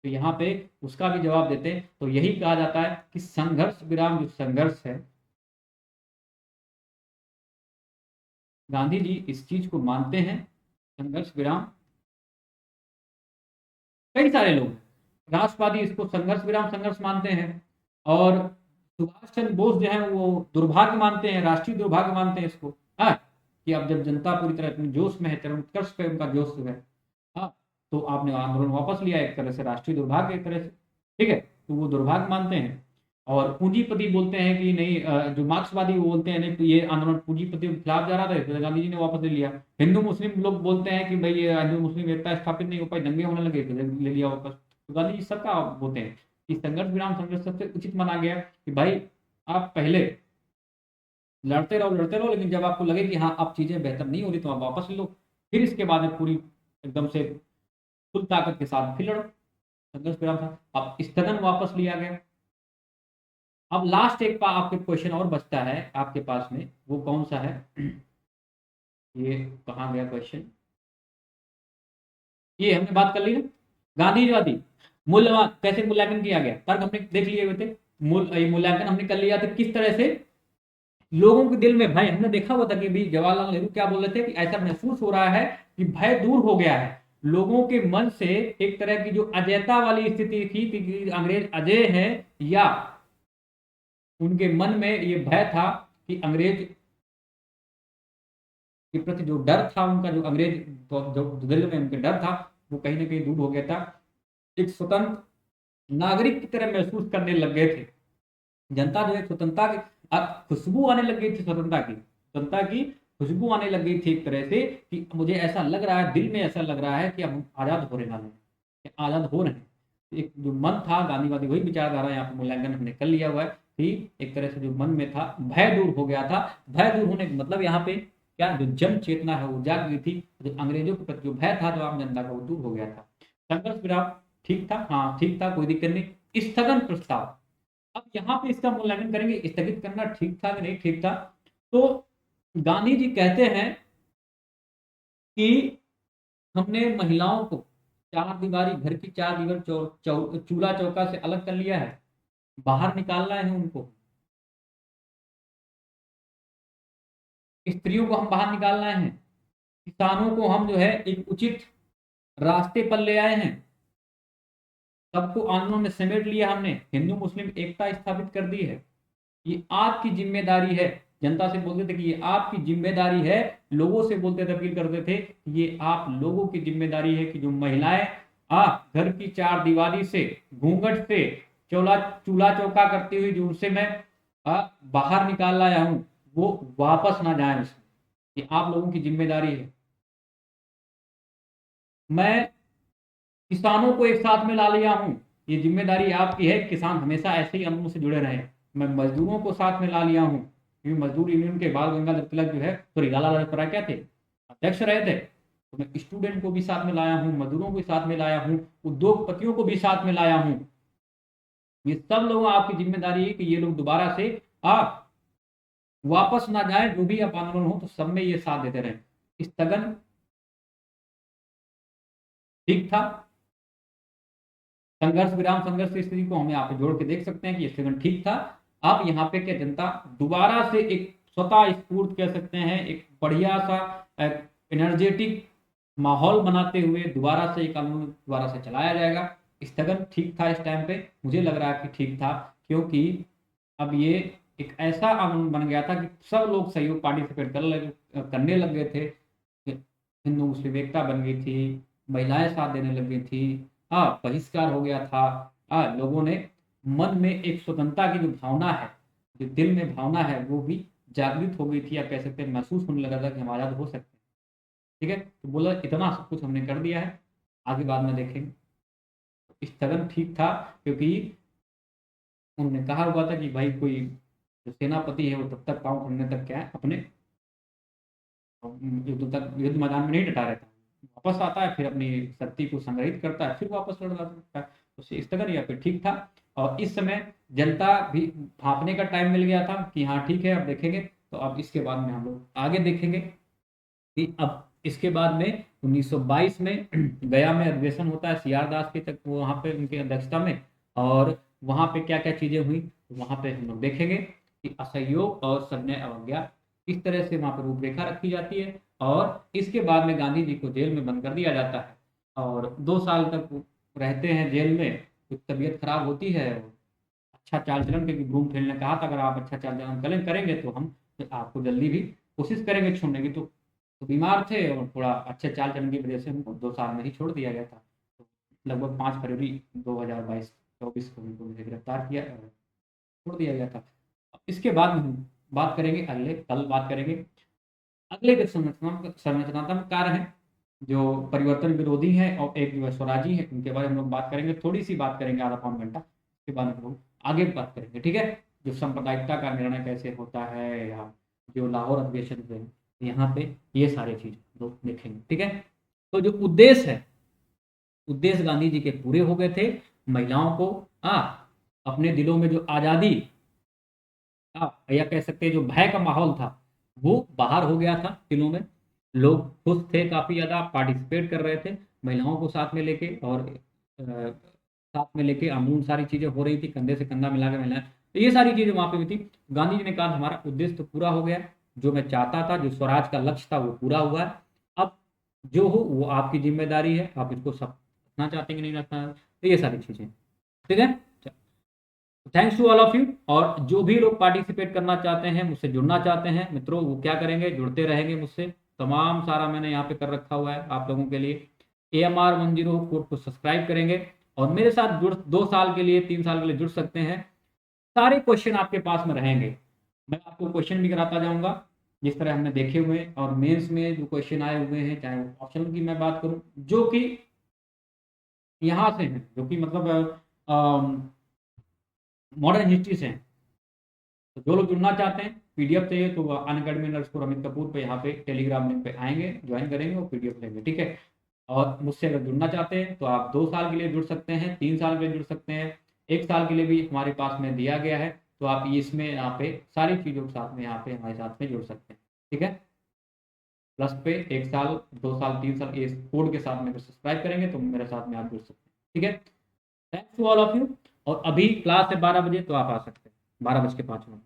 तो यहाँ पे उसका भी जवाब देते हैं। तो यही कहा जाता है कि संघर्ष विराम जो संघर्ष है, गांधी जी इस चीज को मानते हैं, संघर्ष विराम। कई सारे लोग राष्ट्रवादी इसको संघर्ष विराम संघर्ष मानते हैं, और सुभाष चंद्र बोस जो है वो दुर्भाग्य मानते हैं, राष्ट्रीय दुर्भाग्य मानते हैं इसको। हाँ, कि अब जब जनता पूरी तरह अपने जोश में है, चरम उत्कर्ष पे उनका जोश है, हाँ, तो आपने आंदोलन वापस लिया, एक तरह से राष्ट्रीय दुर्भाग्य एक तरह से, ठीक है, तो वो दुर्भाग्य मानते हैं। और पूंजीपति बोलते हैं कि नहीं, जो मार्क्सवादी वो बोलते हैं नहीं, तो ये आंदोलन पूंजीपति के खिलाफ जा रहा था, इसलिए गांधी जी ने वापस ले लिया। हिंदू मुस्लिम लोग बोलते हैं कि भाई ये हिंदू मुस्लिम एकता स्थापित नहीं हो पाई, दंगे होने लगे, तो ले लिया वापस। तो गांधी जी सबका बोलते हैं कि संघर्ष विराम संघर्ष सबसे उचित माना गया कि भाई आप पहले लड़ते रहो, लेकिन जब आपको लगे कि हाँ अब चीजें बेहतर नहीं हो रही तो आप वापस ले लो, फिर इसके बाद में पूरी एकदम से फुल ताकत के साथ फिर लड़ो। संघर्ष विराम था, अब स्थगन वापस लिया गया। अब लास्ट एक आपके क्वेश्चन और बचता है आपके पास में, वो कौन सा है? ये कहाँ गया क्वेश्चन? ये हमने बात कर ली ना, गांधीवादी मूल्यवान कैसे मूल्यांकन किया गया, तर्क हमने देख लिए हुए थे। मूल्यांकन हमने कर लिया था किस तरह से, लोगों के दिल में भय, हमने देखा हुआ था कि भी जवाहरलाल नेहरू क्या बोल रहे थे कि ऐसा महसूस हो रहा है कि भय दूर हो गया है लोगों के मन से। एक तरह की जो अजयता वाली स्थिति थी कि अंग्रेज अजय है, या उनके मन में ये भय था कि अंग्रेज के प्रति जो डर था उनका, जो अंग्रेज जो दिल में उनके डर था, वो कहीं ना कहीं दूर हो गया था। एक स्वतंत्र नागरिक की तरह महसूस करने लग गए थे। जनता जो है स्वतंत्रता की अब खुशबू आने लग गई थी, स्वतंत्रता की खुशबू आने लग गई थी एक तरह से, कि मुझे ऐसा लग रहा है, दिल में ऐसा लग रहा है कि अब हम आजाद होने वाले हैं, आजाद हो रहे हैं। एक जो मन था गांधीवादी, वही विचारधारा यहाँ पर मूल्यांकन हमने कर लिया हुआ है कि एक तरह से जो मन में था भय दूर हो गया था। भय दूर होने का मतलब यहाँ पे क्या, जो जन चेतना है वो जाग गई थी, जो अंग्रेजों के प्रति जो भय था जो आम जनता का, वो दूर हो गया था। संघर्ष विराम ठीक था, हाँ ठीक था, कोई दिक्कत नहीं। स्थगन प्रस्ताव, अब यहाँ पे इसका मूल्यांकन करेंगे, स्थगित करना ठीक था कि नहीं ठीक था। तो गांधी जी कहते हैं कि हमने महिलाओं को चार दीवारी, घर की चार दीवार चूल्हा चौका से अलग कर लिया है, बाहर निकालना है उनको, स्त्रियों को हम बाहर निकालना है, किसानों को हम जो है एक उचित रास्ते पर ले आए हैं, सबको आंदोलन में समेट लिया हमने, हिंदू मुस्लिम एकता स्थापित कर दी है, ये आपकी जिम्मेदारी है। जनता से बोलते थे कि ये आपकी जिम्मेदारी है, लोगों से बोलते थे, अपील करते थे कि ये आप लोगों की जिम्मेदारी है कि जो महिलाएं घर की चार दीवारी से, घूंघट से, चूल्हा चौका करती हुई जो उनसे मैं बाहर निकाल लाया हूं, वो वापस ना जाए उसमें, ये आप लोगों की जिम्मेदारी है। मैं किसानों को एक साथ में ला लिया हूं, ये जिम्मेदारी आपकी है, किसान हमेशा ऐसे ही आंदोलन से जुड़े रहे। मैं मजदूरों को साथ में ला लिया हूं, क्योंकि मजदूर यूनियन के बाल गंगाधर तिलक जो है, सॉरी लाला लाजपत राय क्या थे, अध्यक्ष रहे थे। तो मैं स्टूडेंट को भी साथ में लाया हूँ, मजदूरों को भी साथ में लाया हूँ, उद्योगपतियों को भी साथ में लाया हूँ। ये सब लोग आपकी जिम्मेदारी है कि ये लोग दोबारा से आप वापस ना जाए, जो भी आप आंदोलन हो तो सब में ये साथ देते रहे। स्थगन ठीक था, संघर्ष विराम संघर्ष की स्थिति को हम यहाँ पे जोड़ के देख सकते हैं कि स्थगन ठीक था। अब यहाँ पे क्या, जनता दोबारा से एक स्वतः स्फूर्त कह सकते हैं, एक बढ़िया सा एनर्जेटिक माहौल बनाते हुए दोबारा से एक आंदोलन दोबारा से चलाया जाएगा। स्थगन ठीक था इस टाइम पे, मुझे लग रहा है कि ठीक था, क्योंकि अब ये एक ऐसा आंदोलन बन गया था कि सब लोग सहयोग पार्टिसिपेट करने लग गए थे। हिंदू मुस्लिम एकता बन गई थी, महिलाएं साथ देने लग गई थी, बहिष्कार हो गया था, लोगों ने मन में एक स्वतंत्रता की जो भावना है, जो दिल में भावना है, वो भी जागृत हो गई थी, या कह सकते हैं महसूस होने लगा था कि हम आजाद हो सकते हैं। ठीक है, तो बोला इतना सब कुछ हमने कर दिया है, आगे बाद में देखेंगे। स्थगन ठीक था, क्योंकि उन्होंने कहा हुआ था कि भाई कोई जो सेनापति है वो तब तक पाँव खोलने तक क्या है, अपने युद्ध तक, युद्ध मैदान में नहीं डटा रहता, वापस आता है, फिर अपनी शक्ति को संग्रहित करता है, फिर वापस लड़ जाता है। तो स्थगन या फिर ठीक था। और इस समय जनता भी भापने का टाइम मिल गया था कि हाँ ठीक है, अब देखेंगे। तो अब इसके बाद में हम लोग आगे देखेंगे कि अब इसके बाद में 1922 में गया में अधिवेशन होता है, सीआर दास के तक वहाँ पे उनकी अध्यक्षता में, और वहाँ पे क्या क्या चीजें हुई वहाँ पे हम लोग देखेंगे कि असहयोग और सन्य अवज्ञा इस तरह से वहाँ पर रूपरेखा रखी जाती है। और इसके बाद में गांधी जी को जेल में बंद कर दिया जाता है, और 2 साल तक वो रहते हैं जेल में। कुछ तबीयत खराब होती है, अच्छा चाल चलन, क्योंकि ब्रूमफील्ड ने कहा था अगर आप अच्छा चाल चलन करेंगे तो हम आपको जल्दी भी कोशिश करेंगे छोड़ने की। तो बीमार थे और थोड़ा अच्छे चाल चलन की वजह से उनको 2 साल में ही छोड़ दिया गया था। तो लगभग 5 फरवरी 2022-24 को उनको मुझे गिरफ्तार किया, छोड़ दिया गया था। अब इसके बाद में हम बात करेंगे कल बात करेंगे अगले जो संरचनात्मक कार्य हैं, जो परिवर्तन विरोधी हैं और एक जो है स्वराजी हैं, उनके बारे में हम लोग बात करेंगे। थोड़ी-सी बात करेंगे, आधा पौन घंटा, उसके बाद हम लोग आगे बात करेंगे, ठीक है? जो सांप्रदायिकता का निर्णय कैसे होता है, या जो लाहौर अधिवेशन हुए, यहाँ पे ये सारी चीज़ लोग देखेंगे, ठीक है? तो जो उद्देश्य गांधी जी के पूरे हो गए थे। महिलाओं को अपने दिलों में जो आज़ादी, या कह सकते हैं जो भय का माहौल था, वो बाहर हो गया था दिलों में। लोग खुश थे, काफ़ी ज़्यादा पार्टिसिपेट कर रहे थे, महिलाओं को साथ में लेके, और साथ में लेके अमूल सारी चीज़ें हो रही थी, कंधे से कंधा मिला के महिलाएं, तो ये सारी चीज़ें वहाँ पे भी थी। गांधी जी ने कहा हमारा उद्देश्य तो पूरा हो गया, जो मैं चाहता था, जो स्वराज का लक्ष्य था, वो पूरा हुआ है। अब जो हो वो आपकी जिम्मेदारी है, आप इसको सब रखना चाहते हैं कि नहीं रखना, तो ये सारी चीज़ें, ठीक है? Thanks to all of you. और जो भी लोग पार्टिसिपेट करना चाहते हैं, मुझसे जुड़ना चाहते हैं मित्रों, वो क्या करेंगे, जुड़ते रहेंगे मुझसे। तमाम सारा मैंने यहाँ पे कर रखा हुआ है आप लोगों के लिए। AMR10 कोड को सब्सक्राइब करेंगे और मेरे साथ 2 साल के लिए, 3 साल के लिए जुड़ सकते हैं। सारे क्वेश्चन आपके पास में रहेंगे, मैं आपको क्वेश्चन भी कराता जाऊंगा जिस तरह हमने देखे हुए हैं। और मेंस में जो क्वेश्चन आए हुए हैं, चाहे वो ऑप्शनल की मैं बात करूं, जो कि यहाँ से हैं, जो कि मतलब मॉडर्न हिस्ट्री से हैं। तो जो लोग जुड़ना चाहते हैं, पीडीएफ चाहिए, तो अनअकैडमी_अमित कपूर पे यहाँ पे टेलीग्राम लिंक पे आएंगे, ज्वाइन करेंगे और पीडीएफ लेंगे, ठीक है? और मुझसे अगर जुड़ना चाहते हैं तो आप 2 साल के लिए जुड़ सकते हैं, 3 साल के लिए जुड़ सकते हैं, 1 साल के लिए भी हमारे पास में दिया गया है। तो आप इसमें यहाँ पे सारी चीज़ों के साथ में यहाँ पे हमारे साथ में जुड़ सकते हैं, ठीक है? प्लस पे 1 साल, 2 साल, 3 साल, इस कोड के साथ में अगर सब्सक्राइब करेंगे तो मेरे साथ में आप जुड़ सकते हैं, ठीक है? Thanks to all of you. और अभी क्लास है 12 बजे, तो आप आ सकते हैं, 12 बज के 5 मिनट।